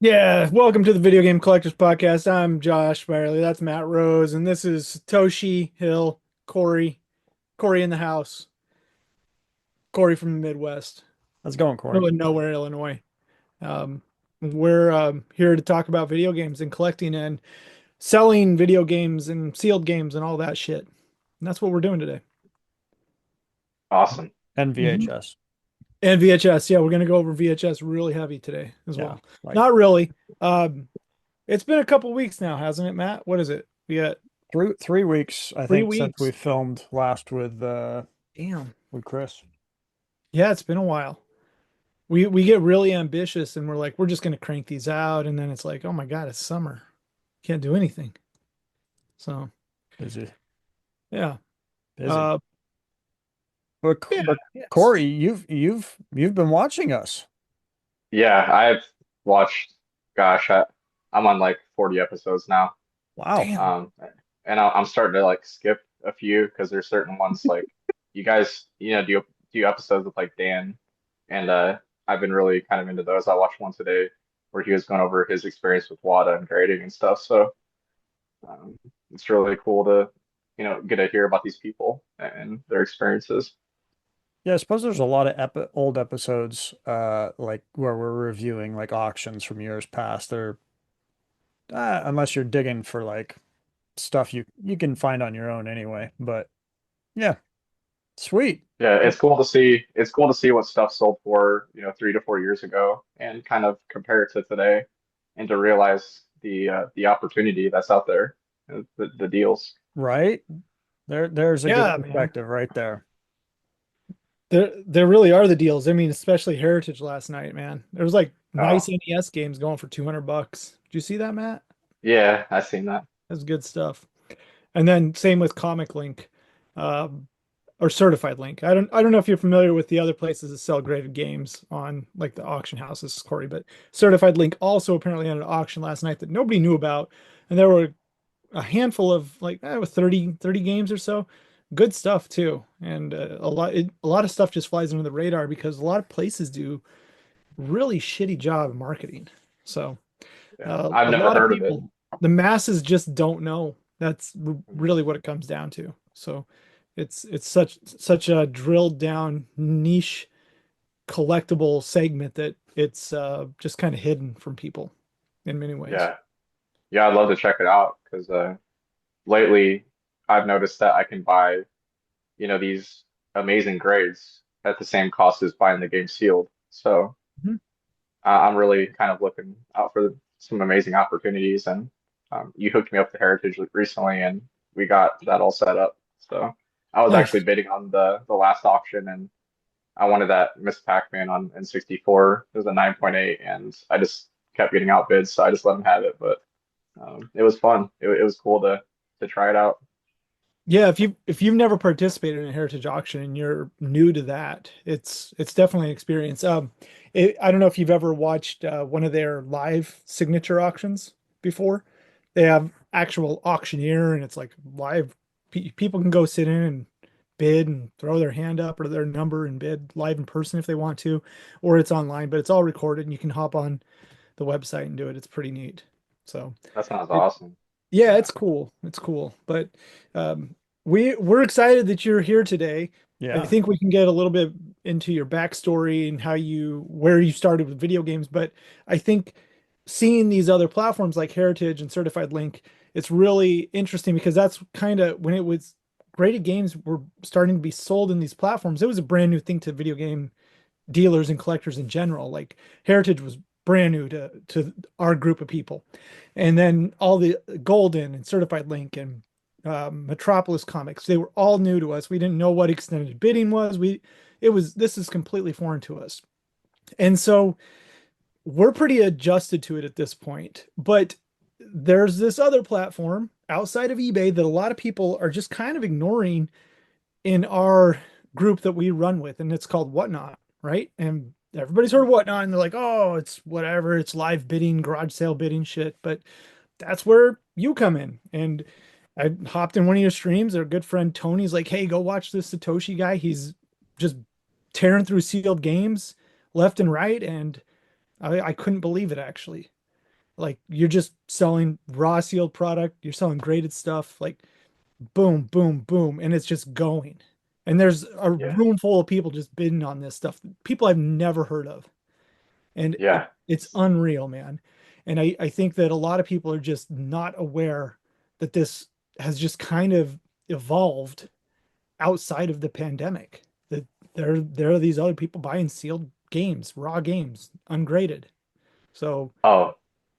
Yeah, welcome to the Video Game Collectors Podcast. I'm Josh Byerly. That's Matt Rose, and this is Toshi Hill, Cory in the house, Cory from the Midwest, How's it going, Cory? middle of nowhere, Illinois. Um, we're here to talk about video games and collecting and selling video games and sealed games and all that shit. And that's what we're doing today. And Awesome. and Mhm. VHS. And VHS, yeah, we're gonna go over VHS really heavy today as Yeah, well. like Not really. Um, it's been a couple weeks now, hasn't it, Matt? What is it? We got three weeks, I three think, since we weeks. filmed last Damn. with Chris. Yeah, it's been a while. We get really ambitious and we're like, we're just gonna crank these out, and then it's like, oh my God, it's summer. Can't do anything. So Busy, yeah. busy. Uh yeah, But yes. Cory, you've been watching us. Yeah, I've watched, gosh, I'm on like 40 episodes now. Wow. Damn. Um, and I'm starting to like skip a few because there's certain ones like you guys, do episodes with like Dan, and I've been really kind of into those. I watched one today where he was going over his experience with WADA and grading and stuff. So it's really cool to, get to hear about these people and their experiences. Yeah, I suppose there's a lot of old episodes, like where we're reviewing like auctions from years past. They're unless you're digging for like stuff you can find on your own anyway. But yeah, sweet. Yeah, it's cool to see what stuff sold for, 3 to 4 years ago and kind of compare it to today and to realize the opportunity that's out there, the deals. Right? There's a good Yeah, man. perspective right there. There really are the deals. I mean, especially Heritage last night, man. There was like nice Oh, NES games going for $200. Did you see that, Matt? yeah, I've seen that. That's good stuff. And then same with Comic Link, um, or Certified Link. I don't know if you're familiar with the other places that sell graded games on like the auction houses, Cory, but Certified Link also apparently had an auction last night that nobody knew about, and there were a handful of like 30 games or so. Good stuff too, and a lot of stuff just flies under the radar because a lot of places do really shitty job of marketing. So Yeah, I've a never lot of heard of it. people, the masses just don't know. That's really what it comes down to. So it's such a drilled down niche collectible segment that it's just kind of hidden from people in many ways. Yeah, yeah, I'd love to check it out because lately I've noticed that I can buy, these amazing grades at the same cost as buying the game sealed. So. Mhm. I'm really kind of looking out for some amazing opportunities. And you hooked me up to Heritage recently, and we got that all set up. So I was actually Nice. bidding on the last auction, and I wanted that Miss Pac-Man on N64. It was a 9.8, and I just kept getting outbid, so I just let him have it. But it was fun. It was cool to try it out. Yeah, if you've never participated in a heritage auction and you're new to that, it's definitely an experience. I don't know if you've ever watched one of their live signature auctions before. They have actual auctioneer and it's like live. People can go sit in and bid and throw their hand up or their number and bid live in person if they want to, or it's online, but it's all recorded and you can hop on the website and do it. It's pretty neat. So. That sounds awesome. Yeah, Yeah. it's cool. It's cool. But um, we're excited that you're here today. I Yeah. think we can get a little bit into your backstory and how you where you started with video games. But I think seeing these other platforms like Heritage and Certified Link, it's really interesting because that's kind of when it was graded games were starting to be sold in these platforms. It was a brand new thing to video game dealers and collectors in general. Like Heritage was brand new to our group of people, and then all the Golden and Certified Link and Metropolis Comics, they were all new to us. We didn't know what extended bidding was. This is completely foreign to us, and so we're pretty adjusted to it at this point. But there's this other platform outside of eBay that a lot of people are just kind of ignoring in our group that we run with, and it's called Whatnot, right? And everybody's heard of Whatnot, and they're like, oh, it's whatever, it's live bidding, garage sale bidding shit. But that's where you come in. And I hopped in one of your streams. Our good friend Tony's like, hey, go watch this Satoshi guy. He's just tearing through sealed games left and right. And I couldn't believe it actually. Like you're just selling raw sealed product, you're selling graded stuff, like boom, boom, boom, and it's just going. And there's a Yeah. room full of people just bidding on this stuff, people I've never heard of. And Yeah. it's unreal, man. And I think that a lot of people are just not aware that this has just kind of evolved outside of the pandemic. That there are these other people buying sealed games, raw games, ungraded. So Oh,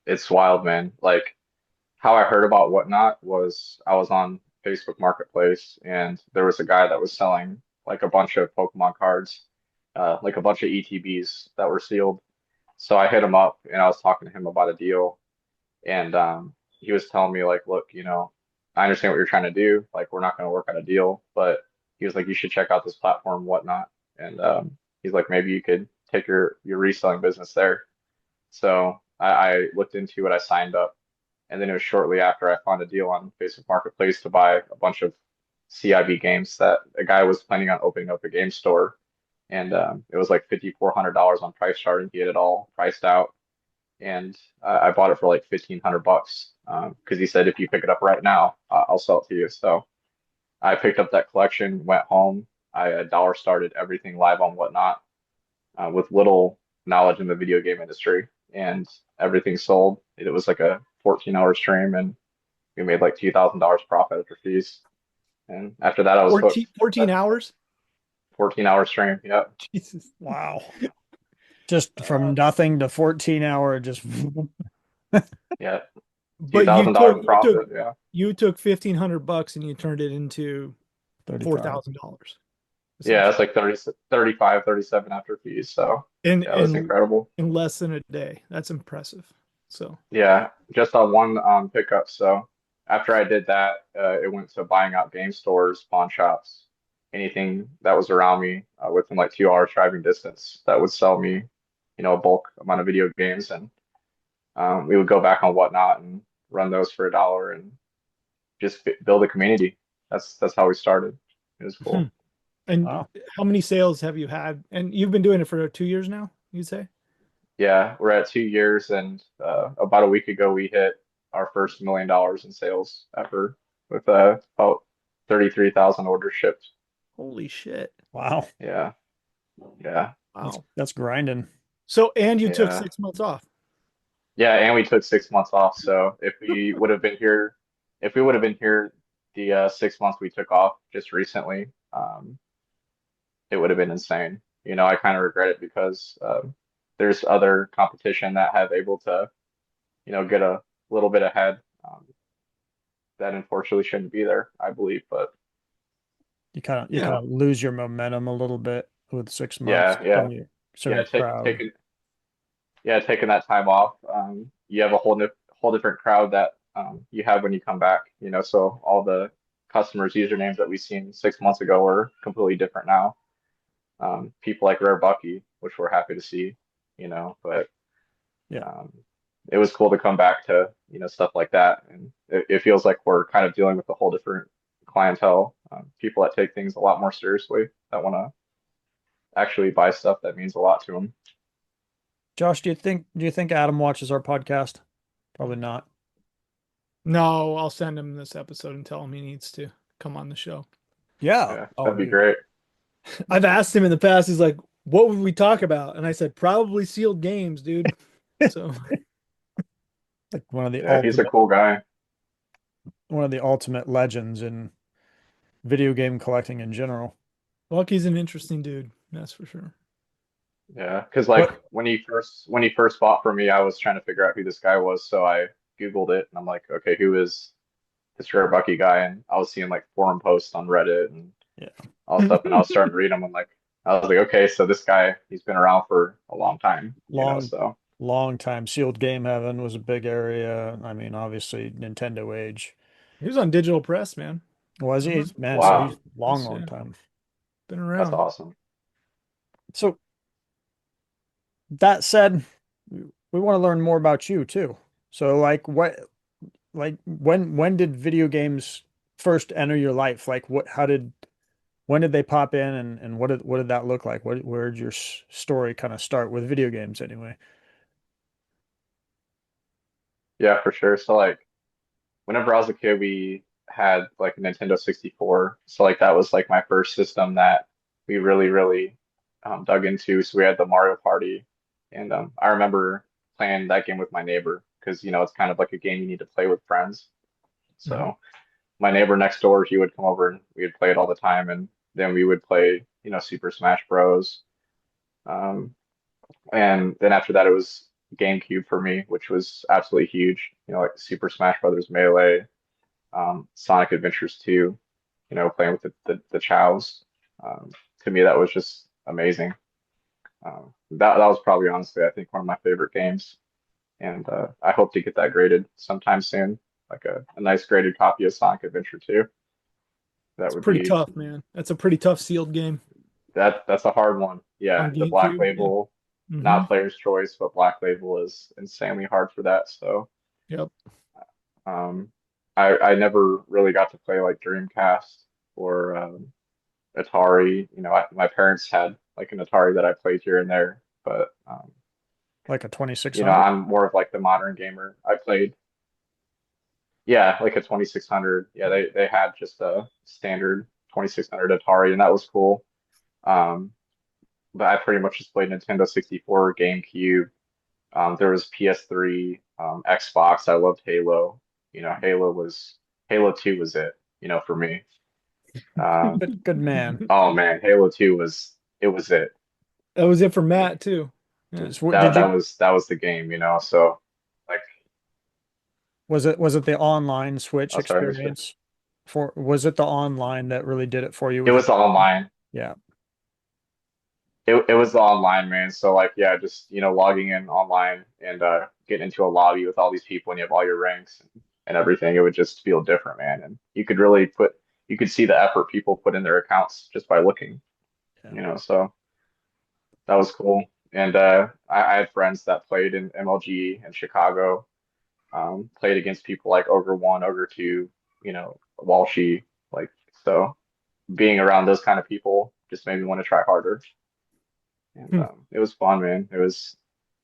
it's wild, man. Like how I heard about Whatnot was I was on Facebook Marketplace and there was a guy that was selling like a bunch of Pokemon cards, like a bunch of ETBs that were sealed. So I hit him up and I was talking to him about a deal, and he was telling me like, look, I understand what you're trying to do. Like, we're not going to work on a deal, but he was like, you should check out this platform, Whatnot, and he's like, maybe you could take your reselling business there. So I looked into it, I signed up, and then it was shortly after I found a deal on Facebook Marketplace to buy a bunch of CIB games that a guy was planning on opening up a game store, and it was like $5,400 on price chart, and he had it all priced out, and I bought it for like $1,500 because he said if you pick it up right now, I'll sell it to you. So I picked up that collection, went home, I dollar started everything live on Whatnot with little knowledge in the video game industry, and everything sold. It was like a 14-hour stream, and we made like $2,000 profit after fees. And after that, I was hooked. 14 hours. 14-hour stream. Yep. Jesus. Wow. Just from nothing to 14-hour, just Yeah. But $2,000 profit. Yeah. you took $1,500 and you turned it into 35. $4,000. Yeah, it's like 30, 35, 37 after fees. So yeah, it was incredible. In less than a day. That's impressive. So Yeah, just on one pickup. So after I did that, it went to buying out game stores, pawn shops, anything that was around me within like 2 hours driving distance that would sell me, a bulk amount of video games, and we would go back on Whatnot and run those for $1 and just build a community. That's how we started. It was hmm. cool. And wow. how many sales have you had? And you've been doing it for 2 years now, you say? Yeah, we're at 2 years, and about a week ago we hit our first $1 million in sales ever with about 33,000 orders shipped. Holy shit. Wow. Yeah, yeah, Wow. That's grinding. So, and you took yeah, 6 months off. yeah. And we took 6 months off. So if we would have been here the 6 months we took off just recently, it would have been insane. I kind of regret it because there's other competition that have able to, get a little bit ahead. That unfortunately shouldn't be there, I believe. But You kind of Yeah. lose your momentum a little bit with 6 months yeah, yeah, from your yeah. certain crowd. Taking that time off. You have a whole different crowd that you have when you come back. So all the customers' usernames that we've seen 6 months ago are completely different now. People like Rare Bucky, which we're happy to see. But Yeah. um, it was cool to come back to stuff like that, and it feels like we're kind of dealing with a whole different clientele. People that take things a lot more seriously, that want to actually buy stuff that means a lot to them. Josh, do you think Adam watches our podcast? Probably not. No, I'll send him this episode and tell him he needs to come on the show. Yeah. Yeah, Oh, that'd be dude. great. I've asked him in the past, he's like, what would we talk about? And I said, probably sealed games, dude. So Like one of the Yeah, he's a cool guy. ultimate legends in video game collecting in general. Lucky's an interesting dude, that's for sure. Yeah, because like What? when he first bought from me, I was trying to figure out who this guy was, so I Googled it and I'm like, okay, who is this Rare Bucky guy? And I was seeing like forum posts on Reddit and Yeah. all stuff, and I was starting to read them. I was like, okay, so this guy, he's been around for a long time, Long, so long time. Sealed Game Heaven was a big area. I mean, obviously Nintendo age. He was on Digital Press, man. Was I he? remember Man, so he's wow, long, this, long yeah. time. Been that's around. awesome. So that said, we want to learn more about you too. So when did video games first enter your life? Like when did they pop in and what did that look like? Where did your story kind of start with video games anyway? Yeah, for sure. So like whenever I was a kid, we had like a Nintendo 64. So like that was like my first system that we really dug into. So we had the Mario Party, and I remember playing that game with my neighbor because it's kind of like a game you need to play with friends. Mhm. So my neighbor next door, he would come over and we would play it all the time, and then we would play Super Smash Bros. Um, and then after that, it was GameCube for me, which was absolutely huge. Like Super Smash Brothers Melee, Sonic Adventures 2, playing with the Chows. To me, that was just amazing. That was probably honestly, I think, one of my favorite games, and I hope to get that graded sometime soon, like a nice graded copy of Sonic Adventure 2. That It's would pretty be tough, man. That's a pretty tough sealed game that's a hard one. Yeah, on the Black GameCube. Yeah. Label, Hmm. not player's choice, but Black Label is insanely hard for that. So. Yep. Um, I never really got to play like Dreamcast or Atari. My parents had like an Atari that I played here and there, but Like a 2600? I'm more of like the modern gamer. I played, yeah, like a 2600. Yeah, they had just a standard 2600 Atari, and that was cool. Um, but I pretty much just played Nintendo 64, GameCube. There was PS3, Xbox. I loved Halo. Halo 2 was it, for me. Um, Good man. oh man, Halo 2 was it. That was it for Matt too. Yeah. Did you That was the game, So like, was it the online Switch oh sorry, who's it? experience for was it the online that really did it for you It with was online. yeah. It was the online, man. So like, yeah, just logging in online and getting into a lobby with all these people, and you have all your ranks and everything. It would just feel different, man. And you could see the effort people put in their accounts just by looking, Yeah. So that was cool. And I had friends that played in MLG in Chicago, played against people like Ogre 1, Ogre 2, Walshy, like, so being around those kind of people just made me want to try harder. And Hmm. it was fun, man. It was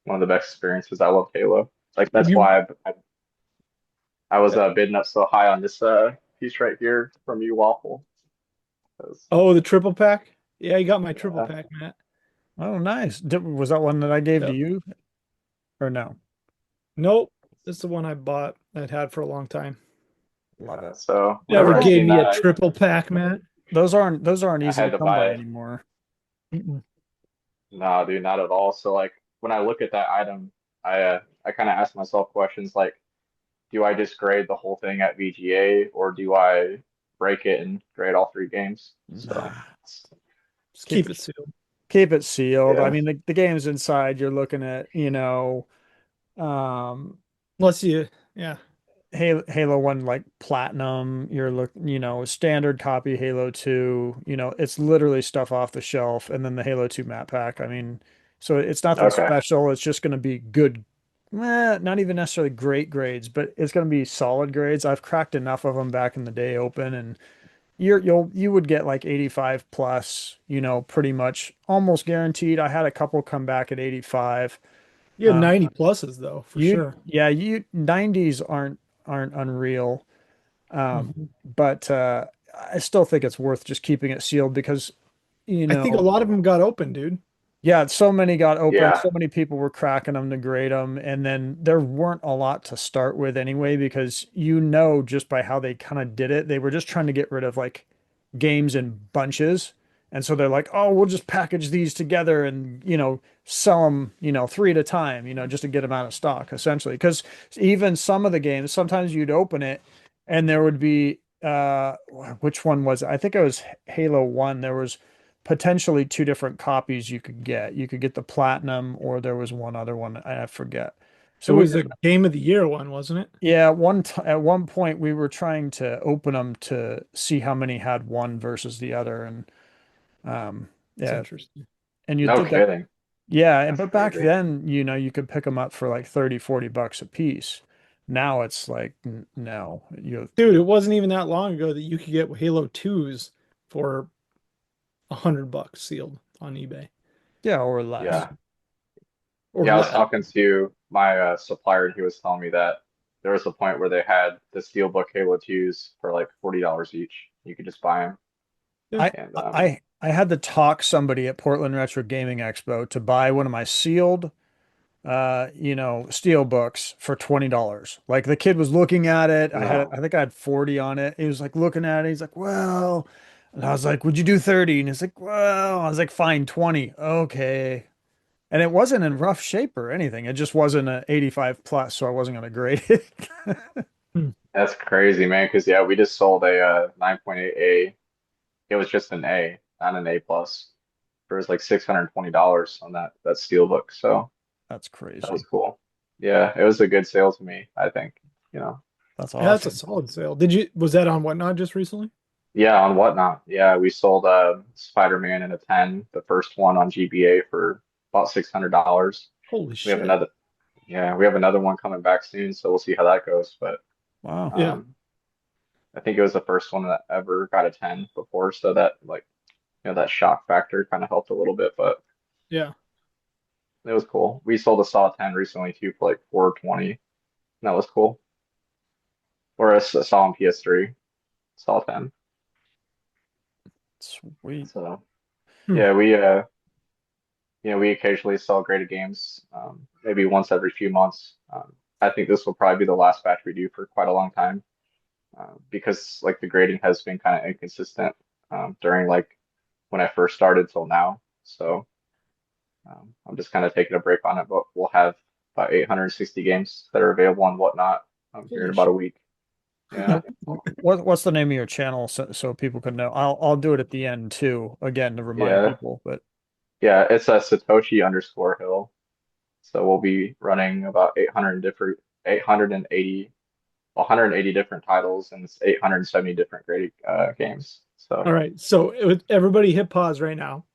one of the best experiences. I love Halo. Like Have that's you? why I was bidding up so high on this piece right here from you, Waffle. 'Cause, Oh, the triple pack. Yeah, you got my triple yeah, pack, Matt. Oh, nice. Was that one that I gave to Yep. you or no? Nope. This is the one I bought. I'd had for a long time. Love yeah. it. So Never whenever I Well, gave seen me that, a triple pack, Matt. those aren't I easy to had to come buy by it. anymore. Mm-mm. Nah, dude, not at all. So like when I look at that item, I kind of ask myself questions like, do I just grade the whole thing at VGA or do I break it and grade all three games? So Nah. Just Keep keep it it sealed. keep it sealed. I yeah, mean, the game's inside. You're looking at, um, Unless you, yeah. Halo 1 like platinum, you're standard copy Halo 2, it's literally stuff off the shelf and then the Halo 2 map pack. I mean, so it's nothing okay, special. It's just going to be good, not even necessarily great grades, but it's going to be solid grades. I've cracked enough of them back in the day open and you would get like 85 plus, pretty much almost guaranteed. I had a couple come back at 85. You had 90 pluses though, for sure. You 90s aren't unreal. Mhm. But I still think it's worth just keeping it sealed because, you I think a know, lot of them got open, dude. yeah, so many got open, yeah, so many people were cracking them to grade them, and then there weren't a lot to start with anyway, because just by how they kind of did it, they were just trying to get rid of like games in bunches. And so they're like, oh, we'll just package these together and, sell them, three at a time, just to get them out of stock, essentially. Because even some of the games, sometimes you'd open it and there would be, which one was it? I think it was Halo 1. There was potentially two different copies you could get. You could get the platinum, or there was one other one, I forget. It So we was were, a game of the year one, wasn't it? yeah, at one point we were trying to open them to see how many had one versus the other, and It's yeah, interesting. and you no did that. kidding. Yeah, That's but back crazy. then, you could pick them up for like 30, $40 a piece. Now it's like no, Dude, it wasn't even that long ago that you could get Halo 2s for $100 sealed on eBay yeah, or less. Yeah, or yeah. I was less. talking to my supplier, and he was telling me that. there was a point where they had the Steelbook Halo 2s for like $40 each. You could just buy them. Yeah. I And I had to talk somebody at Portland Retro Gaming Expo to buy one of my sealed steel books for $20. Like the kid was looking at it. no, I think I had 40 on it. He was like looking at it. He's like, well, and I was like, would you do 30? And he's like, well, I was like, fine, 20. Okay. And it wasn't in rough shape or anything. It just wasn't an 85 plus, so I wasn't going to grade it. Hmm. that's crazy, man. Because yeah, we just sold a 9.8A. It was just an A, not an A plus. It was like $620 on that Steelbook. So That's that was crazy. cool. Yeah, it was a good sale to me, I think. You know. That's Yeah, that's a awesome. solid sale. Was that on Whatnot just recently? Yeah, on Whatnot. Yeah, we sold Spider-Man in a 10, the first one on GBA for about $600. Holy We have shit. another, yeah, we have another one coming back soon, so we'll see how that goes. But Wow. Yeah. um, I think it was the first one that ever got a 10 before, so that like that shock factor kind of helped a little bit, but Yeah. it was cool. We sold a Saw 10 recently too for like 420. And that was cool. Or a Saw on PS3, Saw 10. Sweet. So Hmm. yeah, we occasionally sell graded games, maybe once every few months. I think this will probably be the last batch we do for quite a long time, because like the grading has been kind of inconsistent during like when I first started till now. So I'm just kind of taking a break on it, but we'll have about 860 games that are available and whatnot here in Holy about a shit. week. Yeah, What's the name of your channel so people can know? I'll do it at the end too, again to remind yeah, people. But yeah. It's a Satoshi underscore Hill. So we'll be running about 880 180 different titles and it's 870 different graded games. So All right. So everybody hit pause right now.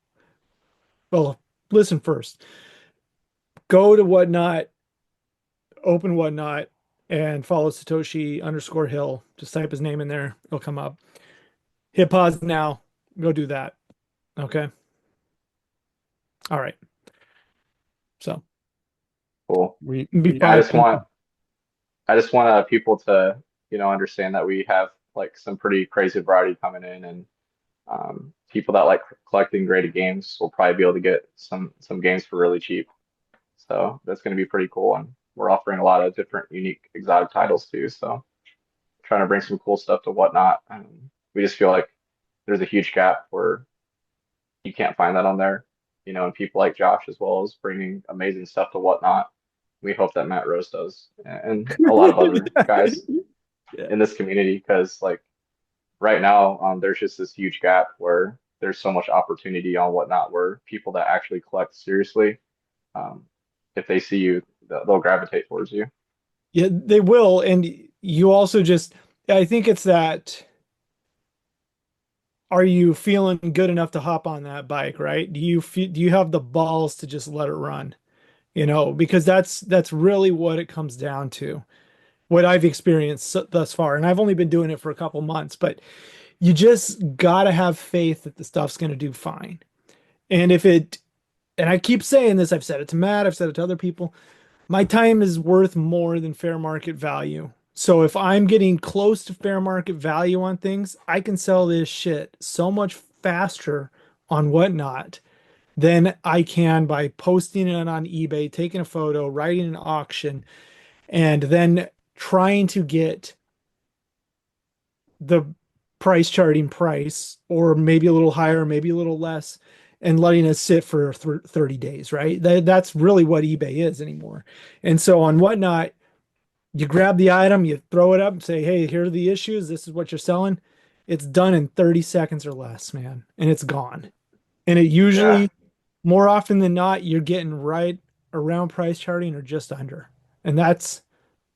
Well, listen first. Go to Whatnot, open Whatnot, and follow Satoshi underscore Hill. Just type his name in there. It'll come up. Hit pause now. Go do that. Okay. All right. So cool. we be Yeah, five. I just want people to understand that we have like some pretty crazy variety coming in, and people that like collecting graded games will probably be able to get some games for really cheap. So that's going to be pretty cool, and we're offering a lot of different unique exotic titles too. So trying to bring some cool stuff to Whatnot. We just feel like there's a huge gap where you can't find that on there, and people like Josh as well as bringing amazing stuff to Whatnot. We hope that Matt Rose does, and a lot of other guys Yeah. in this community, because like right now, there's just this huge gap where there's so much opportunity on Whatnot where people that actually collect seriously, um, if they see you, they'll gravitate towards you. Yeah, they will. And you also just, I think it's that, are you feeling good enough to hop on that bike, right? Do you have the balls to just let it run? Because that's really what it comes down to. What I've experienced thus far. And I've only been doing it for a couple months, but you just gotta have faith that the stuff's gonna do fine. And and I keep saying this, I've said it to Matt, I've said it to other people. My time is worth more than fair market value. So if I'm getting close to fair market value on things, I can sell this shit so much faster on Whatnot than I can by posting it on eBay, taking a photo, writing an auction, and then trying to get the price charting price or maybe a little higher, maybe a little less, and letting it sit for 30 days, right? That's really what eBay is anymore. And so on Whatnot, you grab the item, you throw it up and say, hey, here are the issues. This is what you're selling. It's done in 30 seconds or less, man. And it's gone. And it Yeah, usually, more often than not, you're getting right around price charting or just under. And that's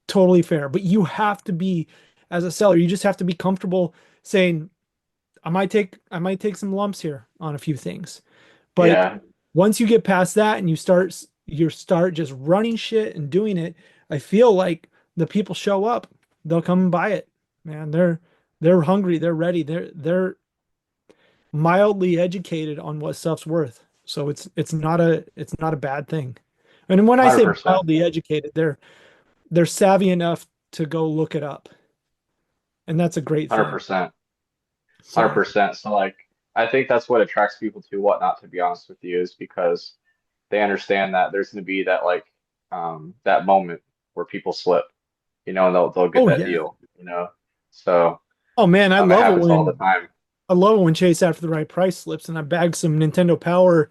totally fair. But you have to be, as a seller, you just have to be comfortable saying, I might take some lumps here on a few things. But yeah, once you get past that and you start just running shit and doing it, I feel like the people show up. They'll come and buy it. Man, they're hungry, they're ready, they're mildly educated on what stuff's worth. So it's not a bad thing. And when I say 100%. mildly educated, they're savvy enough to go look it up. And that's a great thing. 100%. So, 100%. So like I think that's what attracts people to Whatnot, to be honest with you, is because they understand that there's going to be that like that moment where people slip, and they'll get oh that yeah. deal, you know. So Oh man, it happens all the time. I love it when Chase after the right price slips and I bagged some Nintendo Power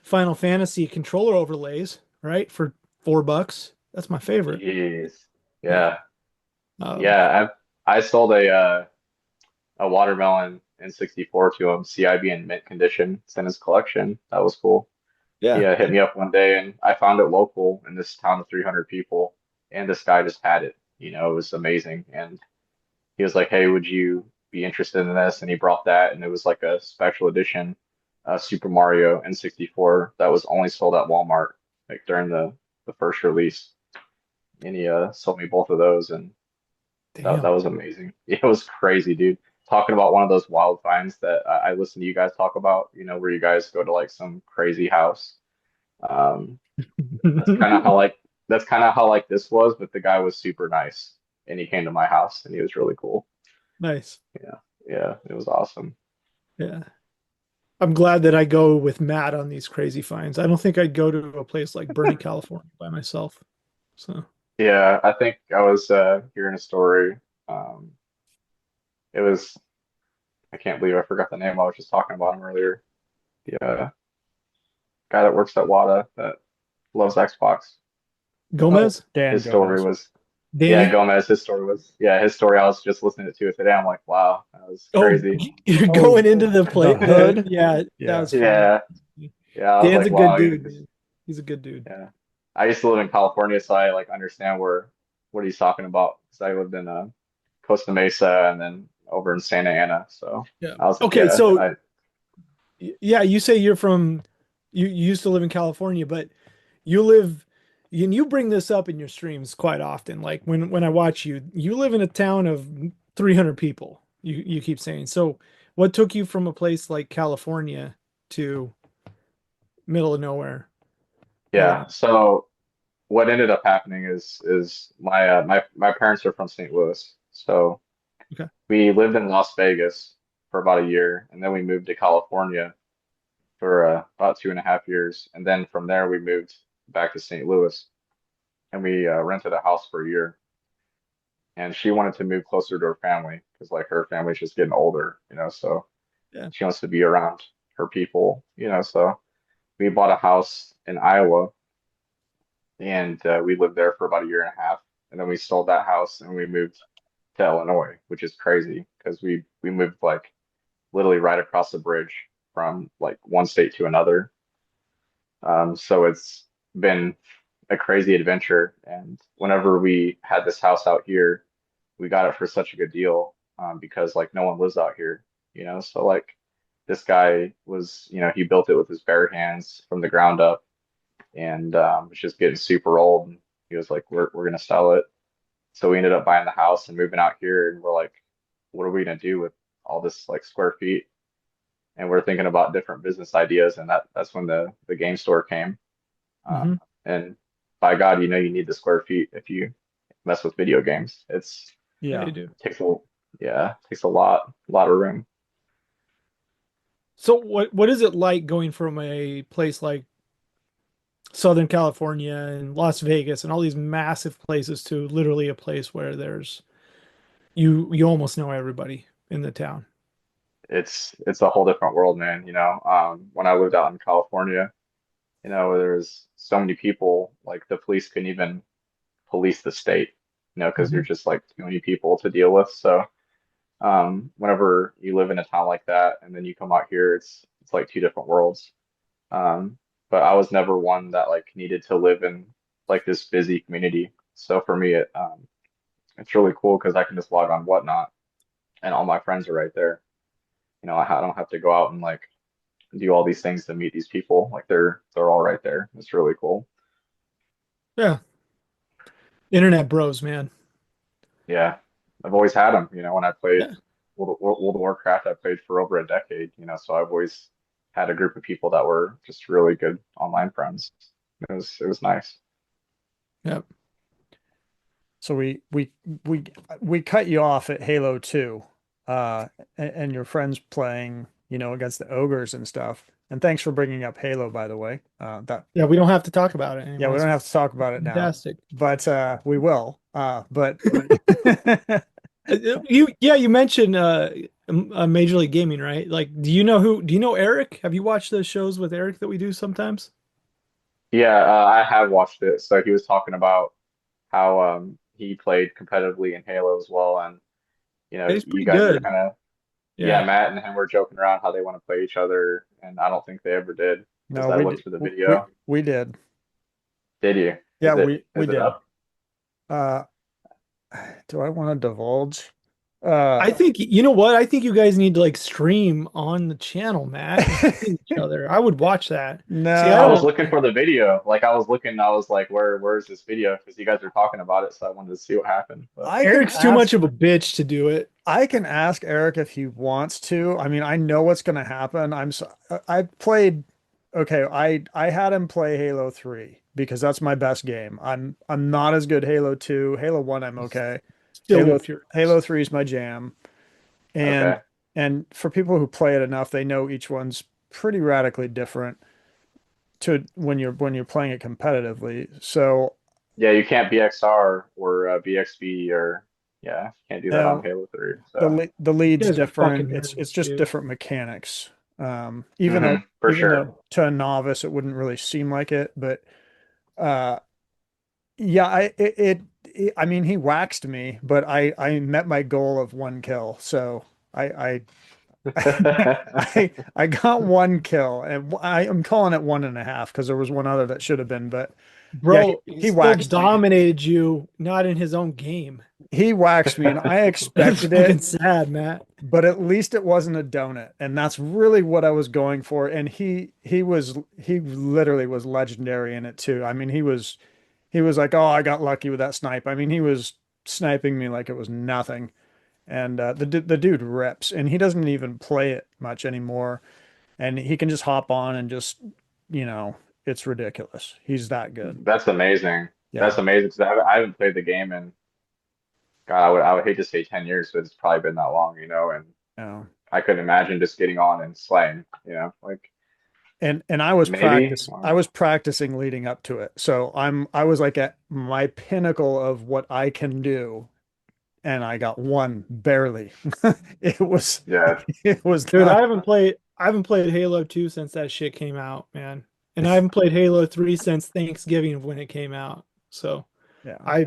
Final Fantasy controller overlays, right? For $4. That's my favorite. Jeez. Yeah. Yeah. Um, Yeah, I sold a watermelon in 64 to him, CIB in mint condition. It's in his collection. That was cool. He yeah. hit me up one day, and I found it local in this town of 300 people, and this guy just had it. It was amazing. And he was like, "Hey, would you be interested in this?" And he brought that, and it was like a special edition Super Mario N64 that was only sold at Walmart, like during the first release. And he sold me both of those, and that Damn. was amazing. It was crazy, dude. Talking about one of those wild finds that I listen to you guys talk about, where you guys go to like some crazy house. Um, that's kind of how like this was, but the guy was super nice, and he came to my house, and he was really cool. Nice. Yeah, yeah, it was awesome. Yeah. I'm glad that I go with Matt on these crazy finds. I don't think I'd go to a place like Bernie, California by myself. So, Yeah, I think I was hearing a story. Um, it was I can't believe I forgot the name. I was just talking about him earlier. The guy that works at WADA that loves Xbox. Oh, Gomez, Dan His story Gomez. was, yeah, Danny. Gomez. His story. I was just listening to it today. I'm like, wow, that was Oh, crazy. you're Oh, going into the the plate. hood. Yeah, that Yeah. was funny. Yeah, yeah. I was Dan's like, a good wow, dude, man. He's a good dude. yeah. I used to live in California, so I like understand what he's talking about. Because I lived in Costa Mesa and then over in Santa Ana. So Yeah. I was, Okay, yeah, so yeah, you say you used to live in California, but you live and you bring this up in your streams quite often. Like when I watch you, you live in a town of 300 people. You keep saying. So what took you from a place like California to middle of nowhere, yeah. Illinois? So what ended up happening is my parents are from St. Louis, so Okay. we lived in Las Vegas for about a year, and then we moved to California for about 2.5 years, and then from there we moved back to St. Louis, and we rented a house for a year. And she wanted to move closer to her family because like her family's just getting older, so Yeah. she wants to be around her people, so we bought a house in Iowa, and we lived there for about a year and a half, and then we sold that house and we moved to Illinois, which is crazy because we moved like literally right across the bridge from like one state to another. So it's been a crazy adventure. And whenever we had this house out here, we got it for such a good deal because like no one lives out here, So like this guy was, he built it with his bare hands from the ground up, and it's just getting super old. And he was like, we're gonna sell it. So we ended up buying the house and moving out here, and we're like, what are we gonna do with all this like square feet? And we're thinking about different business ideas, and that's when the game store came. Hmm. And by God, you need the square feet if you mess with video games. Yeah, you Yeah. do. Takes a yeah, takes a lot of room. So what is it like going from a place like Southern California and Las Vegas and all these massive places to literally a place where there's you almost know everybody in the town. It's a whole different world, man. When I lived out in California, there's so many people, like the police couldn't even police the state, because Hmm. there's just like too many people to deal with. So whenever you live in a town like that and then you come out here, it's like two different worlds. Um, but I was never one that like needed to live in like this busy community. So for me, it's really cool because I can just log on Whatnot and all my friends are right there. I don't have to go out and like do all these things to meet these people. Like they're all right there. It's really cool. Yeah, internet bros, man. Yeah, I've always had them. When I played Yeah, World of Warcraft, I played for over a decade. So I've always had a group of people that were just really good online friends. It was nice. yeah. So we cut you off at Halo 2, and your friends playing, against the ogres and stuff. And thanks for bringing up Halo, by the way. That Yeah, we don't have to talk about it Yeah, anymore. we It's don't have to talk about it now, fantastic. but we will. But You mentioned Major League Gaming, right? Like, do you know Eric? Have you watched those shows with Eric that we do sometimes? Yeah, I have watched it. So he was talking about how he played competitively in Halo as well, and He's you pretty guys were good. kind of yeah, Yeah. Matt and him were joking around how they want to play each other, and I don't think they ever did because no, I we looked did. for the We video. we did. Did you? Yeah, we Is it did. up? Uh, do I want to divulge? Uh, I think you know what? I think you guys need to like stream on the channel, Matt, and play each other. I would watch that. See, I I was no. don't. looking for the video. Like I was looking, I was like, where's this video? Because you guys were talking about it, so I wanted to see what happened. But I can Eric's too much ask of a bitch to do it. I can ask Eric if he wants to. I mean, I know what's going to happen. I played okay, I had him play Halo 3 because that's my best game. I'm not as good Halo 2. Halo 1 I'm okay. Still infuriates. Halo 3 is my jam. And okay, and for people who play it enough, they know each one's pretty radically different to when you're playing it competitively. So, yeah, you can't BXR or BXB or yeah, you can't do that on now Halo 3. So the You lead's guys are fucking different. It's nerds, just dude. different mechanics. Even though for even sure. though to a novice it wouldn't really seem like it, but uh, yeah, I mean he waxed me, but I met my goal of one kill, so I I got one kill, and I am calling it 1.5 because there was one other that should have been, but yeah, Bro, he he still waxed me. dominated you, not in his own game. He waxed me, and I It's expected fucking it. sad, Matt. But at least it wasn't a donut, and that's really what I was going for. And he literally was legendary in it too. I mean, he was like, "Oh, I got lucky with that snipe." I mean, he was sniping me like it was nothing. And the dude rips, and he doesn't even play it much anymore. And he can just hop on and just, you know, it's ridiculous. He's that good. That's amazing. Yeah. That's amazing because I haven't played the game in God, I would hate to say 10 years, but it's probably been that long, and Yeah. I couldn't imagine just getting on and slaying, like And maybe. I was practicing leading up to it. So I was like at my pinnacle of what I can do, and I got one barely. It was Yeah, it was Dude, not. I haven't played Halo 2 since that shit came out, man. And I haven't played Halo 3 since Thanksgiving of when it came out. So Yeah, I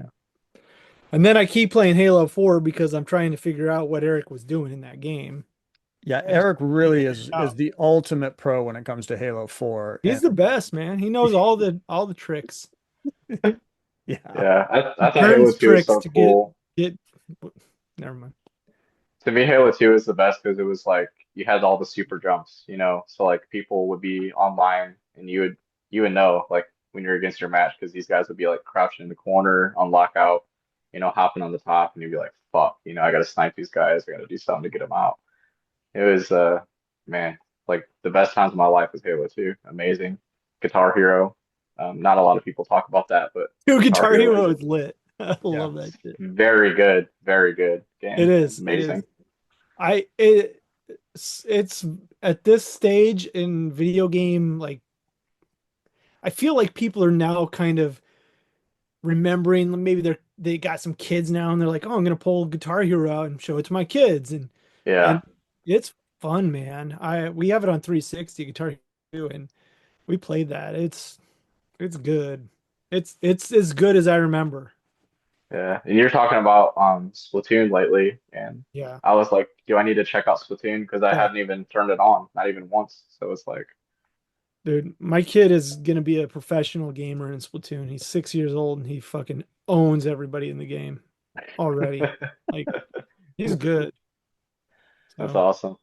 and then I keep playing Halo 4 because I'm trying to figure out what Eric was doing in that game. yeah. I just Eric can't really figure is it out. the ultimate pro when it comes to Halo 4, He's the best, man. He knows all the tricks. yeah, yeah. I He thought Halo turns 2 was tricks so to cool. get never mind. To me, Halo 2 is the best because it was like you had all the super jumps, so like people would be online and you would know like when you're against your match because these guys would be like crouching in the corner on lockout, hopping on the top, and you'd be like, fuck, I gotta snipe these guys, I gotta do something to get them out. It was man, like the best times of my life was Halo 2. Amazing. Guitar Hero. Not a lot of people talk about that, but Dude, Guitar Guitar Hero Hero is is lit. I yeah. love that shit. very good It game. is. It is. Amazing. I it's at this stage in video game like I feel like people are now kind of remembering maybe they got some kids now and they're like, "Oh, I'm gonna pull Guitar Hero out and show it to my kids." And Yeah. it's fun, man. I we have it on 360 Guitar Hero and we played that. It's good. It's as good as I remember. Yeah. And you're talking about Splatoon lately, and Yeah. I was like, do I need to check out Splatoon? Because I Oh, hadn't even turned it on, not even once. So it's like, dude, my kid is gonna be a professional gamer in Splatoon. He's 6 years old and he fucking owns everybody in the game already. Like he's good. that's So awesome.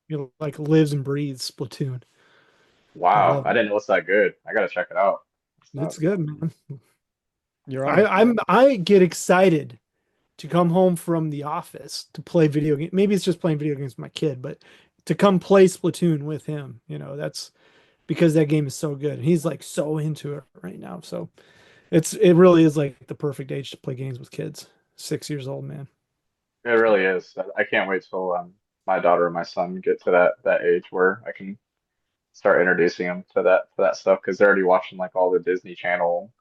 he like lives and breathes Splatoon. I Wow. love I it. didn't know it's that good. I gotta check it out. It's It's nuts. good, man. You're on. I get excited to come home from the office to play video game. Maybe it's just playing video games with my kid, but to come play Splatoon with him, that's because that game is so good. And he's like so into it right now. So It really is like the perfect age to play games with kids. 6 years old, man. It really is. I can't wait till my daughter and my son get to that age where I can start introducing them to that stuff because they're already watching like all the Disney Channel,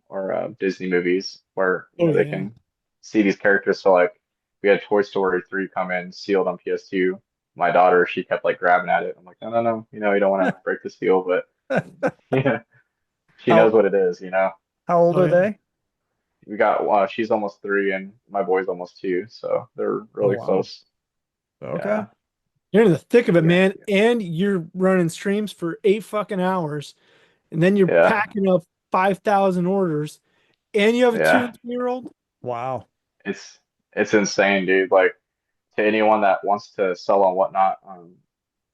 or Disney movies where Oh they yeah. can see these characters. So like we had Toy Story 3 come in sealed on PS2. My daughter, she kept like grabbing at it. I'm like, no, no, no, you don't want to break the seal, but yeah, she knows How what it is. how old Oh are yeah. they? We got she's almost 3 and my boy's almost 2, so they're Oh really wow. close. Okay. Yeah, You're in the thick of it, yeah, man, and you're running streams for 8 fucking hours, and then you're yeah, packing up 5,000 orders, and you have a two yeah. and 3 year old. Wow. It's it's insane, dude. Like to anyone that wants to sell on whatnot,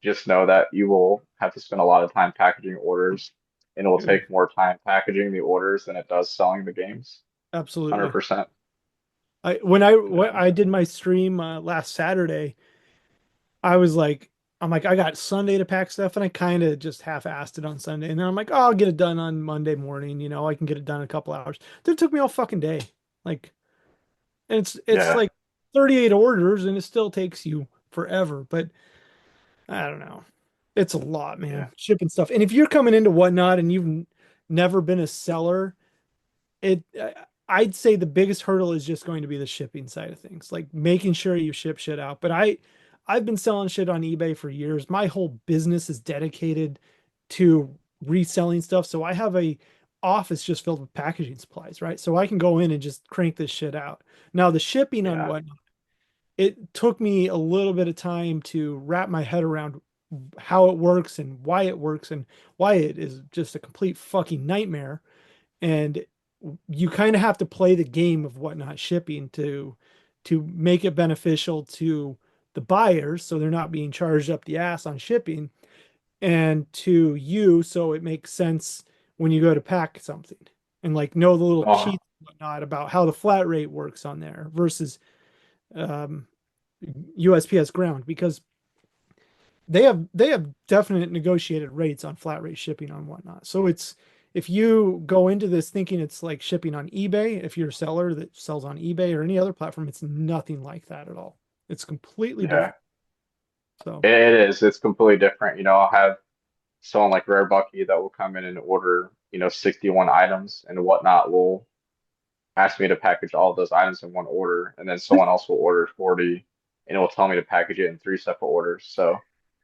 just know that you will have to spend a lot of time packaging orders, and it will Dude, take more time packaging the orders than it does selling the games. absolutely. 100%. When Yeah, I did my stream last Saturday, I was like, I'm like, I got Sunday to pack stuff, and I kind of just half-assed it on Sunday, and then I'm like, oh, I'll get it done on Monday morning. I can get it done in a couple hours. Then it took me all fucking day. Like, and it's yeah, like 38 orders, and it still takes you forever. But I don't know. It's a lot, man, yeah. shipping stuff. And if you're coming into whatnot and you've never been a seller, I'd say the biggest hurdle is just going to be the shipping side of things, like making sure you ship shit out. But I've been selling shit on eBay for years. My whole business is dedicated to reselling stuff. So I have a office just filled with packaging supplies, right? So I can go in and just crank this shit out. Now the shipping on Yeah. whatnot, it took me a little bit of time to wrap my head around how it works and why it is just a complete fucking nightmare. And you kind of have to play the game of whatnot shipping to make it beneficial to the buyers so they're not being charged up the ass on shipping, and to you so it makes sense when you go to pack something, and like know the little Oh, cheats and whatnot about how the flat rate works on there versus um, USPS ground, because they have definite negotiated rates on flat rate shipping on whatnot. So it's, if you go into this thinking it's like shipping on eBay, if you're a seller that sells on eBay or any other platform, it's nothing like that at all. It's completely yeah. different. So It is. It's completely different. I'll have someone like Rare Bucky that will come in and order, 61 items and whatnot will ask me to package all of those items in one order, and then someone else will order 40 and it will tell me to package it in 3 separate orders. So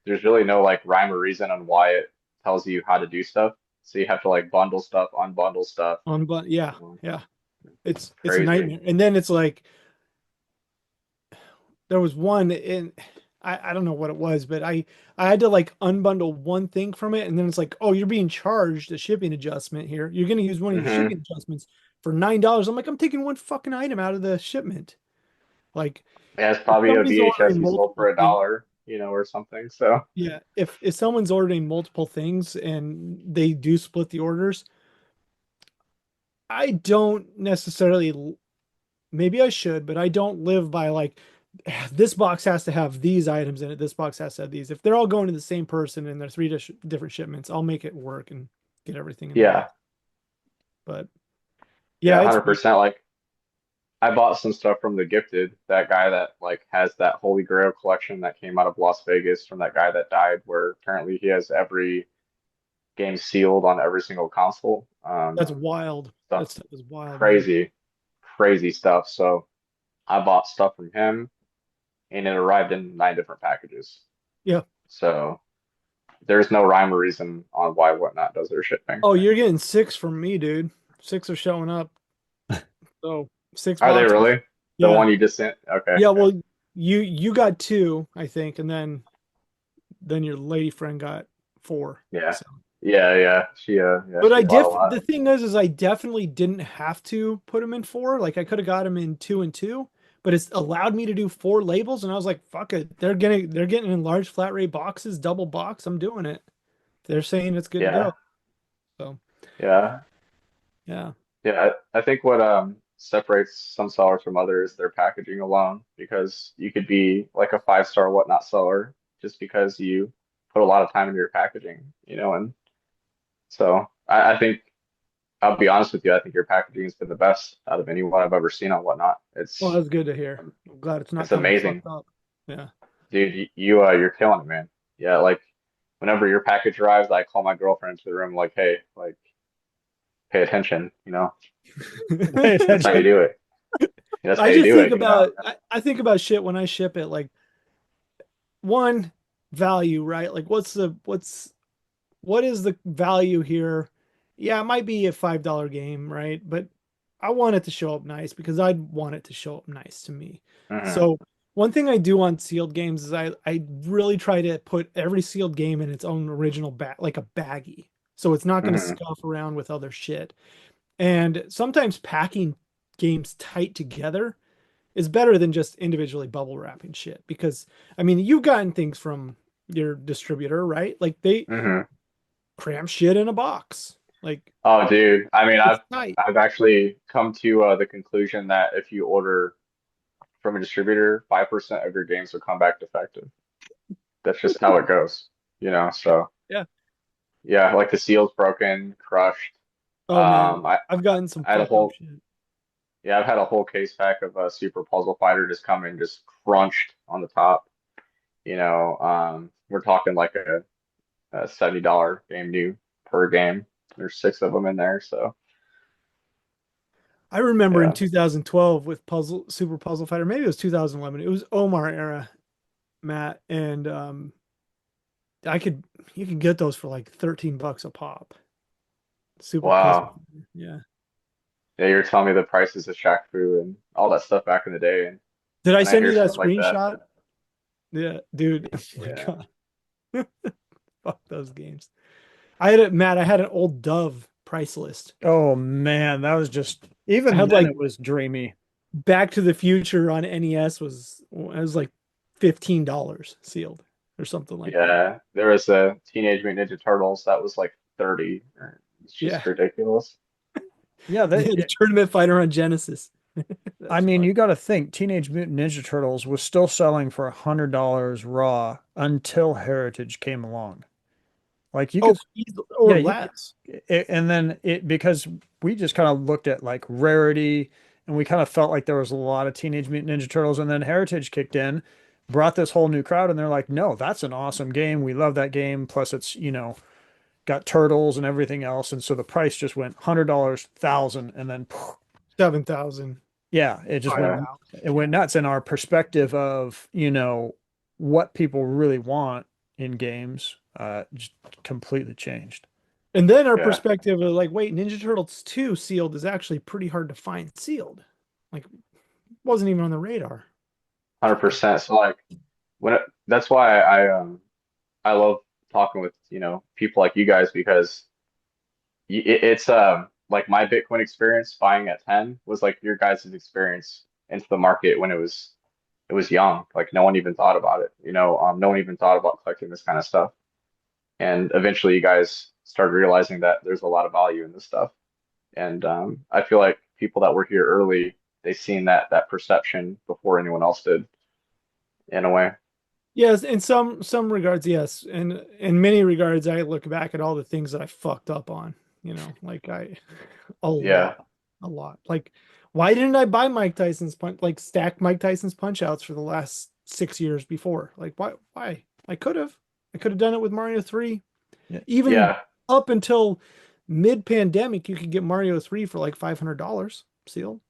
there's really no like rhyme or reason on why it tells you how to do stuff. So you have to like bundle stuff, unbundle stuff. on, but yeah, Um, yeah, It's it's a crazy. nightmare. And then it's like there was one in, I don't know what it was, but I had to like unbundle one thing from it, and then it's like, oh, you're being charged a shipping adjustment here. You're going to use one of your Hmm. shipping adjustments for $9. I'm like, I'm taking one fucking item out of the shipment. Like, Yeah, it's if probably a somebody's VHS ordering you sold multiple for a things, dollar, or something. So yeah, if someone's ordering multiple things and they do split the orders, I don't necessarily, maybe I should, but I don't live by like, this box has to have these items in it. This box has to have these. If they're all going to the same person and they're three different shipments, I'll make it work and get everything in the box. yeah, But yeah, yeah, it's 100%. Like I bought some stuff from the Gifted, that guy that like has that Holy Grail collection that came out of Las Vegas from that guy that died, where apparently he has every game sealed on every single console. that's wild. Stuff That stuff is wild, man. crazy, crazy stuff. So I bought stuff from him and it arrived in 9 different packages. Yeah. So there's no rhyme or reason on why Whatnot does their shipping. Oh, you're getting six from me, dude. Six are showing up. So six Are they boxes. really? The Yeah. one you just sent? Okay, Yeah. okay. Well, you got two, I think, and then your lady friend got four. Yeah. So, Yeah, yeah. Yeah, but she bought a lot. the thing is I definitely didn't have to put them in four. Like I could have got them in two and two, but it's allowed me to do four labels, and I was like, fuck it. They're getting in large flat rate boxes, double box. I'm doing it. They're saying it's good to Yeah. go. So Yeah. yeah. Yeah, I think what separates some sellers from others is their packaging alone, because you could be like a 5-star Whatnot seller just because you put a lot of time into your packaging, and so I think I'll be honest with you, I think your packaging has been the best out of anyone I've ever seen on Whatnot. Well, that's good to hear. I'm glad it's not It's coming amazing. fucked up. Yeah. Dude, you're killing it, man. Yeah, like whenever your package arrives, I call my girlfriend into the room like, hey, like pay attention, you know? Pay That's how you attention. do it. That's how I you just do think it, you know? about I think about shit when I ship it, like one value, right? Like what is the value here? Yeah, it might be a $5 game, right? But I want it to show up nice because I'd want it to show up nice to me. Hmm. So one thing I do on sealed games is I really try to put every sealed game in its own original bag, like a baggie. So it's not going to Hmm. scuff around with other shit. And sometimes packing games tight together is better than just individually bubble wrapping shit because I mean, you've gotten things from your distributor, right? Like they Hmm. cram shit in a box. Like Oh, dude. I mean, it's tight. I've actually come to the conclusion that if you order from a distributor, 5% of your games will come back defective. That's just how it goes, you know? So Yeah. yeah, like the seal's broken, crushed. Oh man, I I've gotten some I had a fucked up whole shit. yeah, I've had a whole case pack of Super Puzzle Fighter just come in just crunched on the top. You know, we're talking like a $70 game new per game. There's six of them in there, so I remember in yeah. 2012 with Super Puzzle Fighter, maybe it was 2011. It was Omar era, Matt, and I could you could get those for like 13 bucks a pop. Super Puzzle. Wow. Yeah. Yeah, you're telling me the prices of Shaq Fu and all that stuff back in the day, and Did I when I send hear you that stuff like that, screenshot? Yeah, dude. Oh my yeah. God. Fuck those games. I had it, Matt. I had an old Dove price list. Oh man, that was just I even had then like it was dreamy. Back to the Future on NES was like $15 sealed or something like that. Yeah, there was a Teenage Mutant Ninja Turtles that was like 30. It's just Yeah, ridiculous. Yeah, the Tournament Fighter on Genesis. I That's mean, fun. you got to think Teenage Mutant Ninja Turtles was still selling for $100 raw until Heritage came along. Like you Oh, could, or yeah, less. and then it because we just kind of looked at like rarity and we kind of felt like there was a lot of Teenage Mutant Ninja Turtles, and then Heritage kicked in, brought this whole new crowd, and they're like, no, that's an awesome game. We love that game. Plus, it's, got turtles and everything else, and so the price just went $100, thousand, and then 7,000, yeah, it just Yeah. went 5,000. it Yeah. went nuts. And our perspective of, what people really want in games just completely changed. And then our Yeah. perspective of like, wait, Ninja Turtles 2 sealed is actually pretty hard to find sealed. Like, wasn't even on the radar. It's crazy. 100%. So like that's why I love talking with, people like you guys because it's like my Bitcoin experience buying at 10 was like your guys' experience into the market when it was young. Like no one even thought about it. No one even thought about collecting this kind of stuff. And eventually you guys started realizing that there's a lot of value in this stuff. And I feel like people that were here early, they seen that perception before anyone else did in a way. Yes, in some regards, yes. And in many regards, I look back at all the things that I fucked up on, like a Yeah. lot, a lot. Like, why didn't I buy Mike Tyson's punch, like stack Mike Tyson's punch outs for the last 6 years before? Like, why? I could have. I could have done it with Mario 3. Yeah. Even Yeah. up until mid-pandemic, you could get Mario 3 for like $500 sealed.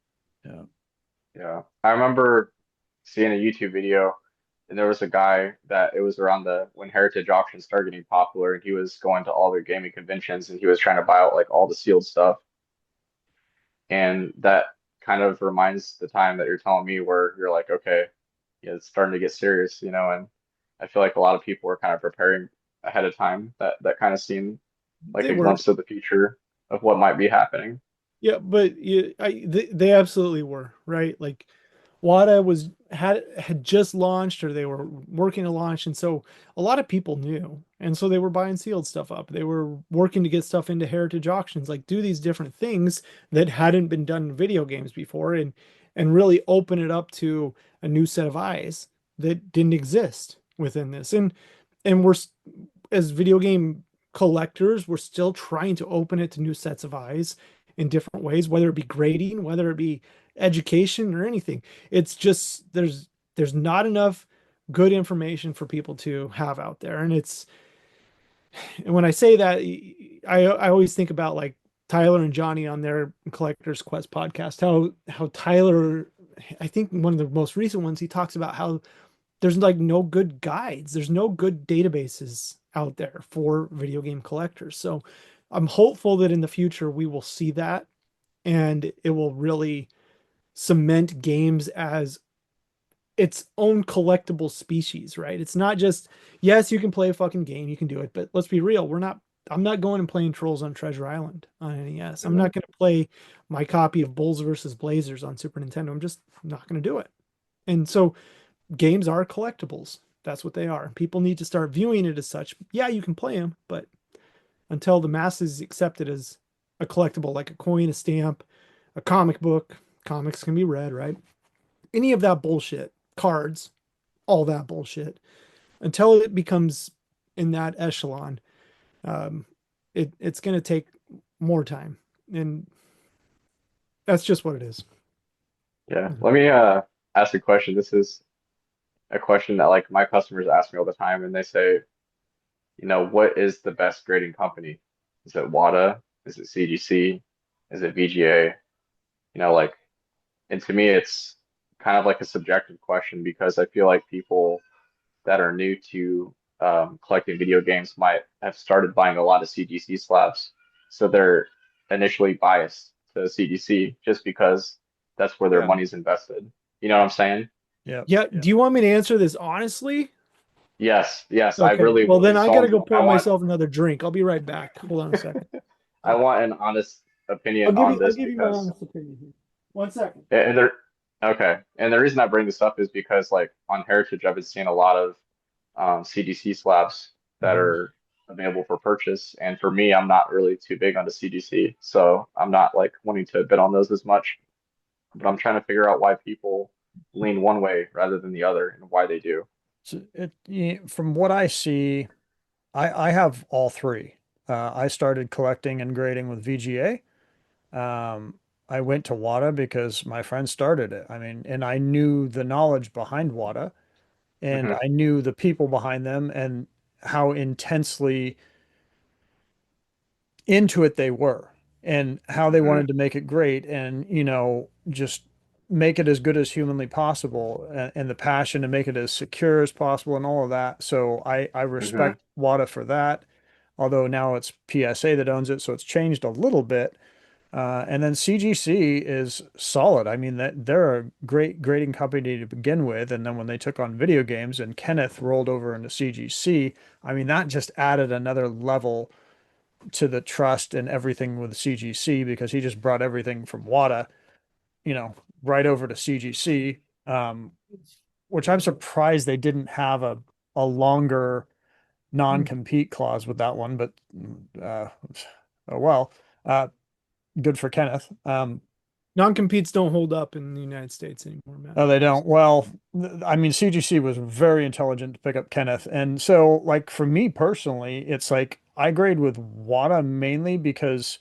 Yeah. Yeah. I remember seeing a YouTube video and there was a guy that it was around the when Heritage auctions started getting popular and he was going to all the gaming conventions and he was trying to buy out like all the sealed stuff. And that kind of reminds the time that you're telling me where you're like, okay, yeah, it's starting to get serious, and I feel like a lot of people were kind of preparing ahead of time that kind of seemed like They a were. glimpse of the future of what might be happening. Yeah, but they absolutely were, right? Like WADA had just launched or they were working to launch, and so a lot of people knew, and so they were buying sealed stuff up. They were working to get stuff into heritage auctions, like do these different things that hadn't been done in video games before, and really open it up to a new set of eyes that didn't exist within this. And as video game collectors, we're still trying to open it to new sets of eyes in different ways, whether it be grading, whether it be education or anything. It's just there's not enough good information for people to have out there. And when I say that, I always think about like Tyler and Johnny on their Collector's Quest podcast, how Tyler, I think one of the most recent ones, he talks about how there's like no good guides, there's no good databases out there for video game collectors. So I'm hopeful that in the future we will see that, and it will really cement games as its own collectible species, right? It's not just, yes, you can play a fucking game, you can do it, but let's be real, I'm not going and playing Trolls on Treasure Island on NES. I'm Mhm. not going to play my copy of Bulls versus Blazers on Super Nintendo. I'm just not going to do it. And so games are collectibles. That's what they are. People need to start viewing it as such. Yeah, you can play them, but until the masses accept it as a collectible, like a coin, a stamp, a comic book, comics can be read, right? Any of that bullshit, cards, all that bullshit, until it becomes in that echelon, um, it's going to take more time. And that's just what it is. Yeah. Let me ask a question. This is a question that like my customers ask me all the time, and they say, what is the best grading company? Is it WATA? Is it CGC? Is it VGA? Like, and to me, it's kind of like a subjective question because I feel like people that are new to collecting video games might have started buying a lot of CGC slabs, so they're initially biased to CGC just because that's where their Yeah. money's invested. You know what I'm saying? Yeah. Yeah. Yeah. Do you want me to answer this honestly? Yes, yes, I Okay. really Well, then believe I so. got to go I pour want myself another drink. I'll be right back. Hold on a second. I Okay. want an honest opinion on I'll this give you my because honest opinion here. 1 second. and there okay. And the reason I bring this up is because like on Heritage I've been seeing a lot of CDC slabs that Mhm. are available for purchase. And for me, I'm not really too big on the CDC, so I'm not like wanting to bid on those as much. But I'm trying to figure out why people lean one way rather than the other and why they do. So from what I see, I have all three. I started collecting and grading with VGA. I went to WATA because my friend started it. I mean, and I knew the knowledge behind WATA, and Hmm. I knew the people behind them and how intensely into it they were and how they Hmm. wanted to make it great and, just make it as good as humanly possible and the passion to make it as secure as possible and all of that. So I Hmm. respect WATA for that, although now it's PSA that owns it, so it's changed a little bit. And then CGC is solid. I mean, that they're a great grading company to begin with. And then when they took on video games and Kenneth rolled over into CGC, I mean, that just added another level to the trust and everything with CGC because he just brought everything from WATA, you know, right over to CGC, which I'm surprised they didn't have a longer non-compete clause with that one, but uh, oh well, uh, good for Kenneth. Non-competes don't hold up in the United States anymore, Matt. Oh, they don't. Well, I mean, CGC was very intelligent to pick up Kenneth. And so, like, for me personally, it's like I grade with WATA mainly because,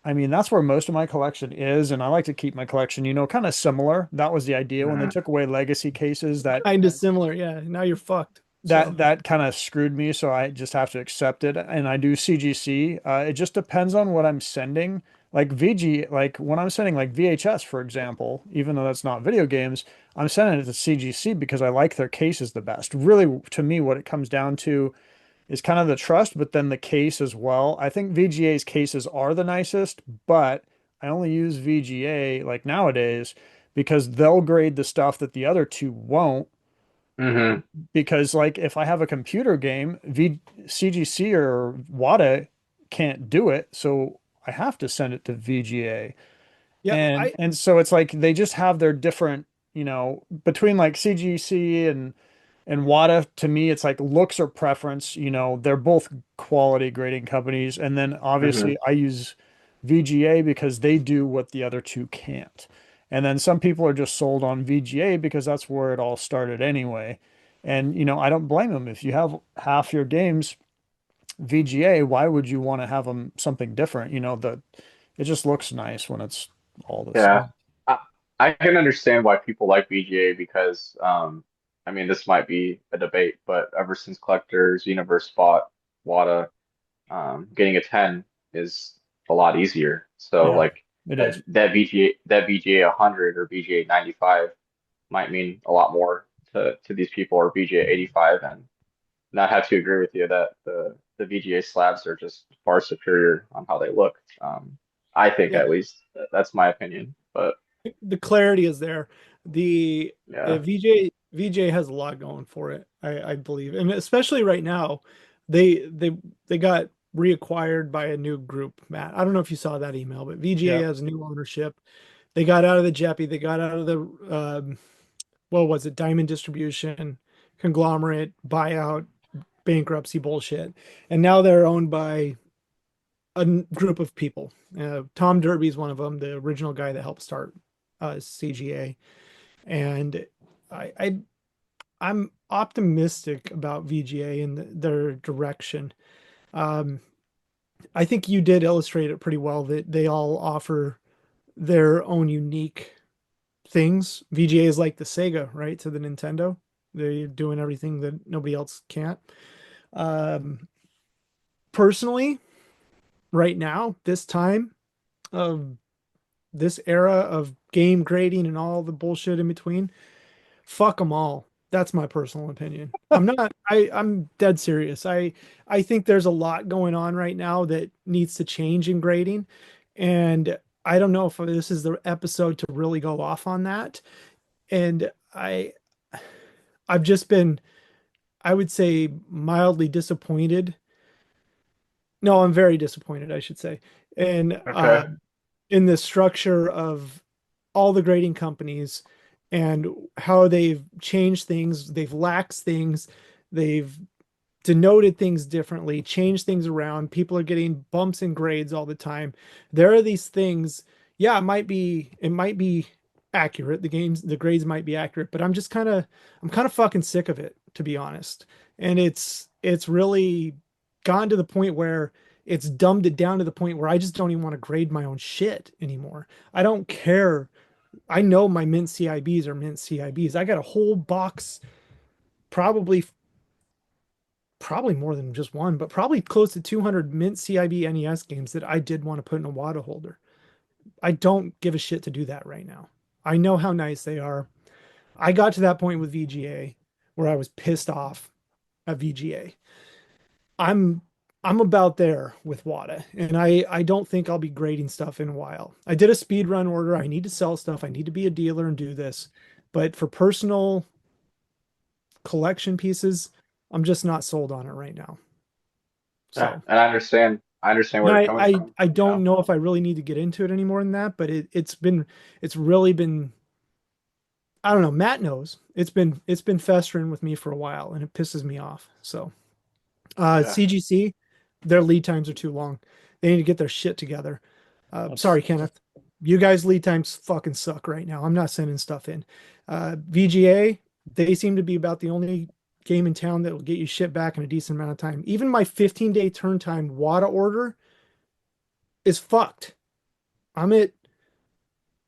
I mean, that's where most of my collection is. And I like to keep my collection, kind of similar. That was the idea when they Hmm. took away legacy cases that Kind of similar, yeah. Now you're fucked. that So that kind of screwed me. So I just have to accept it. And I do CGC. It just depends on what I'm sending. Like VG, like when I'm sending like VHS, for example, even though that's not video games, I'm sending it to CGC because I like their cases the best. Really, to me, what it comes down to is kind of the trust, but then the case as well. I think VGA's cases are the nicest, but I only use VGA like nowadays because they'll grade the stuff that the other two won't. Hmm. Because like if I have a computer game, CGC or WATA can't do it, so I have to send it to VGA. yeah, And so it's like they just have their different, between like CGC and WATA, to me, it's like looks or preference. They're both quality grading companies. And then Hmm. obviously I use VGA because they do what the other two can't. And then some people are just sold on VGA because that's where it all started anyway. And, I don't blame them. If you have half your games VGA, why would you want to have them something different? It just looks nice when it's all the Yeah. same. I, I can understand why people like BGA because, I mean, this might be a debate, but ever since Collectors Universe bought WATA, getting a 10 is a lot easier. So Yeah, like it is. that BGA 100 or BGA 95 might mean a lot more to these people or BGA 85, and not have to agree with you that the VGA slabs are just far superior on how they look. I think Yeah, at least that's my opinion. But the clarity is there. The yeah, VJ has a lot going for it, I believe, and especially right now, they got reacquired by a new group. Matt, I don't know if you saw that email, but VGA Yeah. has new ownership. They got out of the JEPI, they got out of the what was it, Diamond Distribution, conglomerate, buyout, bankruptcy bullshit, and now they're owned by a group of people. Tom Derby's one of them, the original guy that helped start CGA, and I I'm optimistic about VGA and their direction. Um, I think you did illustrate it pretty well that they all offer their own unique things. VGA is like the Sega, right, to the Nintendo. They're doing everything that nobody else can't. Um, Personally, right now, this time of this era of game grading and all the bullshit in between, fuck them all. That's my personal opinion. I'm dead serious. I think there's a lot going on right now that needs to change in grading. And I don't know if this is the episode to really go off on that. And I've just been, I would say, mildly disappointed. No, I'm very disappointed, I should say. And okay, in the structure of all the grading companies and how they've changed things, they've laxed things, they've denoted things differently, changed things around. People are getting bumps in grades all the time. There are these things. Yeah, it might be accurate. The grades might be accurate, but I'm kind of fucking sick of it, to be honest. And it's really gone to the point where it's dumbed it down to the point where I just don't even want to grade my own shit anymore. I don't care. I know my mint CIBs are mint CIBs. I got a whole box, probably probably more than just one, but probably close to 200 mint CIB NES games that I did want to put in a WADA holder. I don't give a shit to do that right now. I know how nice they are. I got to that point with VGA where I was pissed off at VGA. I'm I'm about there with WADA, and I don't think I'll be grading stuff in a while. I did a speed run order. I need to sell stuff. I need to be a dealer and do this. But for personal collection pieces, I'm just not sold on it right now. yeah, So, and I understand and where you're I coming I from. I You know, don't know if I really need to get into it any more than that, but it's really been, I don't know. Matt knows it's been festering with me for a while, and it pisses me off. So, yeah, CGC, their lead times are too long. They need to get their shit together. That's Sorry, Kenneth. You guys lead times fucking suck right now. I'm not sending stuff in. VGA, they seem to be about the only game in town that will get you shit back in a decent amount of time. Even my 15-day turn time WADA order is fucked. I'm at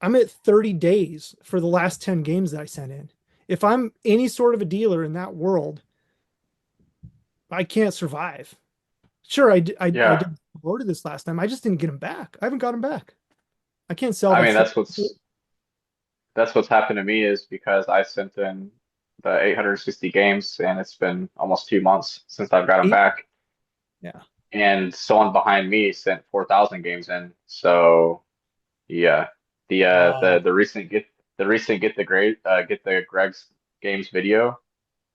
I'm at 30 days for the last 10 games that I sent in. If I'm any sort of a dealer in that world, I can't survive. Sure, I yeah. did order this last time. I just didn't get them back. I haven't got them back. I can't sell I that mean, stuff. that's what's happened to me is because I sent in the 860 games, and it's been almost 2 months since I've got them Eight? back, Yeah. and someone behind me sent 4,000 games in. So yeah, wow. the recent get the Greg's games video.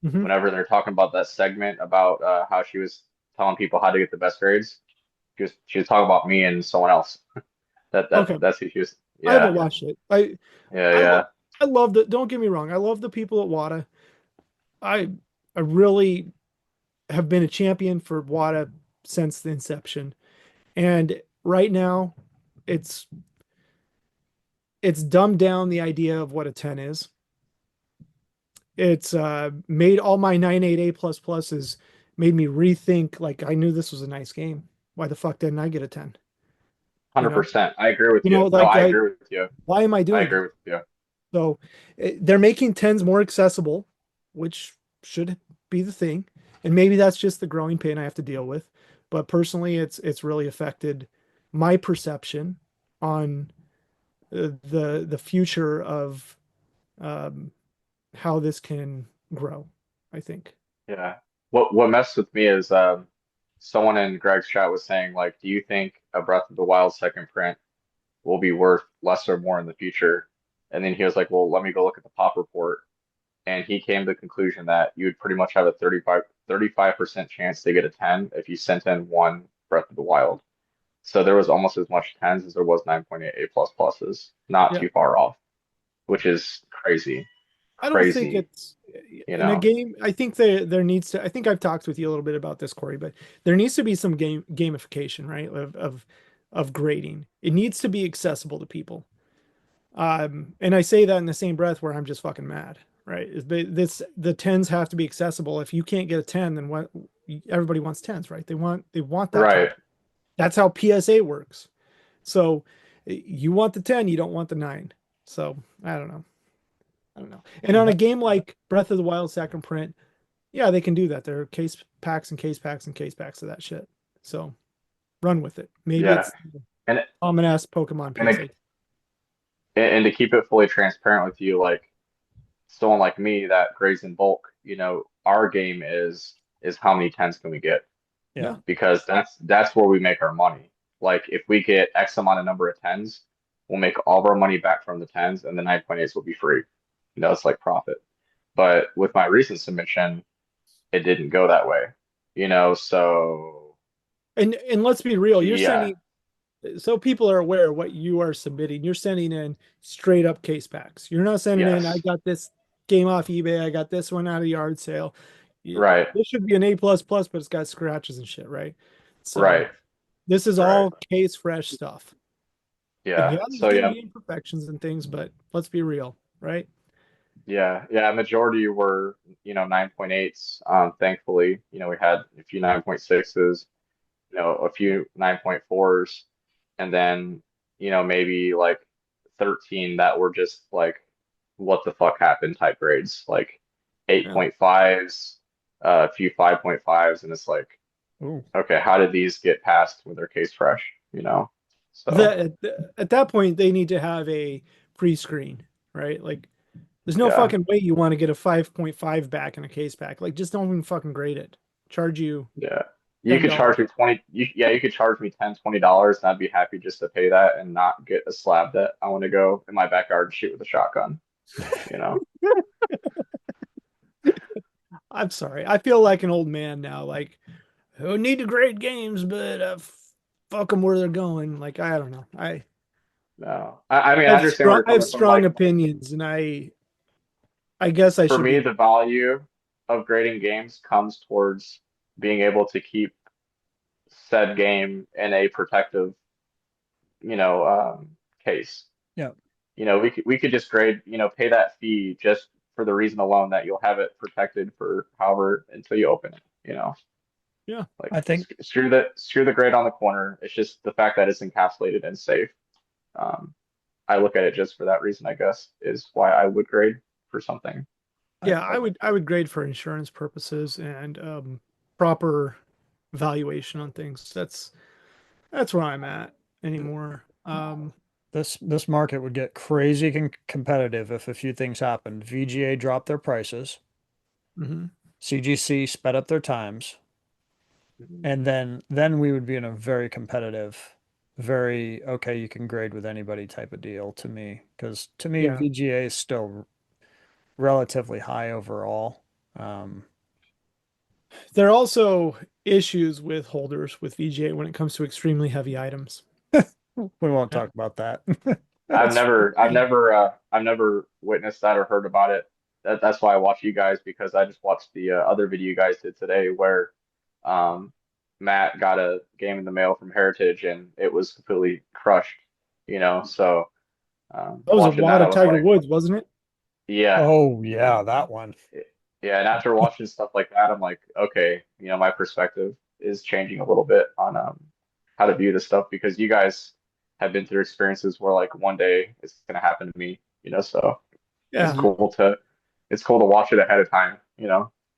Hmm. Whenever they're talking about that segment about how she was telling people how to get the best grades, she was talking about me and someone else. Okay. That's who she was. I Yeah, haven't watched it. I yeah, I yeah, love I love the, don't get me wrong. I love the people at WADA. I I really have been a champion for WADA since the inception. And right now it's it's dumbed down the idea of what a 10 is. It's made all my 9.8 A plus pluses, made me rethink, like I knew this was a nice game. Why the fuck didn't I get a 10? you know? 100%. I agree with You you. know, No, like I agree with you. why am I I doing agree that? with you. So they're making tens more accessible, which should be the thing. And maybe that's just the growing pain I have to deal with. But personally, it's really affected my perception on the future of um, how this can grow, I think. Yeah. What messed with me is someone in Greg's chat was saying like, do you think a Breath of the Wild second print will be worth less or more in the future? And then he was like, well, let me go look at the pop report. And he came to the conclusion that you would pretty much have a 35% chance to get a 10 if you sent in one Breath of the Wild. So there was almost as much tens as there was 9.8 A plus pluses, not Yeah. too far off, which is crazy, I don't think crazy, it's you in a know? game. I think there needs to. I think I've talked with you a little bit about this, Cory, but there needs to be some gamification, right? Of grading. It needs to be accessible to people. And I say that in the same breath where I'm just fucking mad, right? The tens have to be accessible. If you can't get a 10, then what? Everybody wants tens, right? They want that Right, content. That's how PSA works. So you want the 10, you don't want the 9. So I don't know. I don't know. And on a game like Breath of the Wild second print, yeah, they can do that. There are case packs and case packs and case packs of that shit. So run with it. Maybe yeah. it's And ominous Pokemon and PSA. and to keep it fully transparent with you, like someone like me that grades in bulk, our game is how many tens can we get? Yeah. Yeah. Because that's where we make our money. Like if we get X amount of number of tens, we'll make all of our money back from the tens, and the 9.8s will be free. It's like profit. But with my recent submission, it didn't go that way. So And let's be real, you're yeah, sending so people are aware of what you are submitting. You're sending in straight up case packs. You're not sending in, I yes, got this game off eBay, I got this one out of yard sale. right, This should be an A plus plus, but it's got scratches and shit, right? So right, this is right, all case fresh stuff. And yeah. yeah, there's So going to yeah, be imperfections and things, but let's be real, right? yeah. Majority were 9.8s. Thankfully, we had a few 9.6s, a few 9.4s, and then maybe like 13 that were just like what the fuck happened type grades, like Yeah. 8.5s, a few 5.5s, and it's like, Ooh. okay, how did these get passed with their case fresh, so At that point, they need to have a pre-screen, right? Like, there's no yeah, fucking way you want to get a 5.5 back in a case pack. Like, just don't even fucking grade it. Charge you yeah. You could $10. charge me 20, yeah, you could charge me $10, $20, and I'd be happy just to pay that and not get a slab that I want to go in my backyard and shoot with a shotgun, you know? I'm sorry. I feel like an old man now. Like, who need to grade games, but fuck them where they're going. Like, I don't know. No. I mean, I understand where you're I have coming from. strong Like, opinions, and I guess I for should me, be. the value of grading games comes towards being able to keep said game in a protective, case. Yeah. We could just grade, pay that fee just for the reason alone that you'll have it protected for however until you open it. Yeah. Like I think screw the grade on the corner. It's just the fact that it's encapsulated and safe. Um, I look at it just for that reason, I guess, is why I would grade for something. I, Yeah, I would grade for insurance purposes and proper valuation on things. That's where I'm at anymore. this market would get crazy competitive if a few things happened. VGA dropped their prices, Mhm. CGC sped up their times, and then we would be in a very competitive, very okay, you can grade with anybody type of deal to me. Because to me, Yeah. VGA is still relatively high overall. There are also issues with holders with VGA when it comes to extremely heavy items. We won't Yeah. talk about that. I've That's never, I've never, uh, I've never witnessed that or heard about it. That's why I watch you guys because I just watched the other video you guys did today where um, Matt got a game in the mail from Heritage and it was completely crushed. So that was a watching that, wad I of was Tiger like, Woods, wasn't it? yeah, Oh yeah, that one. yeah. And after watching stuff like that, I'm like, okay, my perspective is changing a little bit on how to view this stuff because you guys have been through experiences where like one day it's gonna happen to me, so it's Yeah. cool to watch it ahead of time.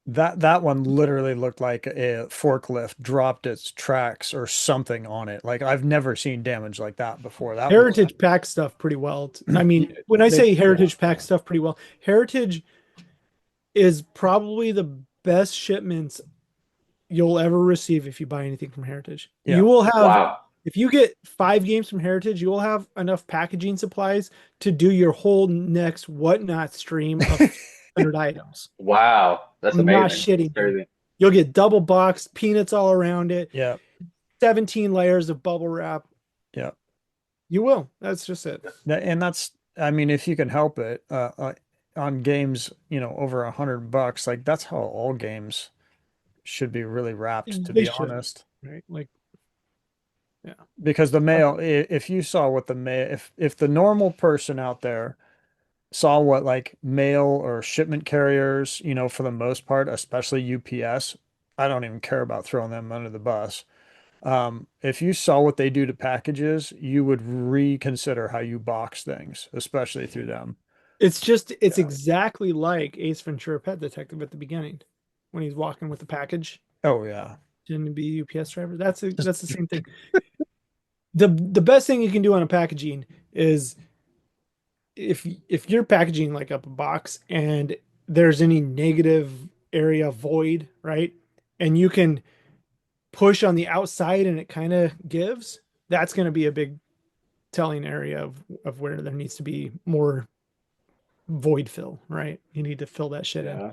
That one literally looked like a forklift dropped its tracks or something on it. Like I've never seen damage like that before. That was Heritage packs stuff pretty well. I mean, Yeah, when I they say Heritage packs stuff pretty well, Heritage is probably the best shipments you'll ever receive if you buy anything from Heritage. yeah. You will have, wow. if you get 5 games from Heritage, you will have enough packaging supplies to do your whole next whatnot stream of 100 items. Wow, that's I'm not amazing. That's shitting you. crazy. You'll get double boxed, peanuts all around it, Yeah, 17 layers of bubble wrap. yeah. You will. That's just it. And that's, I mean, if you can help it, on games, over $100, like that's how all games should be really wrapped, to They be should, honest. right? Like, yeah. Because the mail, if you saw what the mail, if the normal person out there saw what like mail or shipment carriers, for the most part, especially UPS, I don't even care about throwing them under the bus. If you saw what they do to packages, you would reconsider how you box things, especially through them. It's Yeah. exactly like Ace Ventura Pet Detective at the beginning when he's walking with the package. Oh yeah. Shouldn't it be UPS driver? That's Just the same thing. The best thing you can do on a packaging is if you're packaging like up a box and there's any negative area void, right? And you can push on the outside and it kind of gives, that's going to be a big telling area of where there needs to be more void fill, right? You need to fill that shit in. Yeah.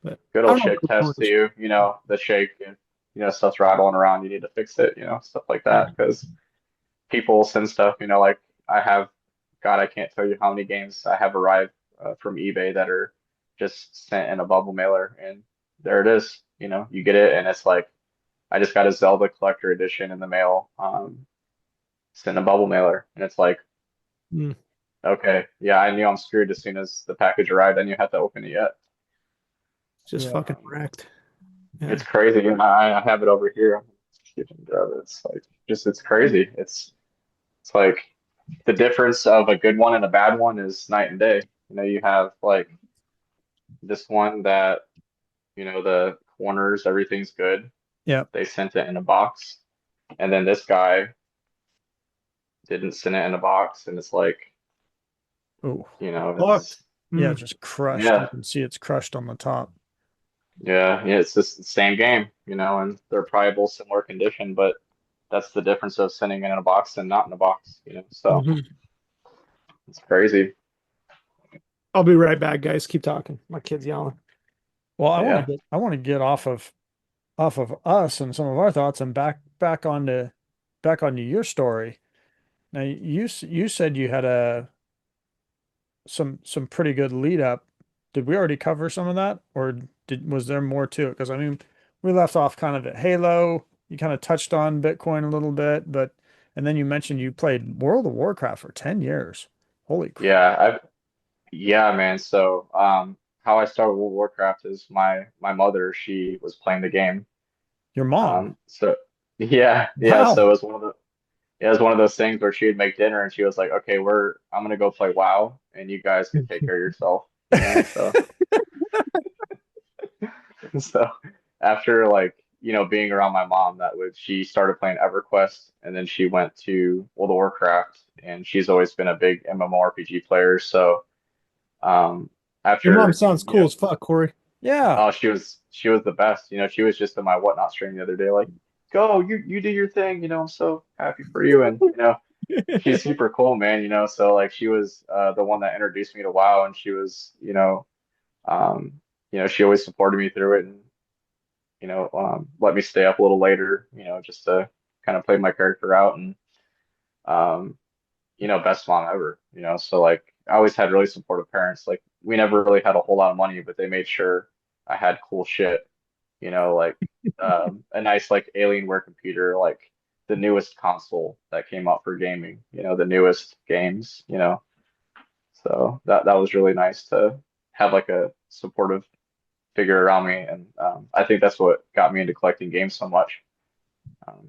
But Good I old don't know shake what's going test too, the shake and stuff's rattling around, you need to fix it, stuff like Yeah. that. Because people send stuff, like I have, God, I can't tell you how many games I have arrived from eBay that are just sent in a bubble mailer, and there it is. You get it, and it's like I just got a Zelda collector edition in the mail, sent in a bubble mailer, and it's like, Mm, okay, yeah, I knew I'm screwed as soon as the package arrived. I knew I had to open it yet. just yeah. fucking wrecked. Yeah. It's crazy, and I have it over here. I'm see if I can grab it. It's like it's crazy. It's like the difference of a good one and a bad one is night and day. You have like this one that, the corners, everything's good. Yeah. They sent it in a box. And then this guy didn't send it in a box. And it's like, Oh, Fucked. it's, yeah, Mm. just crushed. You yeah, can see it's crushed on the top. yeah, it's just the same game, and they're probably both similar condition, but that's the difference of sending it in a box and not in a box. So Mhm. it's crazy. I'll be right back, guys. Keep talking. My kid's yelling. Well, Yeah. I want to get off of us and some of our thoughts and back onto your story. Now you said you had some pretty good lead up. Did we already cover some of that, or was there more to it? Because I mean, we left off kind of at Halo. You kind of touched on Bitcoin a little bit, but and then you mentioned you played World of Warcraft for 10 years. Holy crap. Yeah, yeah, man. So, how I started World of Warcraft is my mother, she was playing the game. Your mom. So yeah, yeah. So Wow. it was one of those things where she would make dinner and she was like, "Okay, I'm gonna go play WoW, and you guys can take care of yourself." So so after like being around my mom, she started playing EverQuest, and then she went to World of Warcraft, and she's always been a big MMORPG player. So um, Your mom after sounds cool as fuck, Cory. Yeah. oh, she was the best. She was just in my whatnot stream the other day, like, go, you do your thing. I'm so happy for you, and she's super cool, man. So like she was the one that introduced me to WoW, and she was um, she always supported me through it, and let me stay up a little later, just to kind of play my character out, and um, best mom ever. So like I always had really supportive parents. Like we never really had a whole lot of money, but they made sure I had cool shit, like a nice like Alienware computer, like the newest console that came out for gaming, the newest games. So that was really nice to have like a supportive figure around me, and I think that's what got me into collecting games so much.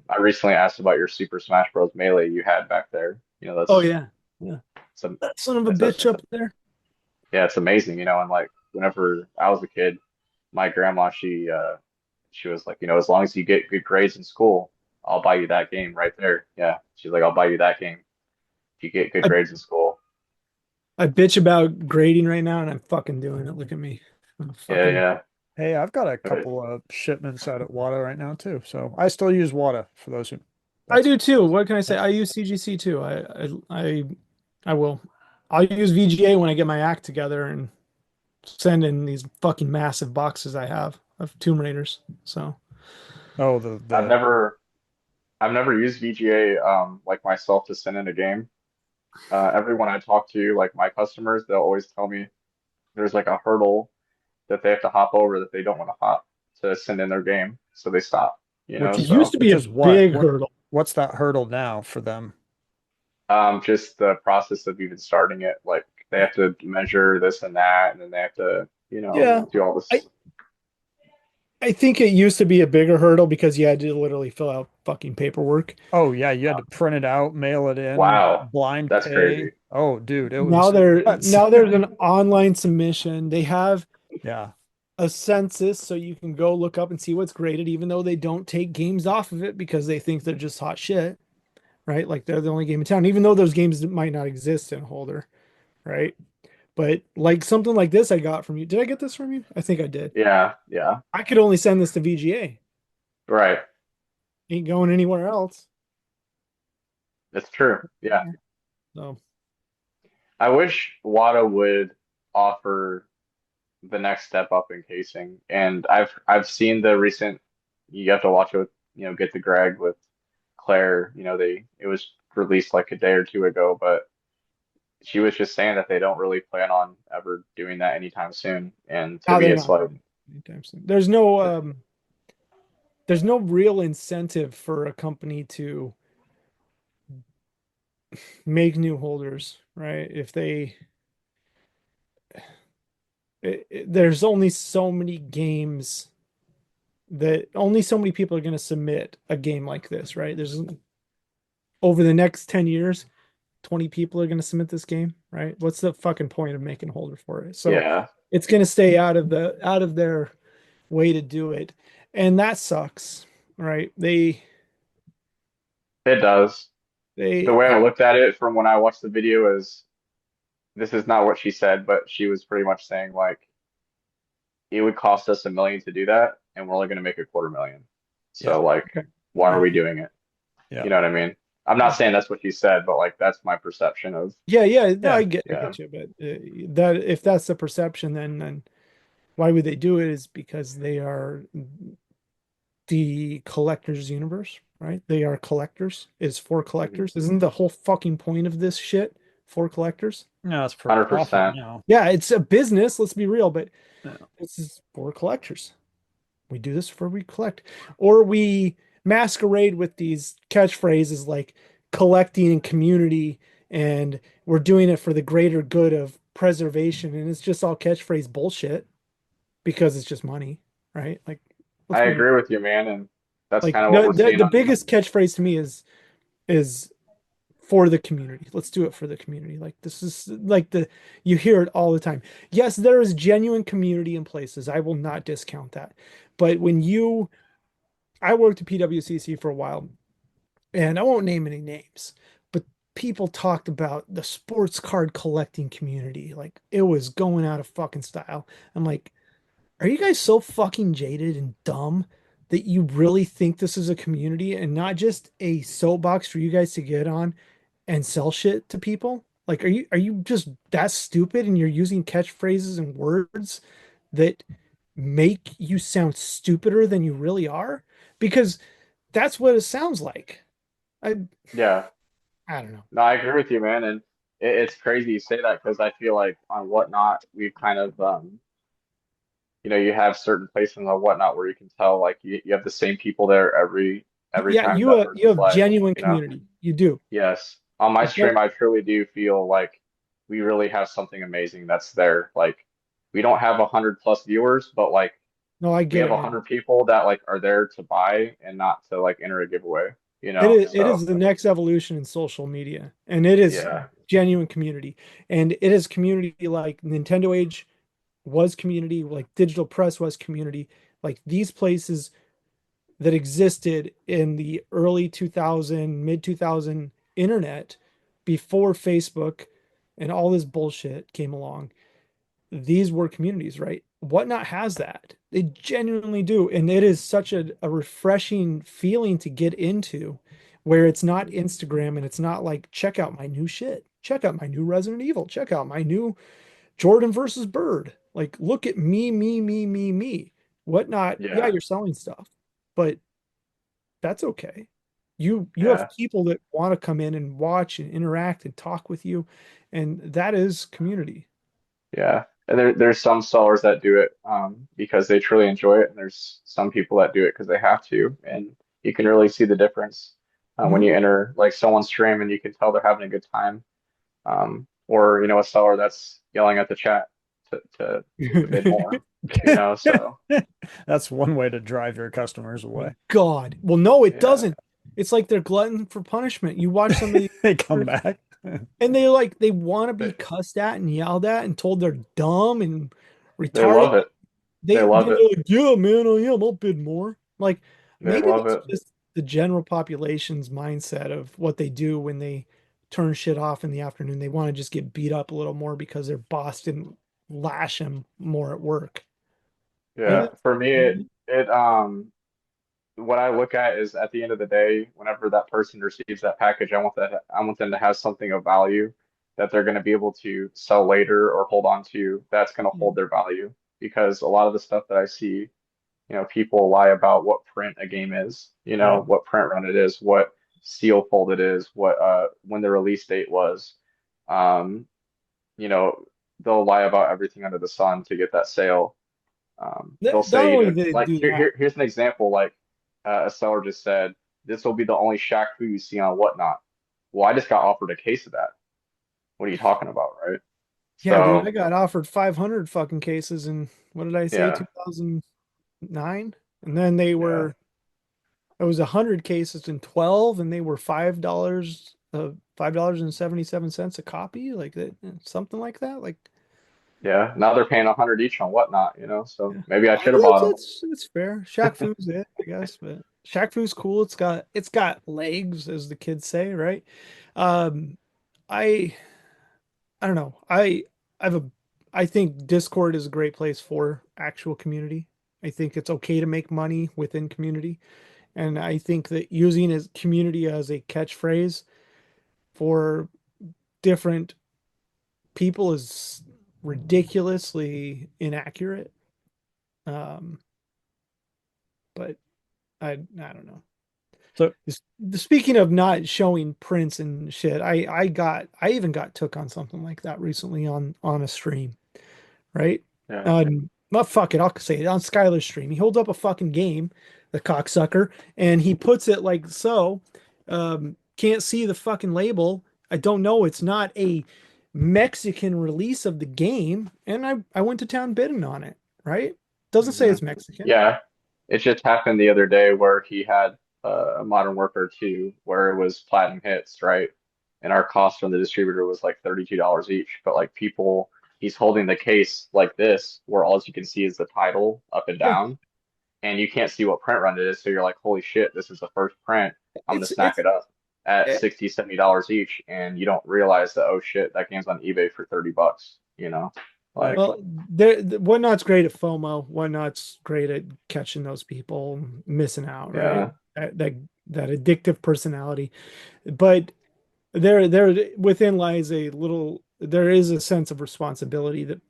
I recently asked about your Super Smash Bros. Melee you had back there. Oh yeah. Yeah. it's a, That son of a it's a, bitch it's up a, there. yeah, it's amazing, and like whenever I was a kid, my grandma, she was like, as long as you get good grades in school, I'll buy you that game right there. Yeah. She's like, I'll buy you that game if you get good I, grades in school. I bitch about grading right now and I'm fucking doing it. Look at me. I'm Yeah, fucking yeah. Hey, I've got a Okay. couple of shipments out at Wada right now too. So I still use Wada for those who I that's do too. What can I say? yeah. I use CGC too. I will. I'll use VGA when I get my act together and send in these fucking massive boxes I have of Tomb Raiders. So Oh, I've the never I've never used VGA like myself to send in a game. Everyone I talk to, like my customers, they'll always tell me there's like a hurdle that they have to hop over that they don't want to hop to send in their game, so they stop. which it is used So to be which a is what? big hurdle. What's that hurdle now for them? just the process of even starting it, like they Yeah. have to measure this and that, and then they have to, Yeah. do all I this. I think it used to be a bigger hurdle because you had to literally fill out fucking paperwork. Oh yeah, you had Uh, to print it out, mail it in, wow, blind that's pay. crazy. Oh, dude, it Now was there nuts. now there's an online submission. They have Yeah. a census so you can go look up and see what's graded, even though they don't take games off of it because they think they're just hot shit, right? Like they're the only game in town, even though those games might not exist in a holder, right? But like something like this I got from you. Did I get this from you? I think I did. Yeah, yeah, I could only send this to VGA. right. Ain't going anywhere else. It's true. Yeah. So I wish WADA would offer the next step up in casing. And I've seen the recent you have to watch it with, Get the Greg with Claire, it was released like a day or two ago, but she was just saying that they don't really plan on ever doing that anytime soon. And to now me they're it's not like anytime soon. There's no real incentive for a company to make new holders, right? If they there's only so many games that only so many people are going to submit a game like this, right? There's over the next 10 years, 20 people are going to submit this game, right? What's the fucking point of making a holder for it? So yeah, it's going to stay out of their way to do it. And that sucks, right? it does. The They way I looked at it from when I watched the video is this is not what she said, but she was pretty much saying like it would cost us $1 million to do that, and we're only going to make a 250,000. Yeah. So like, okay. why are Yeah. we doing it? Yeah. You know what I mean? I'm not saying that's what you said, but like that's my perception of Yeah, no, Yeah. I yeah, get you, but that if that's the perception, then why would they do it? Is because they are the collectors universe, right? They are collectors. Is for Mhm. collectors. Isn't the whole fucking point of this shit for collectors? No, it's for profit 100%. now. Yeah, it's a business, let's be real, but Yeah. this is for collectors. We do this for we collect. Or we masquerade with these catchphrases like collecting and community, and we're doing it for the greater good of preservation. And it's just all catchphrase bullshit because it's just money, right? Like, let's I be agree with you, man, and that's like kind of what no, we're seeing the on. biggest catchphrase to me is for the community. Let's do it for the community. Like this is like the you hear it all the time. Yes, there is genuine community in places. I will not discount that. But when you I worked at PWCC for a while, and I won't name any names, but people talked about the sports card collecting community. Like it was going out of fucking style. I'm like, are you guys so fucking jaded and dumb that you really think this is a community and not just a soapbox for you guys to get on and sell shit to people? Like, are you just that stupid and you're using catchphrases and words that make you sound stupider than you really are? Because that's what it sounds like. I Yeah, I don't know. no, I agree with you, man, and it's crazy you say that because I feel like on Whatnot we've kind of you have certain places on Whatnot where you can tell like you have the same people there every Yeah, time that you person have play, genuine you know? community. You do. Yes. On my Okay. stream, I truly do feel like we really have something amazing that's there. Like we don't have 100+ viewers, but like No, I we get have it, a man. hundred people that like are there to buy and not to like enter a giveaway. you It know? is, it So is the next evolution in social media, and it is yeah, genuine community. And it is community like Nintendo Age was community, like Digital Press was community. Like these places that existed in the early 2000, mid 2000 internet before Facebook and all this bullshit came along. These were communities, right? Whatnot has that. They genuinely do. And it is such a refreshing feeling to get into where it's not Instagram and it's not like, check out my new shit. Check out my new Resident Evil. Check out my new Jordan versus Bird. Like, look at me, me, me, me, me. Whatnot. Yeah, yeah, you're selling stuff, but that's okay. You have yeah, people that want to come in and watch and interact and talk with you, and that is community. yeah. And there's some sellers that do it because they truly enjoy it, and there's some people that do it because they have to, and you can really see the difference when Mhm. you enter like someone's stream, and you can tell they're having a good time. Or a seller that's yelling at the chat to bid more, so That's one way to drive your customers My away. God. Well, no, it yeah, doesn't. It's like they're glutton for punishment. You watch some of these They come back. and they want to be they, cussed at and yelled at and told they're dumb and they retarded. love it. They They're love it. like, yeah, man, I am. I'll bid more. Like They maybe love that's it. just the general population's mindset of what they do when they turn shit off in the afternoon. They want to just get beat up a little more because their boss didn't lash them more at work. Maybe Yeah. that's For me, maybe it what I look at is at the end of the day, whenever that person receives that package, I want them to have something of value that they're going to be able to sell later or hold on to that's going to hold their value. Because a lot of the stuff that I see, people lie about what print a game is, yeah. what print run it is, what seal fold it is, what when the release date was. Um, you know, they'll lie about everything under the sun to get that sale. They'll Not say only even do they like do that, here's an example. Like a seller just said, this will be the only Shaq Fu you see on whatnot. Well, I just got offered a case of that. What are you talking about, right? yeah, dude, I So got offered 500 fucking cases in what did I say, yeah, 2009? And then they yeah, were it was 100 cases in 12 and they were $5.77 a copy, like that, something like that. Like yeah. Now they're paying 100 each on whatnot, So yeah. maybe I Well, should have bought them. it's fair. Shaq Fu's it, I guess, but Shaq Fu's cool. It's got legs, as the kids say, right? Um, I I don't know. I've a I think Discord is a great place for actual community. I think it's okay to make money within community. And I think that using as community as a catchphrase for different people is ridiculously inaccurate. Um, but I don't know. So Speaking of not showing prints and shit, I even got took on something like that recently on a stream, right? Yeah, Well, fuck it, I'll say it on Skylar's stream. He holds up a fucking game, the cocksucker, and he puts it like so. Can't see the fucking label. I don't know. It's not a Mexican release of the game, and I went to town bidding on it, right? Doesn't say hmm it's Mexican. yeah. It just happened the other day where he had a Modern Warfare 2 where it was platinum hits, right? And our cost from the distributor was like $32 each. But like people, he's holding the case like this, where all you can see is the title up and Yeah, down, and you can't see what print run it is. So you're like, holy shit, this is the first print. I'm gonna snack it's it up at it, 60, $70 each, and you don't realize that, oh shit, that game's on eBay for 30 bucks. like Like, well, Whatnot's great at FOMO. Whatnot's great at catching those people missing out, right? yeah, That addictive personality. But there within lies a little. There is a sense of responsibility that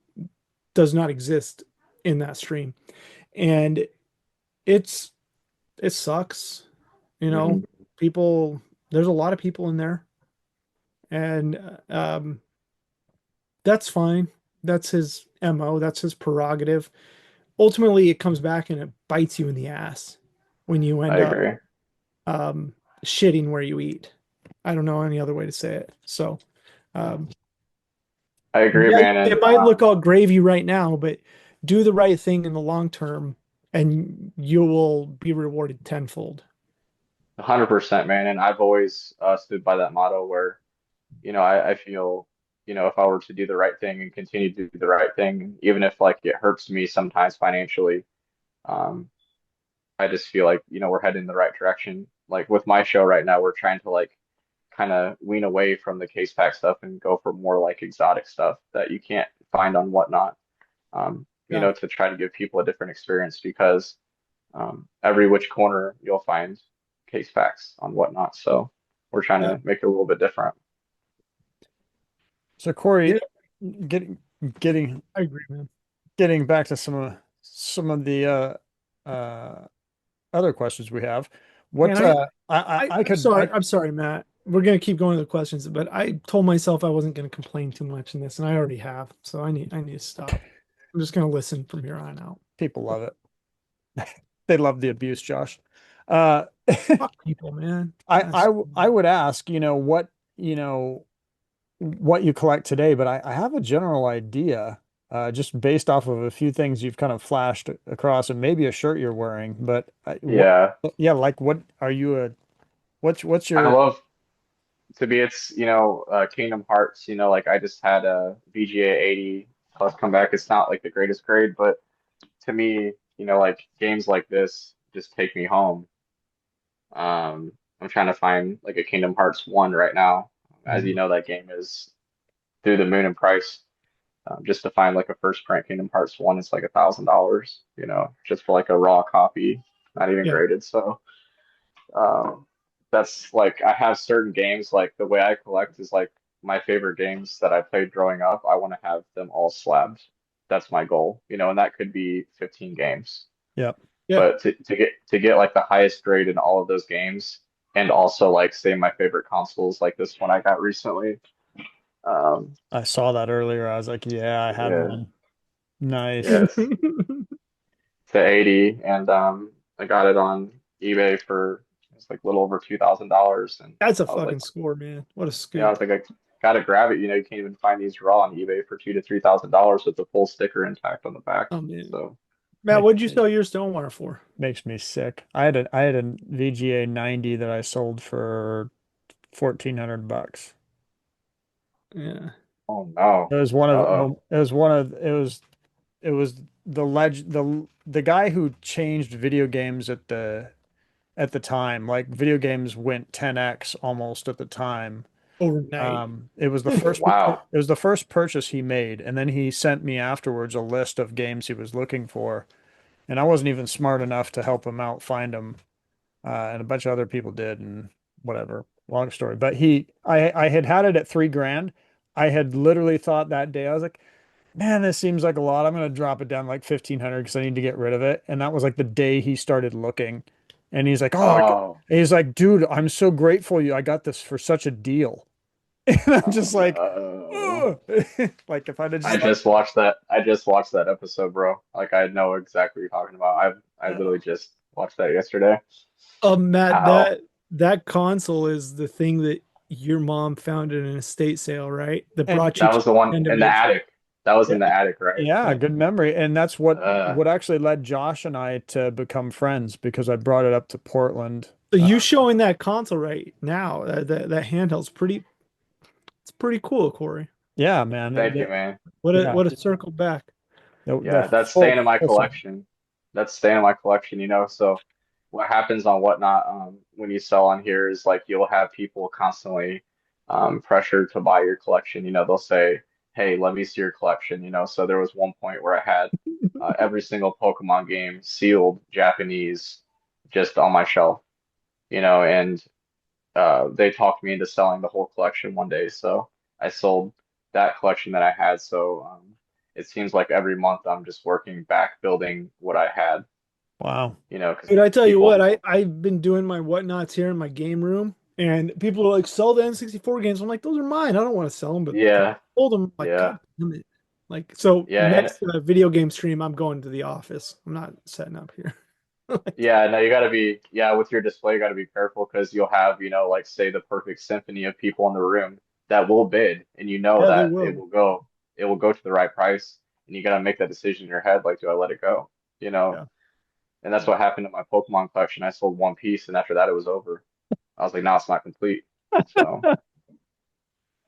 does not exist in that stream, and it's it sucks. You know, mhm, people. There's a lot of people in there, and that's fine. That's his MO. That's his prerogative. Ultimately it comes back and it bites you in the ass when you I end up agree. um, shitting where you eat. I don't know any other way to say it. So, um, I agree, yeah, man. And it might look all gravy right now, but do the right thing in the long term and you will be rewarded tenfold. 100%, man. And I've always stood by that motto where, I feel, if I were to do the right thing and continue to do the right thing, even if like it hurts me sometimes financially, um, I just feel like, we're heading in the right direction. Like with my show right now, we're trying to like kind of wean away from the case pack stuff and go for more like exotic stuff that you can't find on Whatnot. Yeah. To try to give people a different experience because every which corner you'll find case packs on Whatnot. So we're trying Yeah. to make it a little bit different. So Yeah. Corey, getting getting I agree, man. getting back to some of the uh other questions we have. Man, What I I'm could sorry. I'm sorry, Matt. We're gonna keep going to the questions, but I told myself I wasn't gonna complain too much in this, and I already have. So I need to stop. I'm just gonna listen from here on out. people love it. They love the abuse, Josh. Uh Fuck people, man. I That's I I would ask, what you collect today, but I have a general idea, just based off of a few things you've kind of flashed across, and maybe a shirt you're wearing. But Yeah, yeah, like what are you a what's I your love to be it's Kingdom Hearts. Like I just had a VGA 80 plus come back. It's not like the greatest grade, but to me, like games like this just take me home. I'm trying to find like a Kingdom Hearts 1 right now. As you Mhm. know, that game is through the moon in price. Just to find like a first print Kingdom Hearts 1 is like $1,000, just for like a raw copy, not even yeah. graded. So um, that's like I have certain games like the way I collect is like my favorite games that I played growing up. I want to have them all slabbed. That's my goal, and that could be 15 games. Yeah, Yeah. But to get like the highest grade in all of those games and also like say my favorite consoles like this one I got recently. Um, I saw that earlier. I was like, yeah, I had yeah, one. Nice. yeah, it's 80 and I got it on eBay for it's like a little over $2,000 and That's a I was like, fucking score, man. What a I was scoop. like I gotta grab it. You can't even find these raw on eBay for $2,000 to $3,000 with the full sticker intact on the back. Oh man. So Matt, Makes what'd you sell your Stonewire for? makes me sick. I had a VGA 90 that I sold for 1,400 bucks. Yeah. oh no. It was one of Uh-oh. it was the guy who changed video games at the time. Like video games went 10x almost at the time. Overnight. It was Wow. it was the first purchase he made, and then he sent me afterwards a list of games he was looking for, and I wasn't even smart enough to help him out find them, and a bunch of other people did, and whatever. Long story, but I had it at 3 grand. I had literally thought that day, I was like, man, this seems like a lot. I'm gonna drop it down like 1,500 because I need to get rid of it. And that was like the day he started looking. And he's like, oh, Oh, he's like, dude, I'm so grateful I got this for such a deal. And I'm oh just like, no. oh. Like if I'd have just let, I just watched that episode, bro. Like I know exactly what you're talking about. I uh, literally just watched that yesterday. Matt, How? that console is the thing that your mom found at an estate sale, right? That and brought you That to was the one the end of in the it. attic. That was yeah, in the attic, right? yeah, Yeah. good memory. And that's Uh, what actually led Josh and I to become friends because I brought it up to Portland. So you showing that console right now, that handheld's it's pretty cool, Corey. Yeah, man. Thank you, man. Yeah, What a circle back. the Yeah, that's staying full in my full circle. collection. That's staying in my collection. So what happens on Whatnot when you sell on here is like you'll have people constantly pressured to buy your collection. They'll say, "Hey, let me see your collection." So there was one point where I had every single Pokemon game sealed Japanese just on my shelf. And they talked me into selling the whole collection one day. So I sold that collection that I had. So it seems like every month I'm just working back building what I had, Wow. because Dude, I tell you what, people, I've been doing my whatnots here in my game room, and people are like, sell the N64 games. I'm like, those are mine. I don't want to sell them, but I yeah, told them like, yeah, God damn it. Like, so yeah, and next video game stream, I'm going to the office. I'm not setting up here. Like, yeah, no, you got to be, yeah, with your display, you got to be careful because you'll have, like say the perfect symphony of people in the room that will bid, and yeah, they that will. it will go to the right price, and you got to make that decision in your head, like, do I let it go? You know, Yeah. And that's what happened to my Pokemon collection. I sold one piece, and after that, it was over. I was like, no, it's not complete. So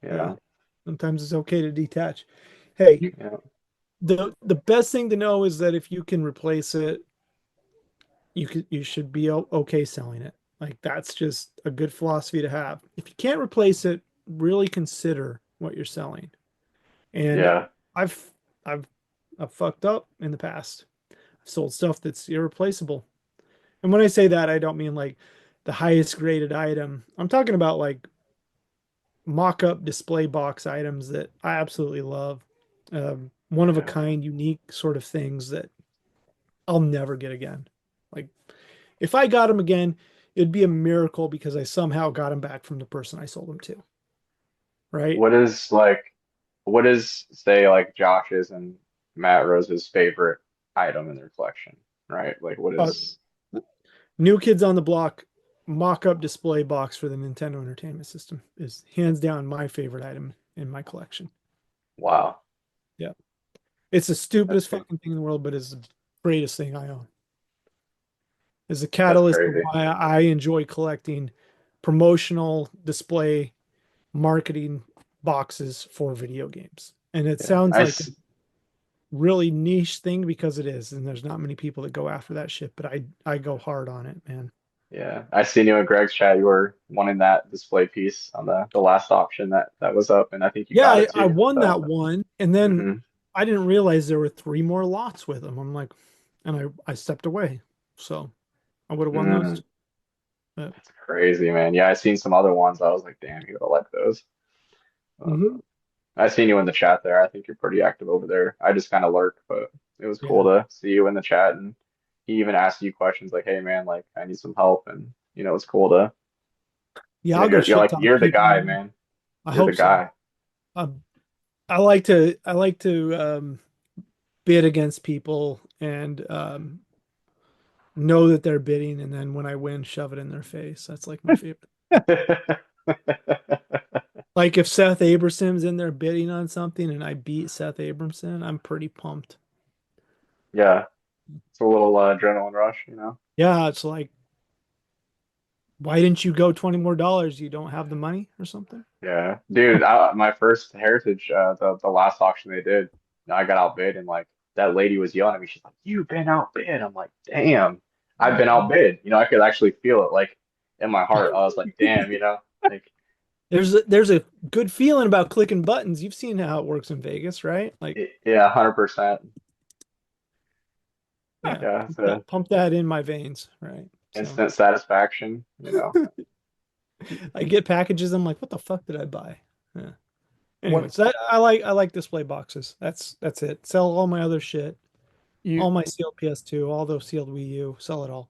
Yeah. yeah, Sometimes it's okay to detach. Hey, yeah, the best thing to know is that if you can replace it, you should be okay selling it. Like that's just a good philosophy to have. If you can't replace it, really consider what you're selling. And yeah, I've I've I've fucked up in the past. I've sold stuff that's irreplaceable. And when I say that, I don't mean like the highest graded item. I'm talking about like mock-up display box items that I absolutely love. One of a yeah. kind, unique sort of things that I'll never get again. Like if I got them again, it'd be a miracle because I somehow got them back from the person I sold them to. Right? What is like, what is say like Josh's and Matt Rose's favorite item in their collection, right? Like, what Uh, is New Kids on the Block mock-up display box for the Nintendo Entertainment System is hands down my favorite item in my collection. wow? Yeah. It's the That's stupidest good. fucking thing in the world, but it's the greatest thing I own. Is the That's catalyst of crazy. why I enjoy collecting promotional display marketing boxes for video games. And it Yeah, sounds like a really niche thing because it is, and there's not many people that go after that shit, but I go hard on it, man. Yeah, I seen you in Greg's chat. You were wanting that display piece on the last auction that was up, and I think you Yeah, got I, it I too. won So, that one, and then hmm I didn't realize there were three more lots with them. I'm like, and I stepped away, so I would have won those mm, too. But, that's crazy, man. Yeah, I seen some other ones. I was like, damn, you gotta like those. Uh, mhm. I seen you in the chat there. I think you're pretty active over there. I just kind of lurk, but it was cool Yeah, to see you in the chat, and he even asked you questions like, "Hey, man, like I need some help," and it's cool to, yeah, I'll go you're shit like talk you're the people. guy, man. I You're the hope so. guy. Um, I like to bid against people and know that they're bidding, and then when I win, shove it in their face. That's like my favorite. Like if Seth Abramson's in there bidding on something and I beat Seth Abramson, I'm pretty pumped. Yeah, it's a little adrenaline rush. Yeah, it's like, why didn't you go 20 more dollars? You don't have the money or something? Yeah, dude, my first Heritage, the last auction they did, I got outbid, and like that lady was yelling at me. She's like, "You've been outbid." I'm like, "Damn, I've been outbid." I could actually feel it like in my heart. I was like, "Damn," like There's a good feeling about clicking buttons. You've seen how it works in Vegas, right? Like, yeah, 100%. yeah, Yeah, it's a pump that in my veins, right? So instant satisfaction. I get packages. I'm like, what the fuck did I buy? Yeah. What Anyways, I like display boxes. That's it. Sell all my other shit, you all my sealed PS2, all those sealed Wii U. Sell it all.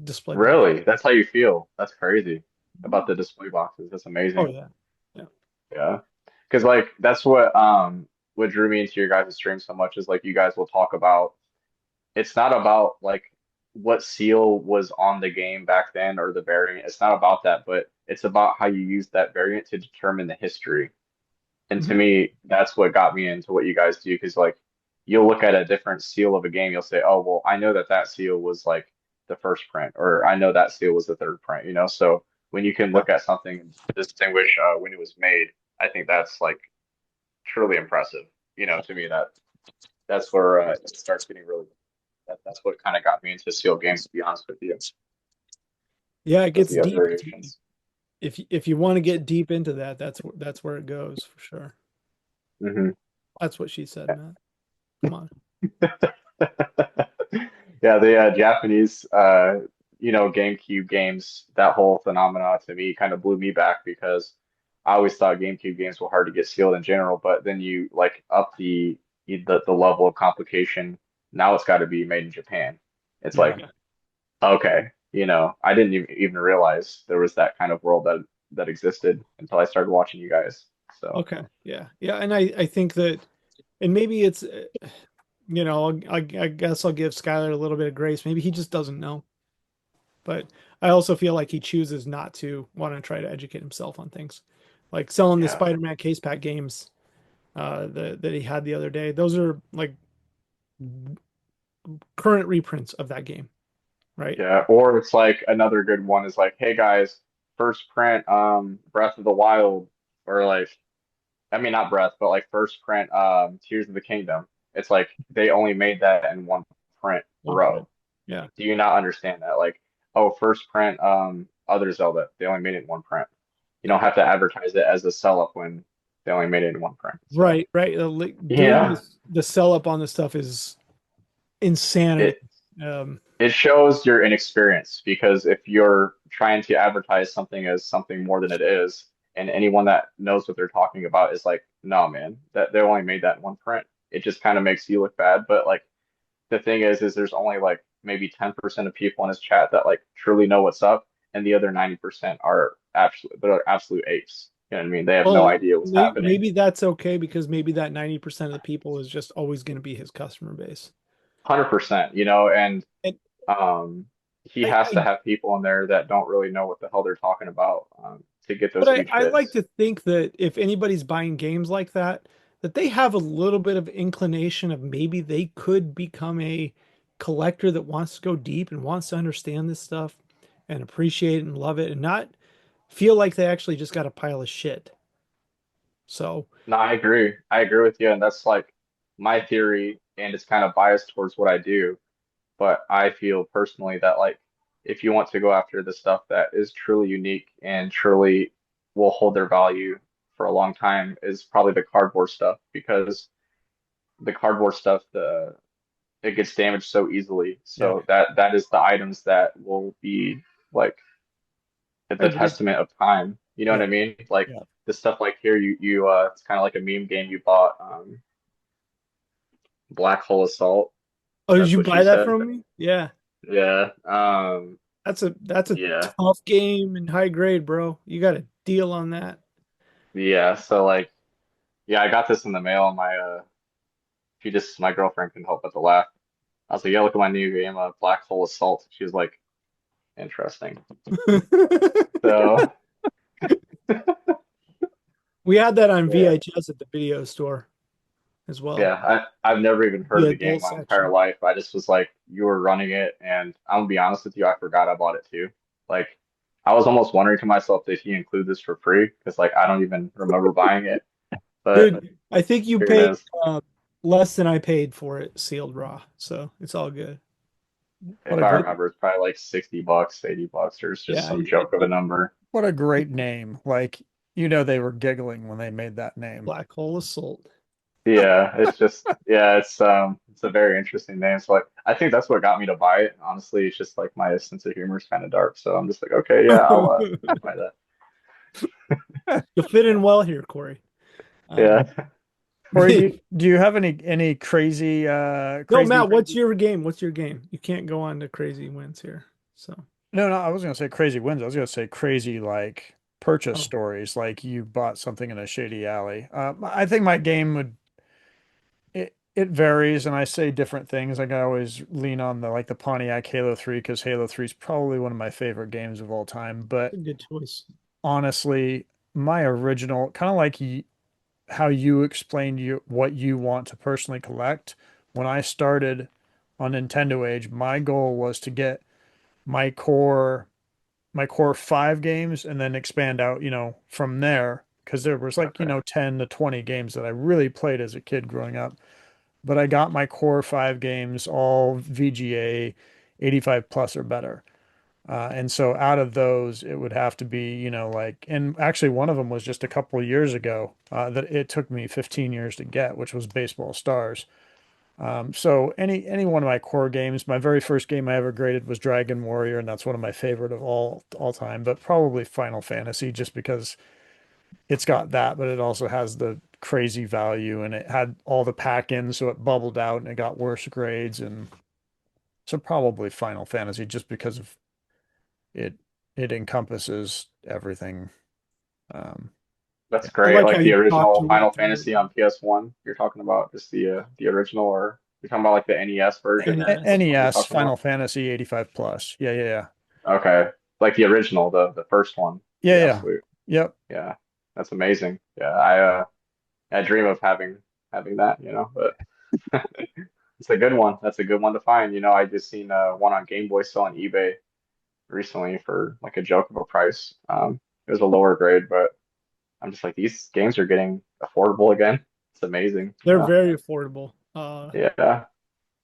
Display boxes. Really, that's how you feel. That's crazy about the display boxes. That's Oh amazing. yeah, yeah. Yeah. Because like that's what drew me into your guys' stream so much is like you guys will talk about it's not about like what seal was on the game back then or the variant. It's not about that, but it's about how you use that variant to determine the history. And to Mhm. me, that's what got me into what you guys do. Because like you'll look at a different seal of a game, you'll say, "Oh, well, I know that that seal was like the first print, or I know that seal was the third print." So when you can Yeah. look at something and distinguish when it was made, I think that's like truly impressive. To me that's where it starts getting really. That's what kind of got me into seal games, to be honest with you, Yeah, it because gets you have deep. variations. If you want to get deep into that, that's where it goes for sure. Hmm That's what she said, Matt. Come on. Yeah, the Japanese, GameCube games, that whole phenomena to me kind of blew me back because I always thought GameCube games were hard to get sealed in general, but then you like up the level of complication. Now it's got to be made in Japan. It's Yeah. like, okay, I didn't even realize there was that kind of world that existed until I started watching you guys. So, Okay. Yeah. Yeah. And I think that, and maybe it's, I guess I'll give Skylar a little bit of grace. Maybe he just doesn't know. But I also feel like he chooses not to want to try to educate himself on things. Like selling the yeah. Spider-Man case pack games that he had the other day. Those are like current reprints of that game, right? Yeah, or it's like another good one is like, hey guys, first print Breath of the Wild, or like, I mean not Breath, but like first print Tears of the Kingdom. It's like they only made that in one print, One print. bro. Yeah. Do you not understand that? Like, oh, first print Other Zelda, they only made it in one print. You don't have to advertise it as a sell up when they only made it in one print. So Right, right. Doing yeah, this, the sell up on this stuff is insanity. it Um, it shows your inexperience because if you're trying to advertise something as something more than it is, and anyone that knows what they're talking about is like, no, man, that they only made that in one print. It just kind of makes you look bad. But like the thing is there's only like maybe 10% of people in his chat that like truly know what's up, and the other 90% are absolute apes. You know what I mean? They have no well, idea what's happening. maybe that's okay because maybe that 90% of the people is just always going to be his customer base. 100%, you know, and And um, he I, has to I have people in there that don't really know what the hell they're talking about to get but those huge I like hits. to think that if anybody's buying games like that, that they have a little bit of inclination of maybe they could become a collector that wants to go deep and wants to understand this stuff and appreciate it and love it and not feel like they actually just got a pile of shit. So, No, I agree. I agree with you, and that's like my theory, and it's kind of biased towards what I do. But I feel personally that like if you want to go after the stuff that is truly unique and truly will hold their value for a long time is probably the cardboard stuff because the cardboard stuff it gets damaged so easily. Yeah. So that is the items that will be like the agreed. testament of time. You know what Yeah. I mean? Like Yeah. the stuff like here you it's kind of like a meme game you bought Black Hole Assault. Oh, did That's you what she buy that said. from me? Yeah. Yeah. That's a Yeah. tough game and high grade, bro. You got a deal on that. Yeah. So like yeah, I got this in the mail and she just my girlfriend couldn't help but to laugh. I was like, yeah, look at my new game, Black Hole Assault. She was like, interesting. So We had that on yeah. VHS at the video store as well. Yeah, I've never even heard The of the game adult my entire section. life. I just was like, you were running it, and I'm gonna be honest with you, I forgot I bought it too. Like, I was almost wondering to myself, did he include this for free? Because like I don't even remember buying it, but Dude, I think you here it paid is. less than I paid for it sealed raw. So it's all good. What If a I great, remember, it's probably like $60, $80, or it's just Yeah. some joke of a number. what a great name. Like, they were giggling when they made that name. Black hole assault. Yeah, it's just yeah, it's a very interesting name. So like I think that's what got me to buy it. Honestly, it's just like my sense of humor is kind of dark, so I'm just like, okay, yeah, I'll buy that. You'll fit in well here, Corey. Um, Yeah. Corey, do you have any crazy no, crazy Matt, what's your game? What's your game? You can't go on to crazy wins here. So, no, I was gonna say crazy wins. I was gonna say crazy like purchase oh, stories, like you bought something in a shady alley. I think my game would it varies, and I say different things. Like I always lean on the Pontiac Halo 3 because Halo 3 is probably one of my favorite games of all time. a But good choice. honestly, my original, kind of like how you explained what you want to personally collect. When I started on Nintendo Age, my goal was to get my core my core 5 games and then expand out, from there because there was like, Okay. 10 to 20 games that I really played as a kid growing up. But I got my core 5 games all VGA 85 plus or better. And so out of those, it would have to be, and actually one of them was just a couple of years ago that it took me 15 years to get, which was Baseball Stars. So any one of my core games, my very first game I ever graded was Dragon Warrior, and that's one of my favorite of all time, but probably Final Fantasy just because it's got that, but it also has the crazy value and it had all the pack-ins, so it bubbled out and it got worse grades. And so probably Final Fantasy just because of it it encompasses everything. Um, That's yeah. I great. like how Like the you talked original your way Final through Fantasy on PS1. You're talking about just the original, or you're talking about like the NES the version, or NS. which one are you NES talking Final about? Fantasy 85 plus. Yeah, yeah, Okay. Like the original, the first one. yeah. The Yeah, yeah. absolute. Yep. Yeah. That's amazing. Yeah, I dream of having that, but It's a good one. That's a good one to find. I just seen one on Game Boy sell on eBay recently for like a joke of a price. It was a lower grade, but I'm just like these games are getting affordable again. It's amazing. They're very affordable. Yeah,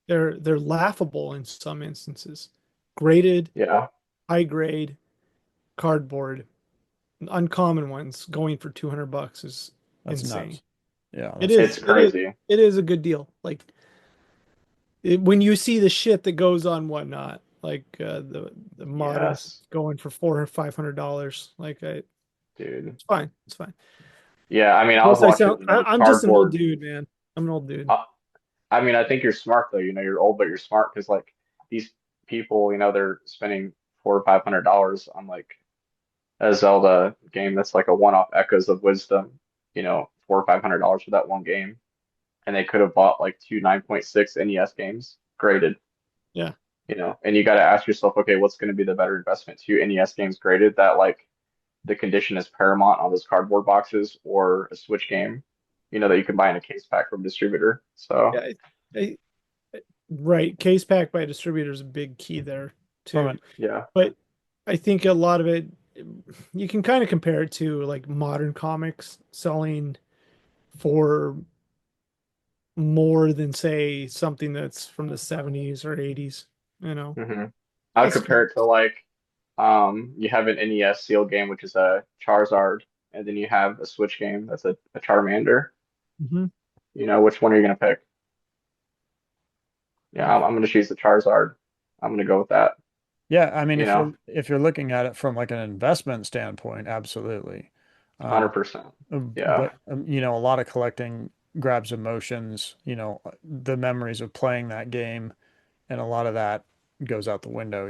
They're laughable in some instances. Graded, yeah, high grade, cardboard, uncommon ones going for $200 is That's insane. nuts. Yeah, It that's is. it's crazy. It is. crazy. It is a good deal. Like when you see the shit that goes on whatnot, like the modern Yes, going for $400 or $500, dude. it's fine. It's fine. Yeah, I mean, I was Plus, I watching, sound. I'm just an old cardboard. dude, man. I'm an old dude. uh, I mean, I think you're smart though. You're old, but you're smart because like these people, they're spending $400 or $500 on like a Zelda game that's like a one-off Echoes of Wisdom. $400 or $500 for that one game, and they could have bought like two 9.6 NES games graded. Yeah. And you got to ask yourself, okay, what's going to be the better investment? Two NES games graded that like the condition is paramount on those cardboard boxes, or a Switch game, that you can buy in a case pack from a distributor. So. Yeah. I, right. Case pack by distributor is a big key there From too. an Yeah. But I think a lot of it, you can kind of compare it to like modern comics selling for more than say something that's from the 70s or 80s, you know. hmm I would That's compare it to like you have an NES sealed game, which is a Charizard, and then you have a Switch game that's a Charmander. Mhm. Which one are you gonna pick? Yeah, Yeah. I'm gonna choose the Charizard. I'm gonna go with that. Yeah, I mean, You if know, you're looking at it from like an investment standpoint, absolutely. Um, 100%. Yeah, but a lot of collecting grabs emotions, the memories of playing that game, and a lot of that goes out the window.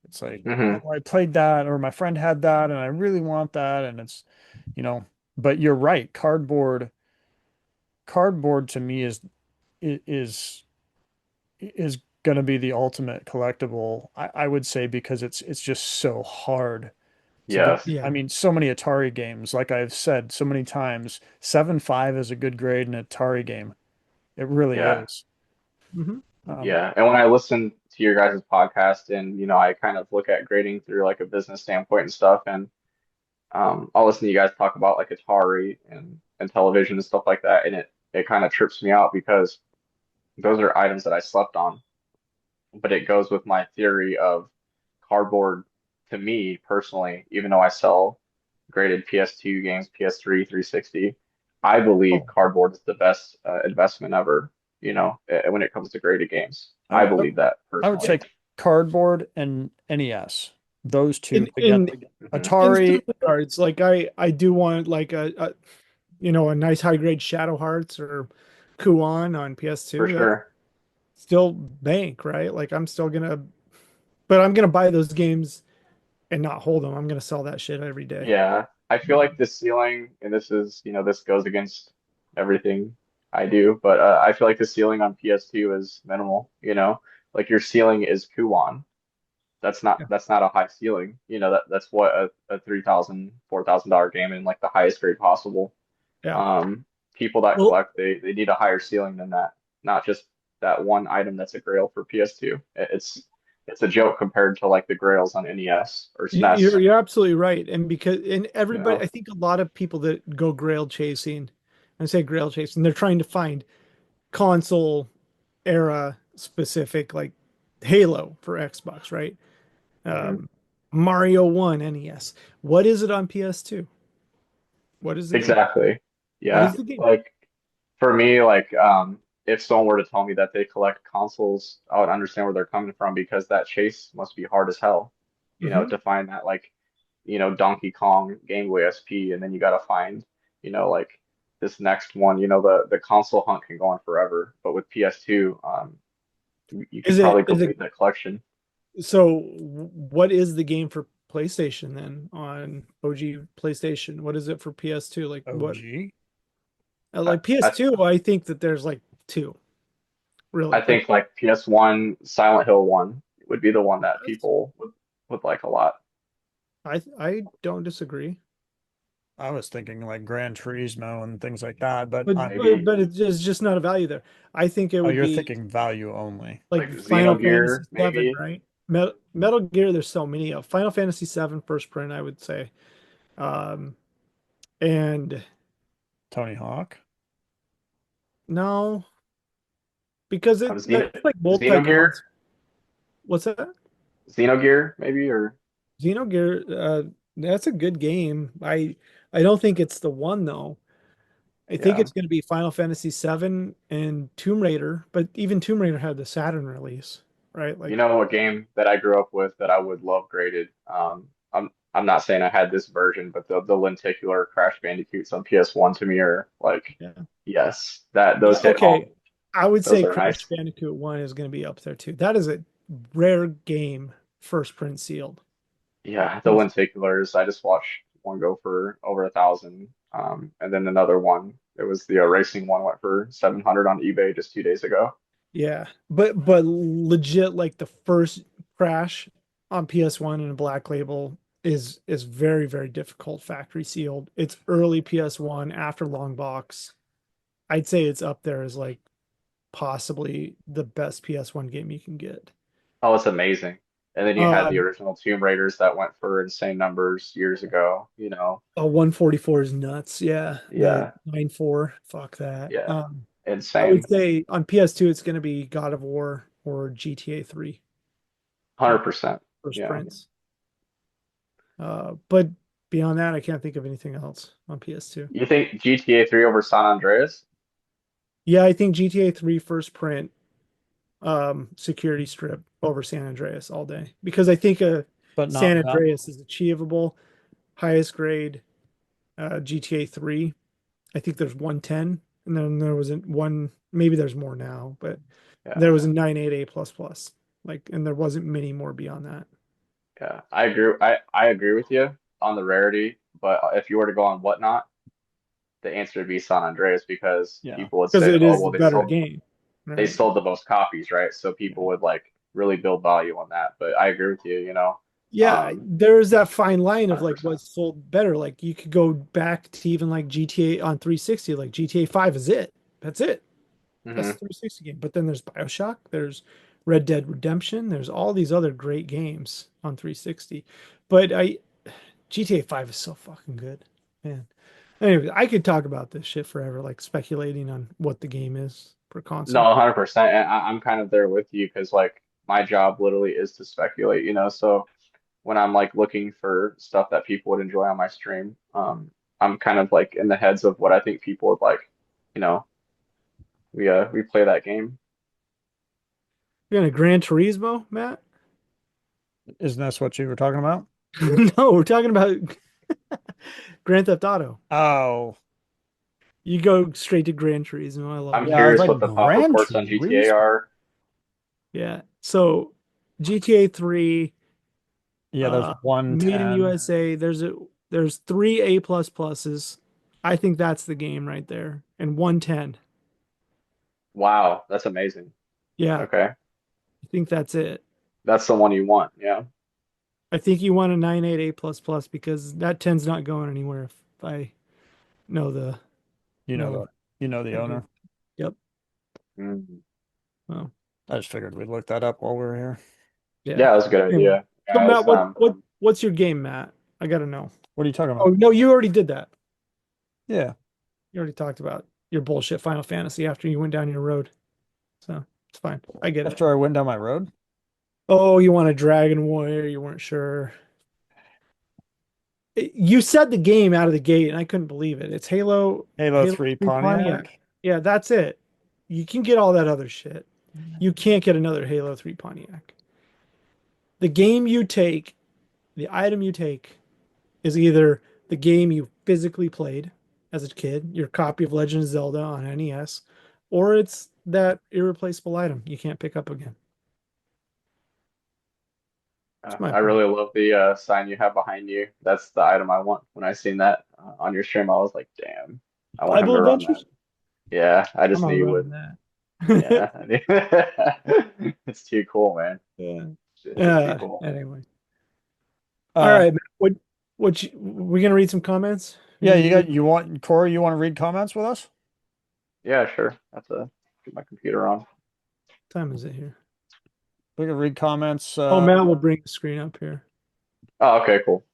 It's like, hmm oh, I played that, or my friend had that, and I really want that, and it's, you know, but you're right, cardboard to me is is going to be the ultimate collectible. I would say because it's just so hard to get. yes, I Yeah. mean, so many Atari games, like I've said so many times, 7.5 is a good grade in an Atari game. It really yeah, is. Hmm. Um, yeah. And when I listen to your guys' podcast, and I kind of look at grading through like a business standpoint and stuff, and I'll listen to you guys talk about like Atari and television and stuff like that, and it kind of trips me out because those are items that I slept on. But it goes with my theory of cardboard to me personally, even though I sell graded PS2 games, PS3, 360, I believe Oh, cardboard is the best investment ever, when it comes to graded games. I I would, believe that I would personally. say cardboard and NES, those two together. in hmm in some Atari, regards, like I do want like a nice high grade Shadow Hearts or Kuon on For PS2. That's sure. still bank, right? Like I'm still gonna, but I'm gonna buy those games and not hold them. I'm gonna sell that shit every day. Yeah. I feel like the ceiling, and this goes against everything I do, but I feel like the ceiling on PS2 is minimal, like your ceiling is Kuon. That's not Yeah. that's not a high ceiling. That's what a $3,000, $4,000 game in like the highest grade possible. Yeah. Um, People that Well, collect, they need a higher ceiling than that, not just that one item that's a grail for PS2. It's a joke compared to like the grails on NES or SNES. you're absolutely right. And You everybody, know, I think a lot of people that go grail chasing, I say grail chasing, they're trying to find console era specific, like Halo for Xbox, right? mhm. Um, Mario 1 NES. What is it on PS2? What is the game? Exactly. What Yeah. is the game? Like for me, like if someone were to tell me that they collect consoles, I would understand where they're coming from because that chase must be hard as hell. Hmm. To find that like, Donkey Kong Game Boy SP, and then you gotta find, like this next one, the console hunt can go on forever. But with PS2, you could Is probably is it complete that collection. so what is the game for PlayStation then on OG PlayStation? What is it for PS2? Like what OG. I, like I PS2, I think that there's like two, I really. Like think like PS1 Silent Hill 1 would be the one that people would like a lot. I don't disagree. I was thinking like Gran Turismo and things like that, but But I'm Maybe it's just not a value there. I think it oh, would you're be thinking value only. like like Final Fantasy Xenogear, VII, maybe. right? Metal Gear, there's so many of Final Fantasy VII first print, I would say. Um, and Tony Hawk. no, because Xeno it's like Xenogear, multi-console. What's that? Xenogear, maybe, or Xenogear, that's a good game. I don't think it's the one though. I think yeah. it's going to be Final Fantasy VII and Tomb Raider, but even Tomb Raider had the Saturn release, right? You Like, know, a game that I grew up with that I would love graded. I'm not saying I had this version, but the lenticular Crash Bandicoots on PS1 to me are like, yeah. yes, that those hit home. Okay, I would Those say are Crash nice. Bandicoot 1 is going to be up there too. That is a rare game, first print sealed. Yeah, the First- lenticulars. I just watched one go for over 1,000. And then another one. It was the racing one went for 700 on eBay just 2 days ago. Yeah, but legit, like the first Crash on PS1 and a Black Label is very, very difficult factory sealed. It's early PS1 after long box. I'd say it's up there as like possibly the best PS1 game you can get. Oh, it's amazing. And then you had the Um, original Tomb Raiders that went for insane numbers years ago, you know. 144 is nuts. Yeah, the Yeah, 94. Fuck that. yeah. I would Insane. say on PS2 it's going to be God of War or GTA 3 top 100%. first Yeah. prints. But beyond that, I can't think of anything else on PS2. You think GTA 3 over San Andreas? Yeah, I think GTA 3 first print security strip over San Andreas all day because I think But San not that. Andreas is achievable, highest grade GTA 3. I think there's 110, and then there was one, maybe there's more now, but Yeah, there was a 98A plus plus. Like, and there wasn't many more beyond that. yeah. I agree. I agree with you on the rarity, but if you were to go on whatnot, the answer would be San Andreas because Yeah. people would Because say, it oh, is well, the better game, they right? sold the most copies, right? So people would like really build value on that. But I agree with you, Yeah, there's that fine line of like 100%. what's sold better. Like you could go back to even like GTA on 360, like GTA 5 is it. That's it. Best Hmm. 360 game. But then there's BioShock, there's Red Dead Redemption, there's all these other great games on 360. But GTA 5 is so fucking good. Man. Anyway, I could talk about this shit forever, like speculating on what the game is per No, console. 100%. And I'm kind of there with you because like my job literally is to speculate, So when I'm like looking for stuff that people would enjoy on my stream, I'm kind of like in the heads of what I think people would like. You know, we play that game. You're gonna Gran Turismo, Matt? Isn't this what you were talking about? No, we're talking about Grand Theft Auto. Oh, You go straight to Gran Turismo. I love I'm it. yeah. I was curious like what the top Gran reports on GTA Turismo. are. Yeah. So GTA 3, Yeah, there's Made in 110. USA. There's three A plus pluses. I think that's the game right there. And 110. Wow, that's amazing. Yeah, Okay, I think that's it. that's the one you want. Yeah. I think you want a 98 A plus plus because that 10's not going anywhere if I know the You know know the you know the the good. owner. Yep. Mhm. Well, I just figured we'd look that up while we were here. yeah. Yeah, that's a good Anyway. idea. So Yeah, Matt, it's what's your game, Matt? I gotta know. What are you talking Oh about? no, you already did that. Yeah. You already talked about your bullshit Final Fantasy after you went down your road. So it's fine. I get it. After I went down my road? Oh, you want a Dragon Warrior, you weren't sure. You said the game out of the gate, and I couldn't believe it. It's Halo Halo 3 3 Pontiac. Pontiac? Yeah, that's it. You can get all that other shit. You can't get another Halo 3 Pontiac. The game you take, the item you take, is either the game you physically played as a kid, your copy of Legend of Zelda on NES, or it's that irreplaceable item you can't pick up again. It's my I opinion. really love the sign you have behind you. That's the item I want. When I seen that on your stream, I was like, damn, I want him Bible to run that. Adventures? Yeah, I I'm just not knew you running would. that. Yeah, it's too cool, man. Yeah. It's too cool. Anyway. All Uh, right, man. We gonna read some comments? Yeah, you want Corey, you want to read comments with us? Yeah, sure. That's a get my computer on. time is it here? We can read comments. Oh, Matt will bring the screen up here. Oh, okay, cool.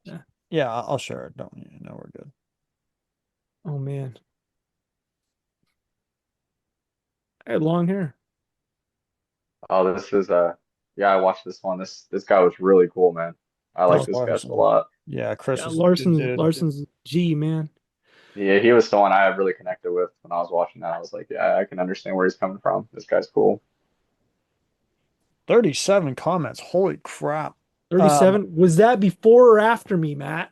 Yeah. Yeah, I'll share it. Don't you know we're good. Oh man, I had long hair. Oh, this is yeah, I watched this one. This guy was really cool, man. I like Chris this guy a Larson. lot. Yeah, Chris Yeah, is a good dude. Larson's G man. Yeah, he was someone I really connected with when I was watching that. I was like, yeah, I can understand where he's coming from. This guy's cool. 37 comments. Holy crap. 37. Was that before or after me, Matt?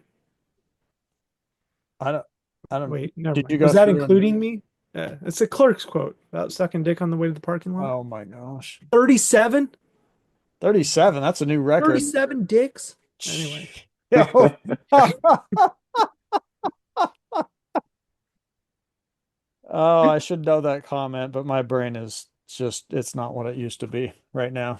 I don't I don't Wait, never did you mind. go Was that through and including me? Yeah, it's a clerk's quote about sucking dick on the way to the parking lot. oh my gosh. 37? 37, that's a new record. 37 dicks? Anyway. Yeah. Oh, I should know that comment, but my brain is just, it's not what it used to be right now.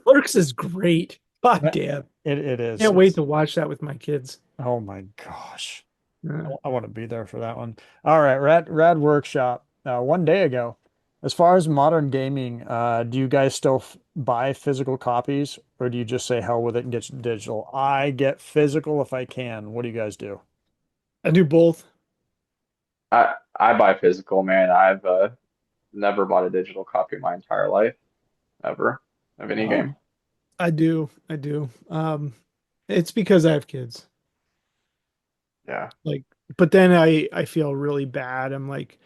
Clerks is great. God It, damn. it is. Can't wait to watch that with my kids. Oh my gosh. Yeah. I want to be there for that one. All right, Rad Workshop. One day ago, as far as modern gaming, do you guys still buy physical copies or do you just say hell with it and get digital? I get physical if I can. What do you guys do? I do both. I buy physical, man. I've never bought a digital copy my entire life, ever, of any Wow. game. I do. It's because I have kids. Yeah. Like, but then I feel really bad. I'm like,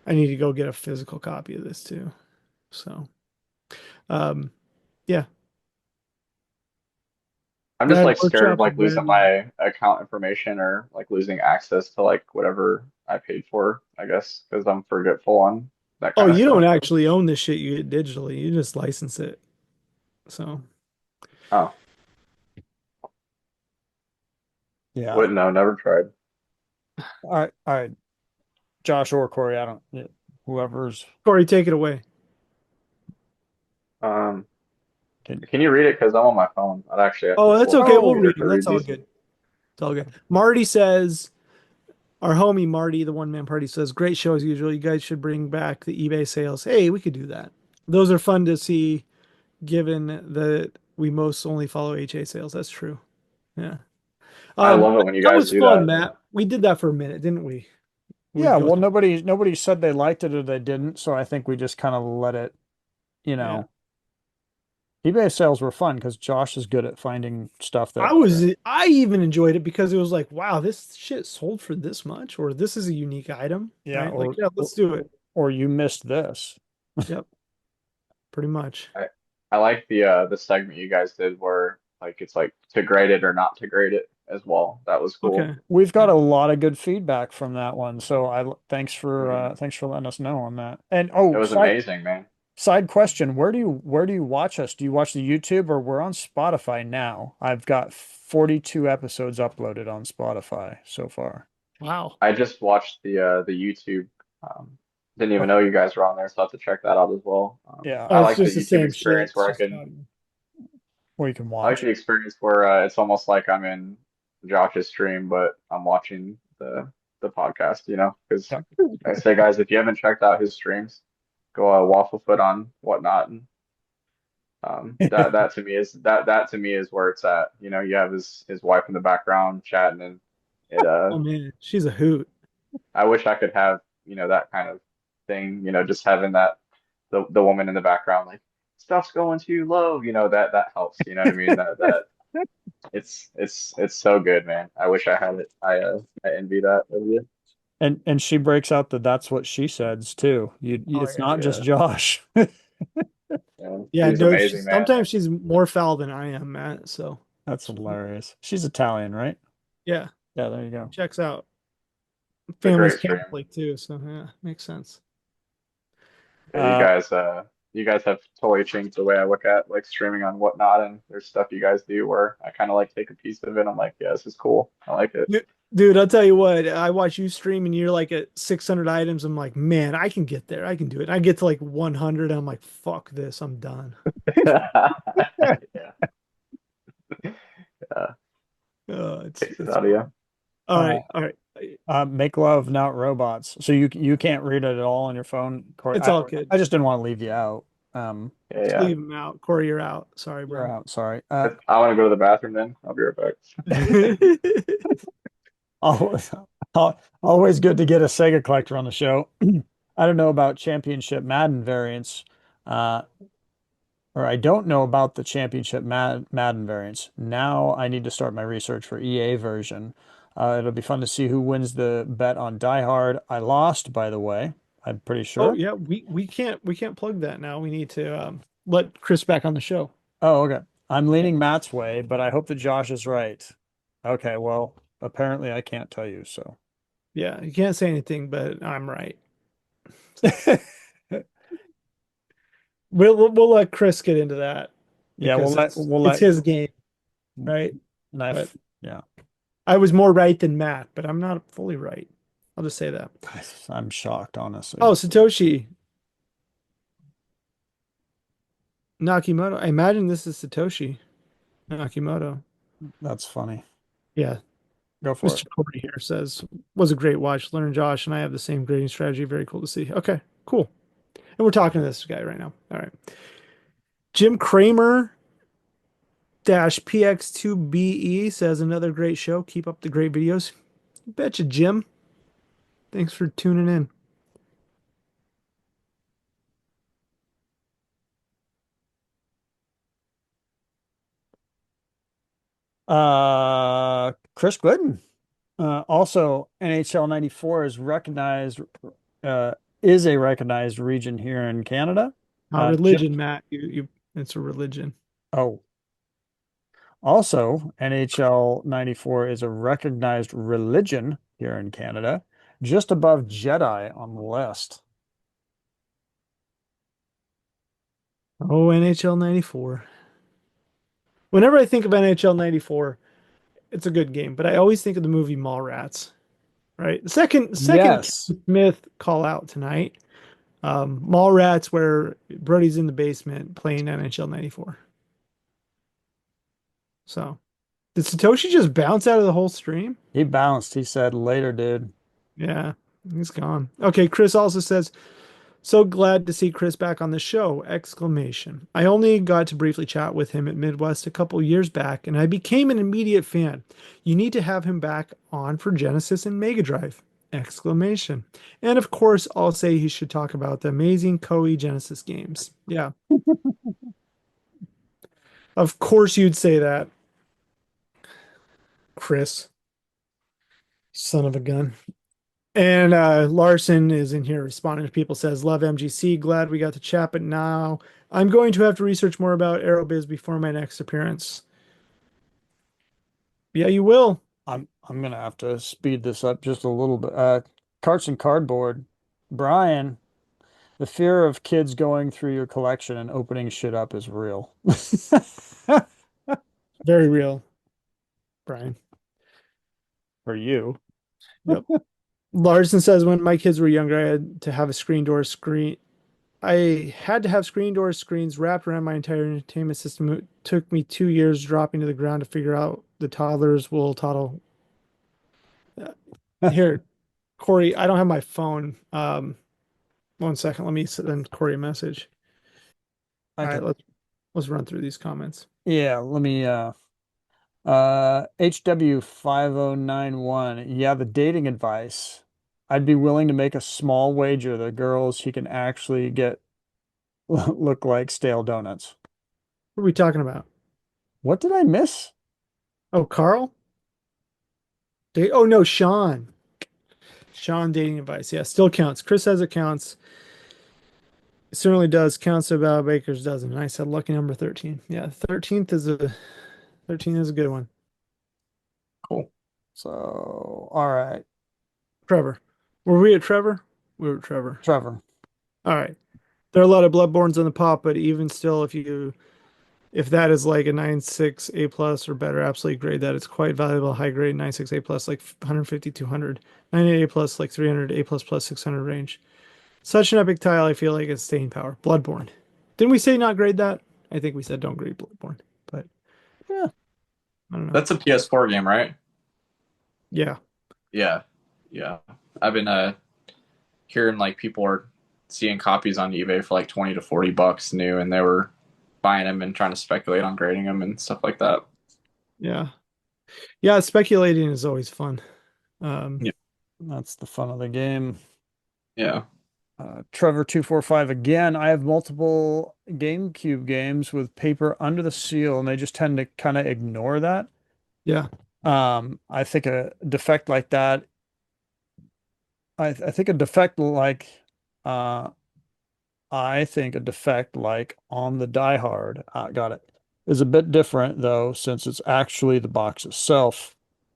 I need to go get a physical copy of this too. So, um, yeah, I'm just Rad like scared of Workshop's like losing very. my account information or like losing access to like whatever I paid for, I guess, because I'm forgetful on that Oh, kind of you don't stuff. actually own this shit you get digitally. You just license it. So, Oh, Yeah. wouldn't know, never tried. All right. Josh or Corey, I don't, yeah, whoever's Corey, take it away. Um, can. can you read it? Because I'm on my phone. I'd actually have to Oh, that's pull up my okay. We'll Oh, computer read to them. That's read all these. good. It's all good. Marty says, our homie Marty, the one man party says, great show as usual. You guys should bring back the eBay sales. Hey, we could do that. Those are fun to see, given that we most only follow HA sales. That's true. Yeah. I love it But when you that guys was do fun, that. Matt. We did that for a minute, didn't we? yeah. We'd go Well, through. nobody said they liked it or they didn't. So I think we just kind of let it, you Yeah. know, eBay sales were fun because Josh is good at finding stuff that, I even enjoyed it because it was like, wow, this shit sold for this much, or this is a unique item, yeah, right? Like, yeah, let's do it. or you missed this. Yep, pretty much. I like the segment you guys did where like it's like to grade it or not to grade it as well. That was cool. Okay. We've got Yeah. a lot of good feedback from that one. So Mhm. thanks for letting us know on that. And It was amazing, man. side question, where do you watch us? Do you watch the YouTube or we're on Spotify now? I've got 42 episodes uploaded on Spotify so far. Wow. I just watched the YouTube. Um, didn't even Oh, know you guys were on there, so I have to check that out as well. yeah. I Oh, it's like the just the YouTube same shit. experience It's where I just can. audio. Where you can I like watch. the experience where it's almost like I'm in Josh's stream, but I'm watching the podcast. You know, because Yeah. I say, guys, if you haven't checked out his streams, go Wafflefoot on whatnot, and that to me is that to me is where it's at. You know, you have his wife in the background chatting, and it Oh man, she's a hoot. I wish I could have that kind of thing. Just having that the woman in the background like stuff's going too low. That helps. You know what I mean? That it's so good, man. I wish I had it. I envy that of you. And she breaks out the that's what she says too. Oh It's yeah. not just Yeah, Josh. yeah. Yeah, She's no, amazing, she's man. sometimes she's more foul than I am, Matt. So That's hilarious. She's Italian, right? yeah, Yeah, there you go. checks out. It's a Family's great stream. Catholic too, so yeah, makes sense. Yeah, Uh, you guys have totally changed the way I look at like streaming on whatnot, and there's stuff you guys do where I kind of like take a piece of it. I'm like, yeah, this is cool. I like it. Dude, I'll tell you what, I watch you stream and you're like at 600 items. I'm like, man, I can get there. I can do it. I get to like 100. I'm like, fuck this. I'm done. Yeah, yeah. It's Takes it out of you. All right, all right. Make love, not robots. So you can't read it at all on your phone, Corey. It's all good. I just didn't want to leave you out. Yeah, Just yeah. leave him out. Corey, you're out. Sorry, You're bro. out. Sorry. I want to go to the bathroom then. I'll be right back. Always, always good to get a Sega collector on the show. I don't know about Championship Madden variants, uh, or I don't know about the Championship Madden variants. Now I need to start my research for EA version. It'll be fun to see who wins the bet on Die Hard. I lost, by the way. I'm pretty Oh sure. yeah, we can't plug that now. We need to let Chris back on the show. Oh, okay. I'm leaning Matt's way, but I hope that Josh is right. Okay, well, apparently I can't tell you, so. Yeah, you can't say anything, but I'm right. We'll let Chris get into that Yeah, because we'll it's let his game, right? But knife. Yeah. I was more right than Matt, but I'm not fully right. I'll just say that. I'm shocked, honestly. Oh, Satoshi Nakimoto. I imagine this is Satoshi Nakimoto. That's funny. Yeah, Go for Mr. it. Cory here says was a great watch. Learn Josh and I have the same grading strategy. Very cool to see. Okay, cool. And we're talking to this guy right now. All right. Jim Kramer dash PX2BE says another great show. Keep up the great videos. Betcha, Jim. Thanks for tuning in. Chris Glidden. Also, NHL 94 uh, is a recognized region here in Canada. Just, Religion, Matt. You it's a religion. oh, also, NHL 94 is a recognized religion here in Canada, just above Jedi on the list. Oh, NHL 94. Whenever I think of NHL 94, it's a good game, but I always think of the movie Mallrats, right? The second Yes. Kevin Smith call out tonight. Mallrats where Brody's in the basement playing NHL 94. So, did Satoshi just bounce out of the whole stream? He bounced. He said, later, dude. Yeah, he's gone. Okay, Chris also says, so glad to see Chris back on the show! Exclamation. I only got to briefly chat with him at Midwest a couple years back, and I became an immediate fan. You need to have him back on for Genesis and Mega Drive! Exclamation. And of course, I'll say he should talk about the amazing Koei Genesis games. Yeah, of course you'd say that, Chris, son of a gun. And Larson is in here responding to people, says, love MGC, glad we got to chat, but now I'm going to have to research more about Aerobiz before my next appearance. Yeah, you will. I'm gonna have to speed this up just a little bit. Carts and Cardboard. Brian, the fear of kids going through your collection and opening shit up is real. Very real, Brian. For you. Yep. Larson says, when my kids were younger, I had to have a screen door screen. I had to have screen door screens wrapped around my entire entertainment system. It took me 2 years dropping to the ground to figure out the toddlers will toddle. Here, Corey, I don't have my phone. 1 second. Let me send Corey a message. I All right, can, let's run through these comments. yeah, let me HW 5091. Yeah, the dating advice. I'd be willing to make a small wager that girls he can actually get look like stale donuts. What are we talking about? What did I miss? Oh, Carl? Oh no, Sean. Sean dating advice. Yeah, still counts. Chris says it counts. It certainly does. Counts about Baker's dozen. And I said lucky number 13. Yeah, 13 is a good one. Cool. So, all right, Trevor. Were we at Trevor? We were at Trevor. Trevor. All right. There are a lot of Bloodborns on the pop, but even still, if that is like a 9.6 A plus or better absolute grade, that it's quite valuable. High grade 9.6 A plus like 150, 200. 9.8 A plus like 300, A plus plus 600 range. Such an epic tile, I feel like it's staying power. Bloodborne. Didn't we say not grade that? I think we said don't grade Bloodborne, but Yeah. I don't know. That's a PS4 game, right? Yeah. Yeah, yeah. I've been hearing like people are seeing copies on eBay for like 20 to 40 bucks new, and they were buying them and trying to speculate on grading them and stuff like that. Yeah. Yeah, speculating is always fun. Um, Yeah, That's the fun of the game. yeah. Trevor 245 again. I have multiple GameCube games with paper under the seal, and they just tend to kind of ignore that. yeah. I think a defect like that, I think a defect like, uh, I think a defect like on the Die Hard, got it, is a bit different though, since it's actually the box itself.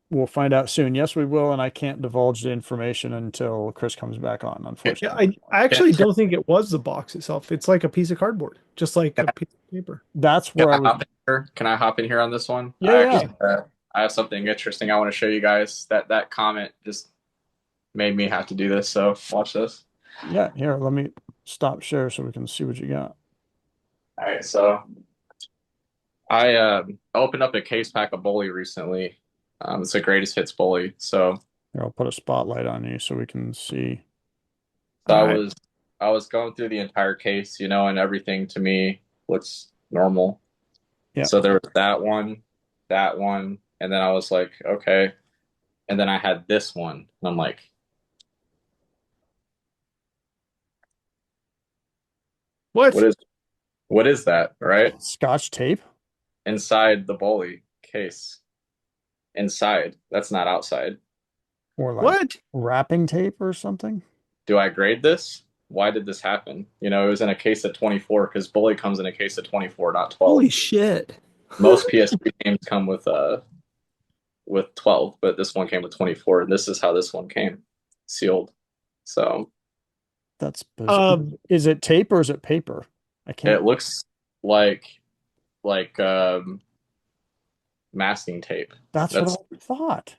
We'll find out soon. Yes, we will, and I can't divulge the information until Chris comes back on, Yeah, unfortunately. I Can, actually can, don't think it was the box itself. It's like a piece of cardboard, just like a piece of paper. That's can where I I was. hop in here? Can I hop in here on this one? Yeah, yeah. I have something interesting I want to show you guys. That comment just made me have to do this. So watch this. Yeah, here, let me stop share so we can see what you got. All right, so I opened up a case pack of Bully recently. It's the greatest hits Bully. Here, I'll put a spotlight on you so we can see. So All right. I was going through the entire case, you know, and everything to me looks normal. Yeah. So there was that one, and then I was like, okay. And then I had this one, and I'm like, What? what is that, right? Scotch tape Inside the Bully case. Inside. That's not outside. or like What? wrapping tape or something. Do I grade this? Why did this happen? You know, it was in a case of 24 because Bully comes in a case of 24, not 12. Holy shit. Most PS3 games come with 12, but this one came with 24, and this is how this one came, sealed. So That's bizarre. Is it tape or is it paper? I it can't. looks like like masking tape. That's what That's I thought.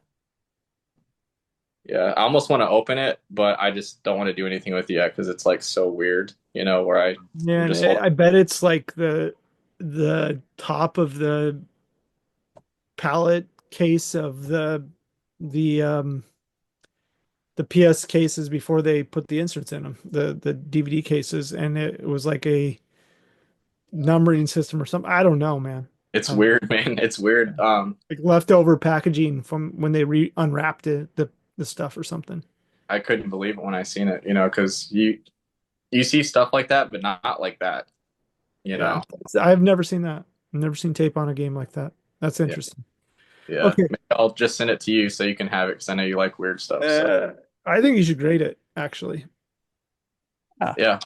Yeah, I almost want to open it, but I just don't want to do anything with it yet because it's like so weird, you know, where I'm Man, just holding. I bet it's like the top of the palette case of the the PS cases before they put the inserts in them, the DVD cases, and it was like a numbering system or something. I don't know, man. It's I don't know. weird, man. It's weird. Like leftover packaging from when they re unwrapped the stuff or something. I couldn't believe it when I seen it, you know, because you see stuff like that, but not like that, you Yeah, know. I've never seen that. I've never seen tape on a game like that. That's Yeah, interesting. yeah. Okay, Maybe I'll just send it to you so you can have it because I know you like weird stuff. So uh, I think you should grade it actually. Ah, yeah,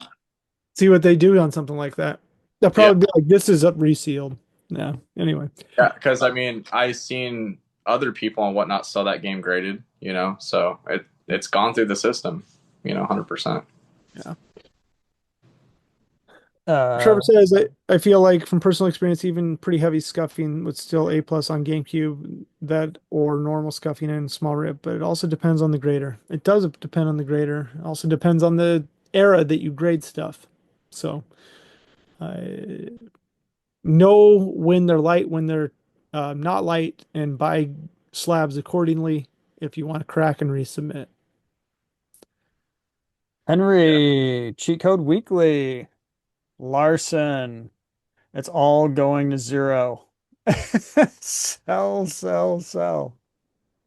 See what they do on something like that. They'll yeah, probably be like, "This is up resealed." Yeah. Anyway, yeah. Because I mean, I seen other people and whatnot sell that game graded, you know, so it's gone through the system, you know, 100%. yeah. uh, Trevor says, I feel like from personal experience, even pretty heavy scuffing would still A plus on GameCube that or normal scuffing and small rip, but it also depends on the grader. It does depend on the grader. It also depends on the era that you grade stuff. So I know when they're light, when they're not light, and buy slabs accordingly if you want to crack and resubmit. Yeah. Henry, Cheat Code Weekly, Larson. It's all going to zero. Sell, sell, sell.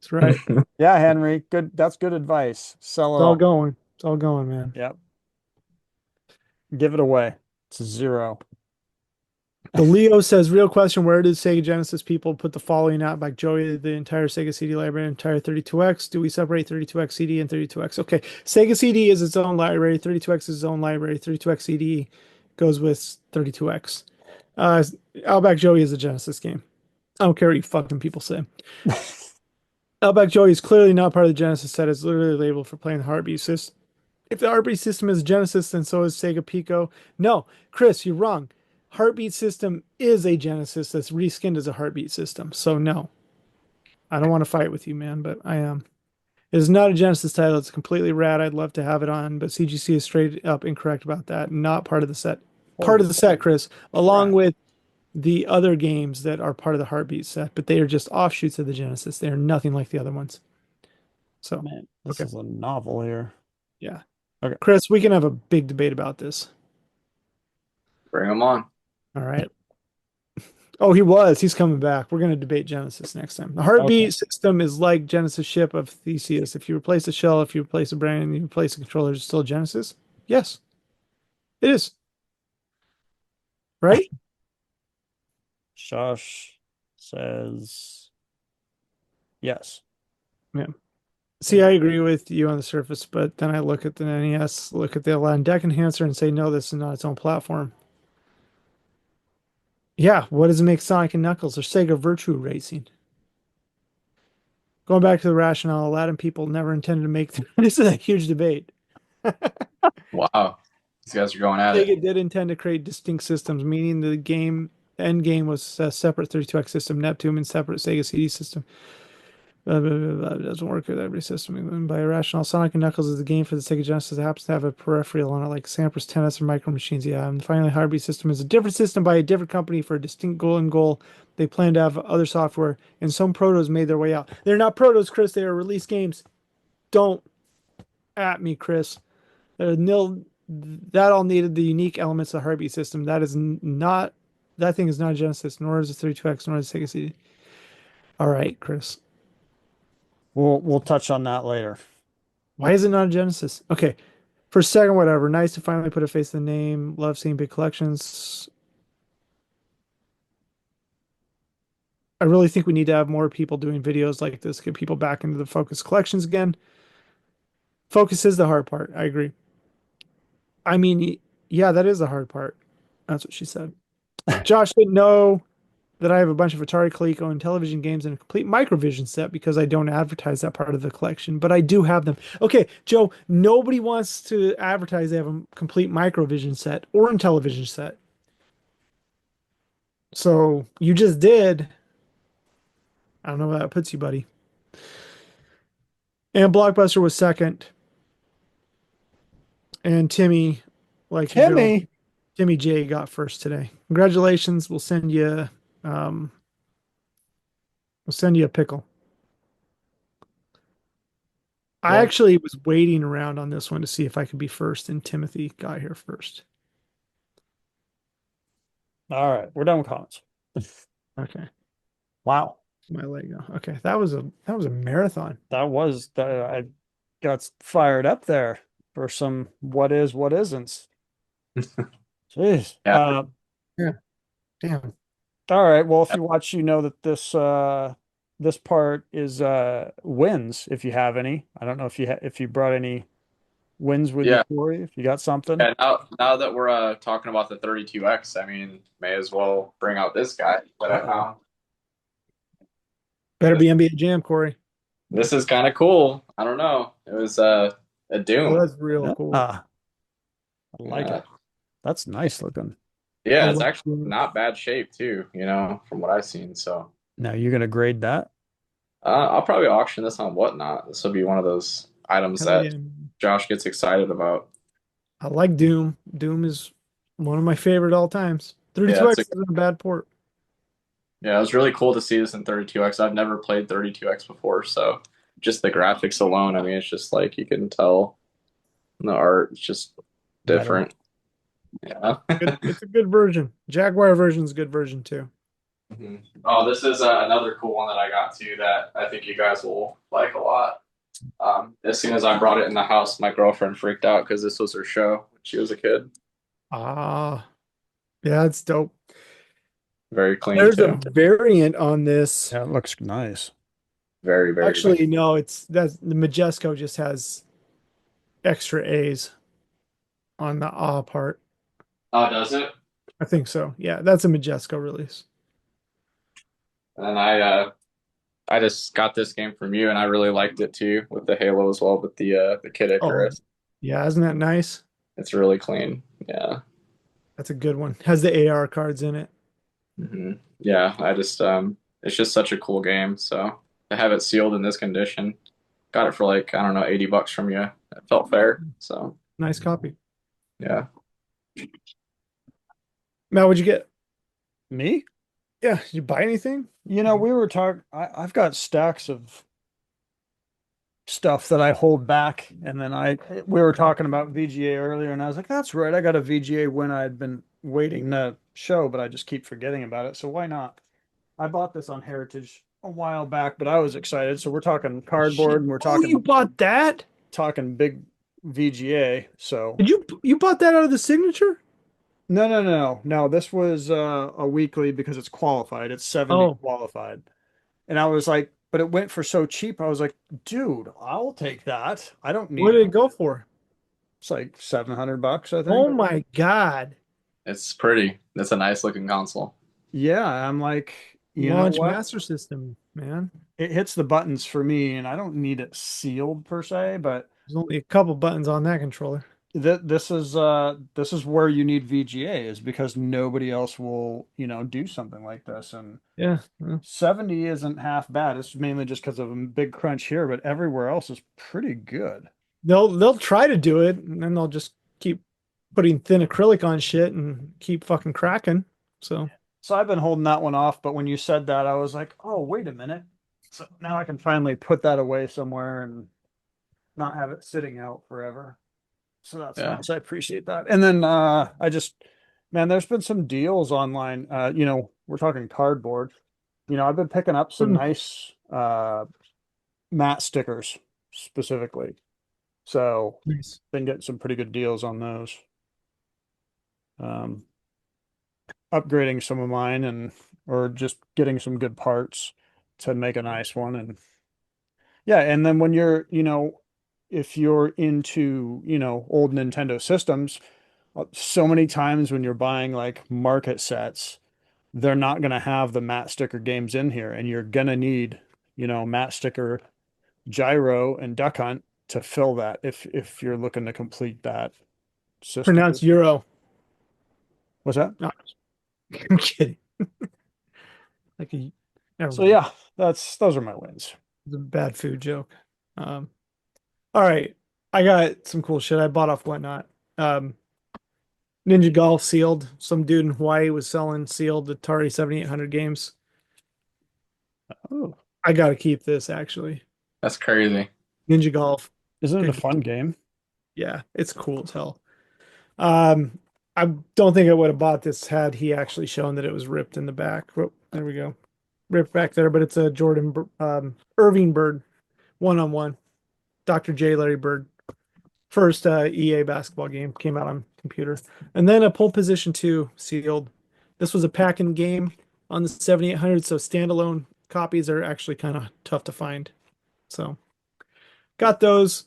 That's right. Yeah, Henry, good. That's good advice. Sell It's it all all. going. It's all going, man. Yep. Give it away. It's zero. The Leo says, real question, where did Sega Genesis people put the following out back Joey, the entire Sega CD library, entire 32X? Do we separate 32X CD and 32X? Okay. Sega CD is its own library. 32X is its own library. 32X CD goes with 32X. Outback Joey is a Genesis game. I don't care what you fucking people say. Outback Joey is clearly not part of the Genesis set. It's literally labeled for playing the Heartbeat system. If the Heartbeat system is Genesis, then so is Sega Pico. No, Chris, you're wrong. Heartbeat system is a Genesis that's reskinned as a Heartbeat system. So no, I don't want to fight with you, man, but I am. It is not a Genesis title. It's completely rad. I'd love to have it on, but CGC is straight up incorrect about that. Not part of the set. Part Holy of the set, Chris, along crap. with the other games that are part of the Heartbeat set, but they are just offshoots of the Genesis. They are nothing like the other ones. So, Man, this okay. is a novel here. Yeah. Okay. Chris, we can have a big debate about this. Bring them on. All right. Oh, he was. He's coming back. We're going to debate Genesis next time. The Okay. heartbeat system is like Genesis ship of Theseus. If you replace the shell, if you replace the brain, and you replace the controller, is it still Genesis? Yes, it is. Right? Josh says yes. Yeah. See, I agree with you on the surface, but then I look at the NES, look at the Aladdin Deck Enhancer, and say, no, this is not its own platform. Yeah, what does it make Sonic and Knuckles or Sega Virtua Racing? Going back to the rationale, Aladdin people never intended to make this is a huge debate. Wow. These guys are going at it. Sega did intend to create distinct systems, meaning the end game was a separate 32X system, Neptune, and separate Sega CD system. Blah, blah, blah, blah. It doesn't work with every system. And by irrational, Sonic and Knuckles is the game for the Sega Genesis that happens to have a peripheral on it, like Sampras, Tennis, or Micro Machines. Yeah, and finally, Heartbeat System is a different system by a different company for a distinct goal and goal. They plan to have other software, and some protos made their way out. They're not protos, Chris. They are release games. Don't at me, Chris. Nil. That all needed the unique elements of the Heartbeat System. That is not. That thing is not a Genesis, nor is it 32X, nor is it Sega CD. All right, Chris. We'll touch on that later. Why is it not a Genesis? Okay. For a second, whatever. Nice to finally put a face to the name. Love seeing big collections. I really think we need to have more people doing videos like this, get people back into the Focus collections again. Focus is the hard part. I agree. I mean, yeah, that is the hard part. That's what she said. Josh didn't know that I have a bunch of Atari Coleco and television games and a complete Microvision set because I don't advertise that part of the collection, but I do have them. Okay, Joe, nobody wants to advertise they have a complete Microvision set or a television set. So you just did. I don't know where that puts you, buddy. And Blockbuster was second. And Timmy, like your girl, Timmy. Timmy J got first today. Congratulations. Um, we'll send you a pickle. I Well, actually was waiting around on this one to see if I could be first, and Timothy got here first. all right. We're done with comments. Okay. Wow. My Lego. Okay. That was a marathon. I got fired up there for some what is, what isn't. Jeez. Yeah. Yeah. Damn. All right. Well, if you watch, you know that this part is wins if you have any. I don't know if you brought any wins with you, Yeah. Cory, if you got something. Yeah. Now that we're talking about the 32X, I mean, may as well bring out this guy that I Uh-oh. found. Better This, be NBA Jam, Corey. this is kind of cool. I don't know. It was a Oh, Doom. that's real cool. I like Yeah. it. That's nice looking. I Yeah, it's love actually Doom. not bad shape too, from what I've seen. So Now you're gonna grade that? I'll probably auction this on Whatnot. This will be one of those items Hell that yeah. Josh gets excited about. I like Doom. Doom is one of my favorite all times. Yeah, 32X isn't a bad port. yeah, it was really cool to see this in 32X. I've never played 32X before, so just the graphics alone, I mean, it's just like you can tell the art is just Better. different. Yeah. It's a good version. Jaguar version's a good version too. Mhm. Oh, this is another cool one that I got too that I think you guys will like a lot. As soon as I brought it in the house, my girlfriend freaked out because this was her show when she was a kid. Ah, yeah, it's dope. Very clean There's a too. variant on this. Yeah, it looks nice. Very, very Actually, nice. no, that's the Majesco just has extra A's on the ah part. Oh, does it? I think so. Yeah, that's a Majesco release. And I just got this game from you, and I really liked it too with the Halo as well, with the Kid Oh, Icarus. yeah, isn't that nice? It's really clean. Yeah. That's a good one. Has the AR cards in it. Yeah, I just it's just such a cool game. So to have it sealed in this condition, got it for like, I don't know, $80 from you. It felt fair. So Nice copy. yeah. Matt, what'd you get? Me? Yeah, did you buy anything? We were talking. I've got stacks of stuff that I hold back. And then we were talking about VGA earlier, and I was like, that's right, I got a VGA when I had been waiting to show, but I just keep forgetting about it. So why not? I bought this on Heritage a while back, but I was excited. So we're talking Shit. cardboard, and we're Oh, you bought that? talking big VGA. So Did you bought that out of the signature? no. This was a weekly because it's qualified. It's 70 Oh, qualified. And I was like, but it went for so cheap. I was like, dude, I'll take that. I don't what need did it go for? it's like $700, I think. Oh my God. It's pretty. It's a nice looking console. Yeah, I'm like, you know Launch what? Master System, man. It hits the buttons for me, and I don't need it sealed per se, but There's only a couple buttons on that controller. this is where you need VGA is because nobody else will, do something like this. And Yeah. Well, 70 isn't half bad. It's mainly just because of a big crunch here, but everywhere else is pretty good. they'll try to do it and then they'll just keep putting thin acrylic on shit and keep fucking cracking. So So I've been holding that one off, but when you said that, I was like, oh, wait a minute. So now I can finally put that away somewhere and not have it sitting out forever. So that's Yeah. nice. I appreciate that. And then man, there's been some deals online. We're talking cardboard. I've been picking up some mm, nice matte stickers specifically. So nice. been getting some pretty good deals on those. Um, upgrading some of mine and or just getting some good parts to make a nice one. And yeah, and then when you're, if you're into, old Nintendo systems, so many times when you're buying like market sets, they're not going to have the matte sticker games in here, and you're going to need, matte sticker gyro and duck hunt to fill that if you're looking to complete that system. Pronounce Euro. What's that? No, I'm kidding. Like a never So mind. yeah, those are my wins. It's a bad food joke. Um, all right. I got some cool shit I bought off Whatnot. Um, Ninja Golf sealed. Some dude in Hawaii was selling sealed Atari 7800 games. Oh, I gotta keep this actually. That's crazy. Ninja Golf. isn't it a Good. fun game? Yeah, it's cool as hell. Um, I don't think I would have bought this had he actually shown that it was ripped in the back. Oh, there we go. Ripped back there, but it's a Irving Bird, one-on-one. Dr. J. Larry Bird. First EA basketball game came out on computer. And then a pole position 2 sealed. This was a pack-in game on the 7800, so standalone copies are actually kind of tough to find. So got those.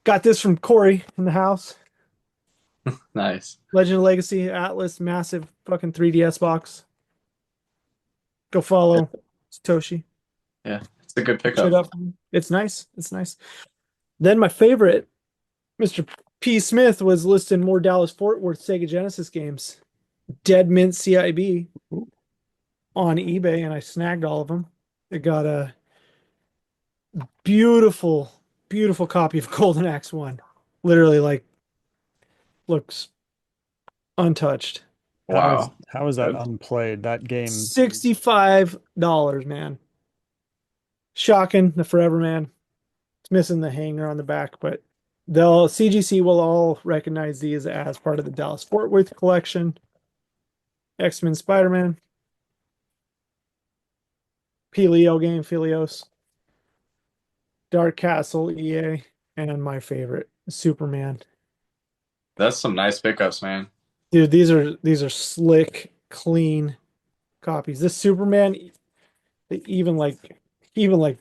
Got this from Cory in the house. Nice. Legend of Legacy Atlas, massive fucking 3DS box. Go follow Satoshi. Yeah. It's a good Pick shit pickup. up. It's nice. It's nice. Then my favorite, Mr. P. Smith, was listing more Dallas Fort Worth Sega Genesis games. Dead Mint CIB on eBay, and I snagged all of them. It got a beautiful, beautiful copy of Golden Axe 1. Literally, like, looks untouched. Wow. How is that Good. unplayed? That game. $65, man. Shocking, the Forever Man. It's missing the hanger on the back, but CGC will all recognize these as part of the Dallas Fort Worth collection. X-Men Spider-Man. P-Leo game, Philios. Dark Castle, EA, and my favorite, Superman. That's some nice pickups, man. Dude, these are slick, clean copies. This Superman, they even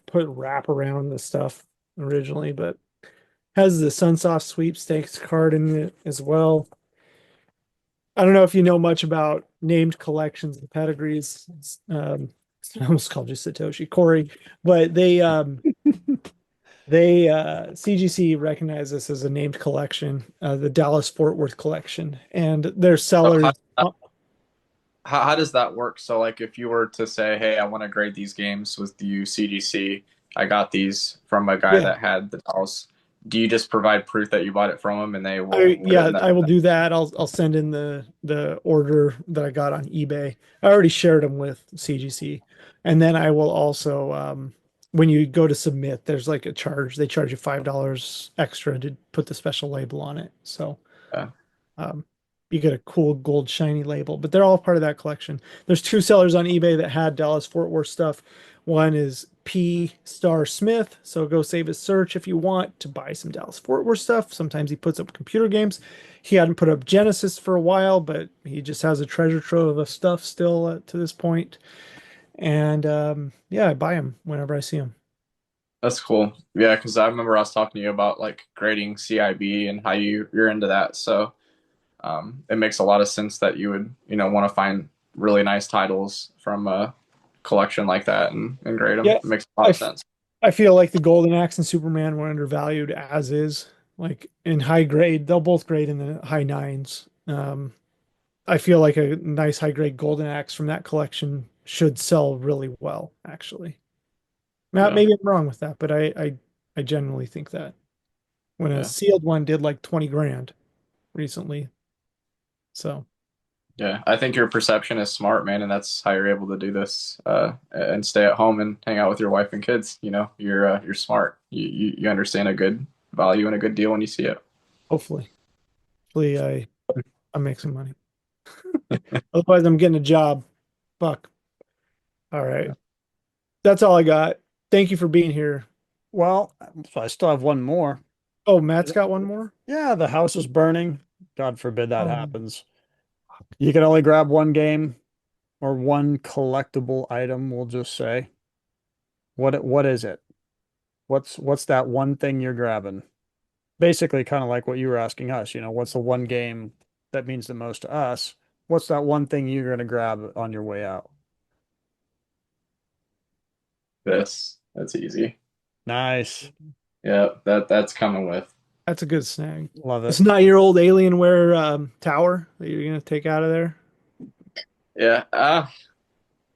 put wrap around the stuff originally, but has the Sunsoft sweepstakes card in it as well. I don't know if you know much about named collections and pedigrees. I almost called you Satoshi Cory, but they CGC recognize this as a named collection, the Dallas Fort Worth collection, and their So sellers. how does that work? So like if you were to say, hey, I want to grade these games with you, CGC, I got these from a guy Yeah. that had the house. Do you just provide proof that you bought it from him and they will put it Yeah, in that? I will do that. I'll send in the order that I got on eBay. I already shared them with CGC, and then I will also when you go to submit, there's like a charge. They charge you $5 extra to put the special label on it. So Yeah. um, you get a cool gold shiny label, but they're all part of that collection. There's two sellers on eBay that had Dallas Fort Worth stuff. One is P Star Smith. So go save his search if you want to buy some Dallas Fort Worth stuff. Sometimes he puts up computer games. He hadn't put up Genesis for a while, but he just has a treasure trove of stuff still to this point. And yeah, I buy them whenever I see them. That's cool. Yeah, because I remember I was talking to you about like grading CIB and how you're into that. So it makes a lot of sense that you would, want to find really nice titles from a collection like that and grade them. Yeah, It makes a lot of sense. I feel like the Golden Axe and Superman were undervalued as is. Like in high grade, they'll both grade in the high nines. I feel like a nice high grade Golden Axe from that collection should sell really well, actually. Matt, Yeah. maybe I'm wrong with that, but I generally think that when a Yeah. sealed one did like 20 grand recently. So Yeah, I think your perception is smart, man, and that's how you're able to do this and stay at home and hang out with your wife and kids. You're smart. You understand a good value and a good deal when you see it. hopefully, hopefully I make some money. Otherwise, I'm getting a job. Fuck. All right. That's all I got. Thank you for being here. Well, so I still have one more. Oh, Matt's got one more? Yeah, the house is burning. God forbid that Oh. happens. You can only grab one game or one collectible item, we'll just say. What is it? What's that one thing you're grabbing? Basically, kind of like what you were asking us, what's the one game that means the most to us? What's that one thing you're going to grab on your way out? That's easy. Nice. Yeah, that's coming with. That's a good snag. Love It's it. not your old Alienware tower that you're gonna take out of there. Yeah,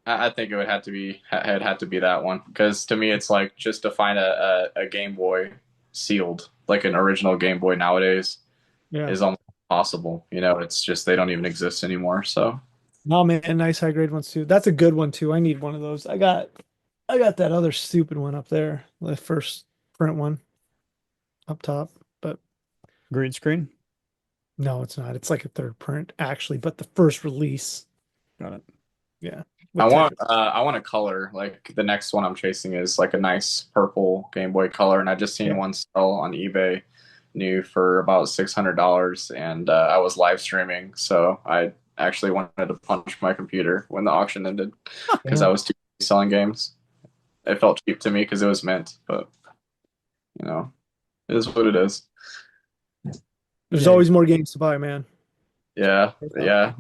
I think it would have to be it had to be that one because to me it's like just to find a Game Boy sealed like an original Game Boy nowadays Yeah. is almost impossible. It's just they don't even exist anymore. So No, man, nice high grade ones too. That's a good one too. I need one of those. I got that other stupid one up there, the first print one up top. But Green screen. no, it's not. It's like a third print actually, but the first release. Got it. Yeah. I With want Tetris. I want a color like the next one I'm chasing is like a nice purple Game Boy Color, and I just seen Yeah. one sell on eBay new for about $600, and I was live streaming, so I actually wanted to punch my computer when the auction ended because Yeah. I was too busy selling games. It felt cheap to me because it was mint, but it is what it is. There's Yeah. always more games to buy, man. Yeah, yeah.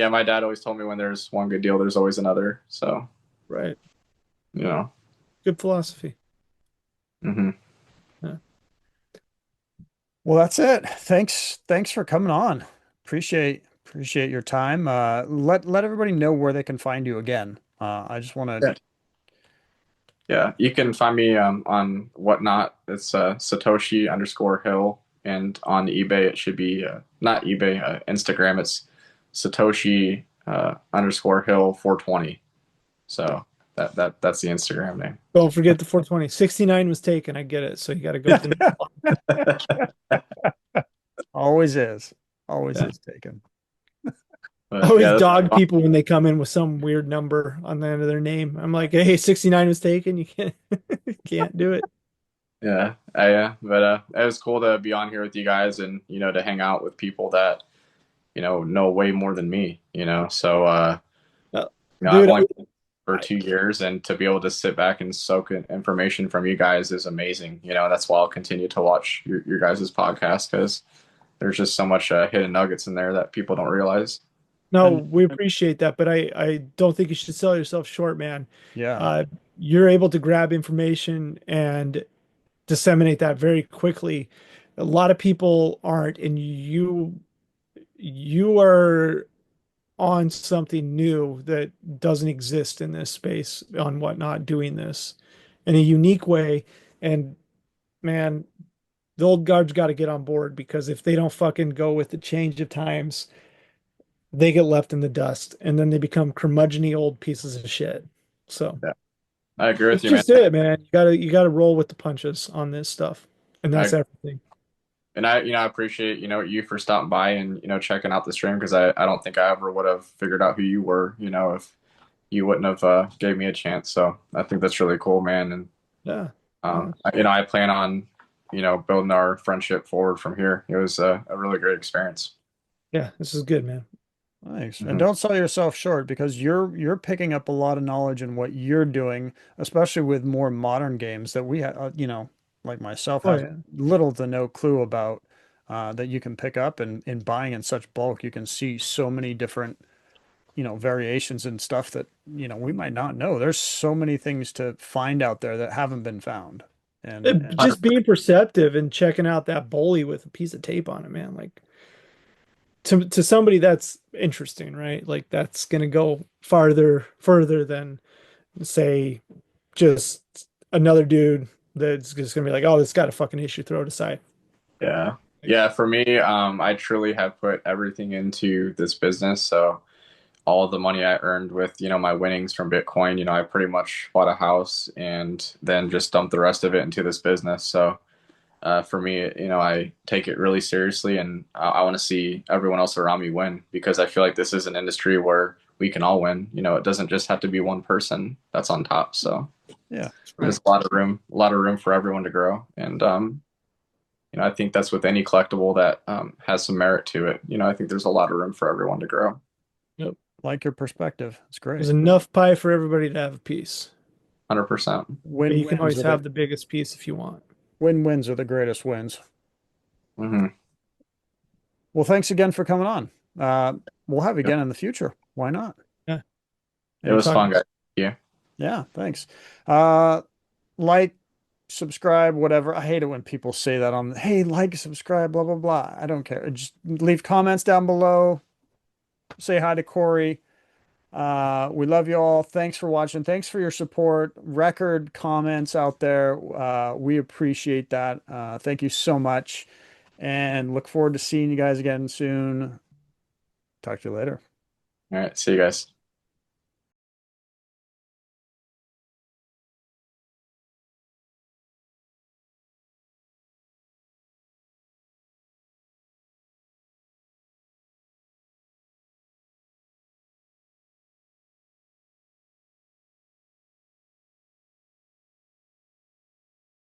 My dad always told me when there's one good deal, there's always another. So, Right. you know. Good philosophy. hmm Well, that's it. Thanks for coming on. Appreciate your time. Let everybody know where they can find you again. I just want to. Yeah, you can find me on Whatnot. It's Satoshi_Hill, and on eBay it should be not eBay, Instagram. It's Satoshi_Hill 420. So that's the Instagram name. Don't forget the 420. 69 was taken. I get it. So you got to go to the Always is. Always Yeah. is taken. But, I always yeah, dog people when they come in with some weird number on the end of their name. I'm like, hey, 69 was taken. You can't can't do it. Yeah, but it was cool to be on here with you guys and to hang out with people that know way more than me. So I've Dude, only been for 2 years, and to be able to sit back and soak in information from you guys is amazing. That's why I'll continue to watch your guys' podcast because there's just so much hidden nuggets in there that people don't realize. no, And- we appreciate that, but I don't think you should sell yourself short, man. Yeah. You're able to grab information and disseminate that very quickly. A lot of people aren't, and you are on something new that doesn't exist in this space on Whatnot doing this in a unique way. And man, the old guard's got to get on board because if they don't fucking go with the change of times, they get left in the dust and then they become curmudgeony old pieces of shit. So Yeah. I agree with It's you, man. just it, man. You gotta roll with the punches on this stuff, and that's I, everything. and I appreciate, you for stopping by and, checking out the stream because I don't think I ever would have figured out who you were, if you wouldn't have gave me a chance. So I think that's really cool, man. And Yeah. I plan on, building our friendship forward from here. It was a really great experience. Yeah, this is good, man. Nice. And Hmm. don't sell yourself short because you're picking up a lot of knowledge in what you're doing, especially with more modern games that we like myself Oh have yeah. little to no clue about that you can pick up and in buying in such bulk, you can see so many different, variations and stuff that, we might not know. There's so many things to find out there that haven't been found. And Just being perceptive and checking out that bully with a piece of tape on it, man. Like to somebody that's interesting, right? Like that's gonna go further than say just another dude that's just gonna be like, oh, this got a fucking issue, throw it aside. Yeah. Like, Yeah. For me, I truly have put everything into this business. So all of the money I earned with, my winnings from Bitcoin, I pretty much bought a house and then just dumped the rest of it into this business. So for me, I take it really seriously and I want to see everyone else around me win because I feel like this is an industry where we can all win. It doesn't just have to be one person that's on top. So yeah, there's a lot of room for everyone to grow. And, I think that's with any collectible that has some merit to it. I think there's a lot of room for everyone to grow. yep. like your perspective. It's There's great. enough pie for everybody to have a piece. 100%. But you can Win-wins always are the have the biggest piece if you want. win-wins are the greatest wins. Hmm. Well, thanks again for coming on. We'll have you again in the future. Why not? Yeah. It was Anytime. fun, guys. Yeah. Yeah, thanks. Uh, like, subscribe, whatever. I hate it when people say that on, hey, like, subscribe, blah, blah, blah. I don't care. Just leave comments down below. Say hi to Cory. We love you all. Thanks for watching. Thanks for your support. Record comments out there. We appreciate that. Thank you so much. And look forward to seeing you guys again soon. Talk to you later. All right. See you guys.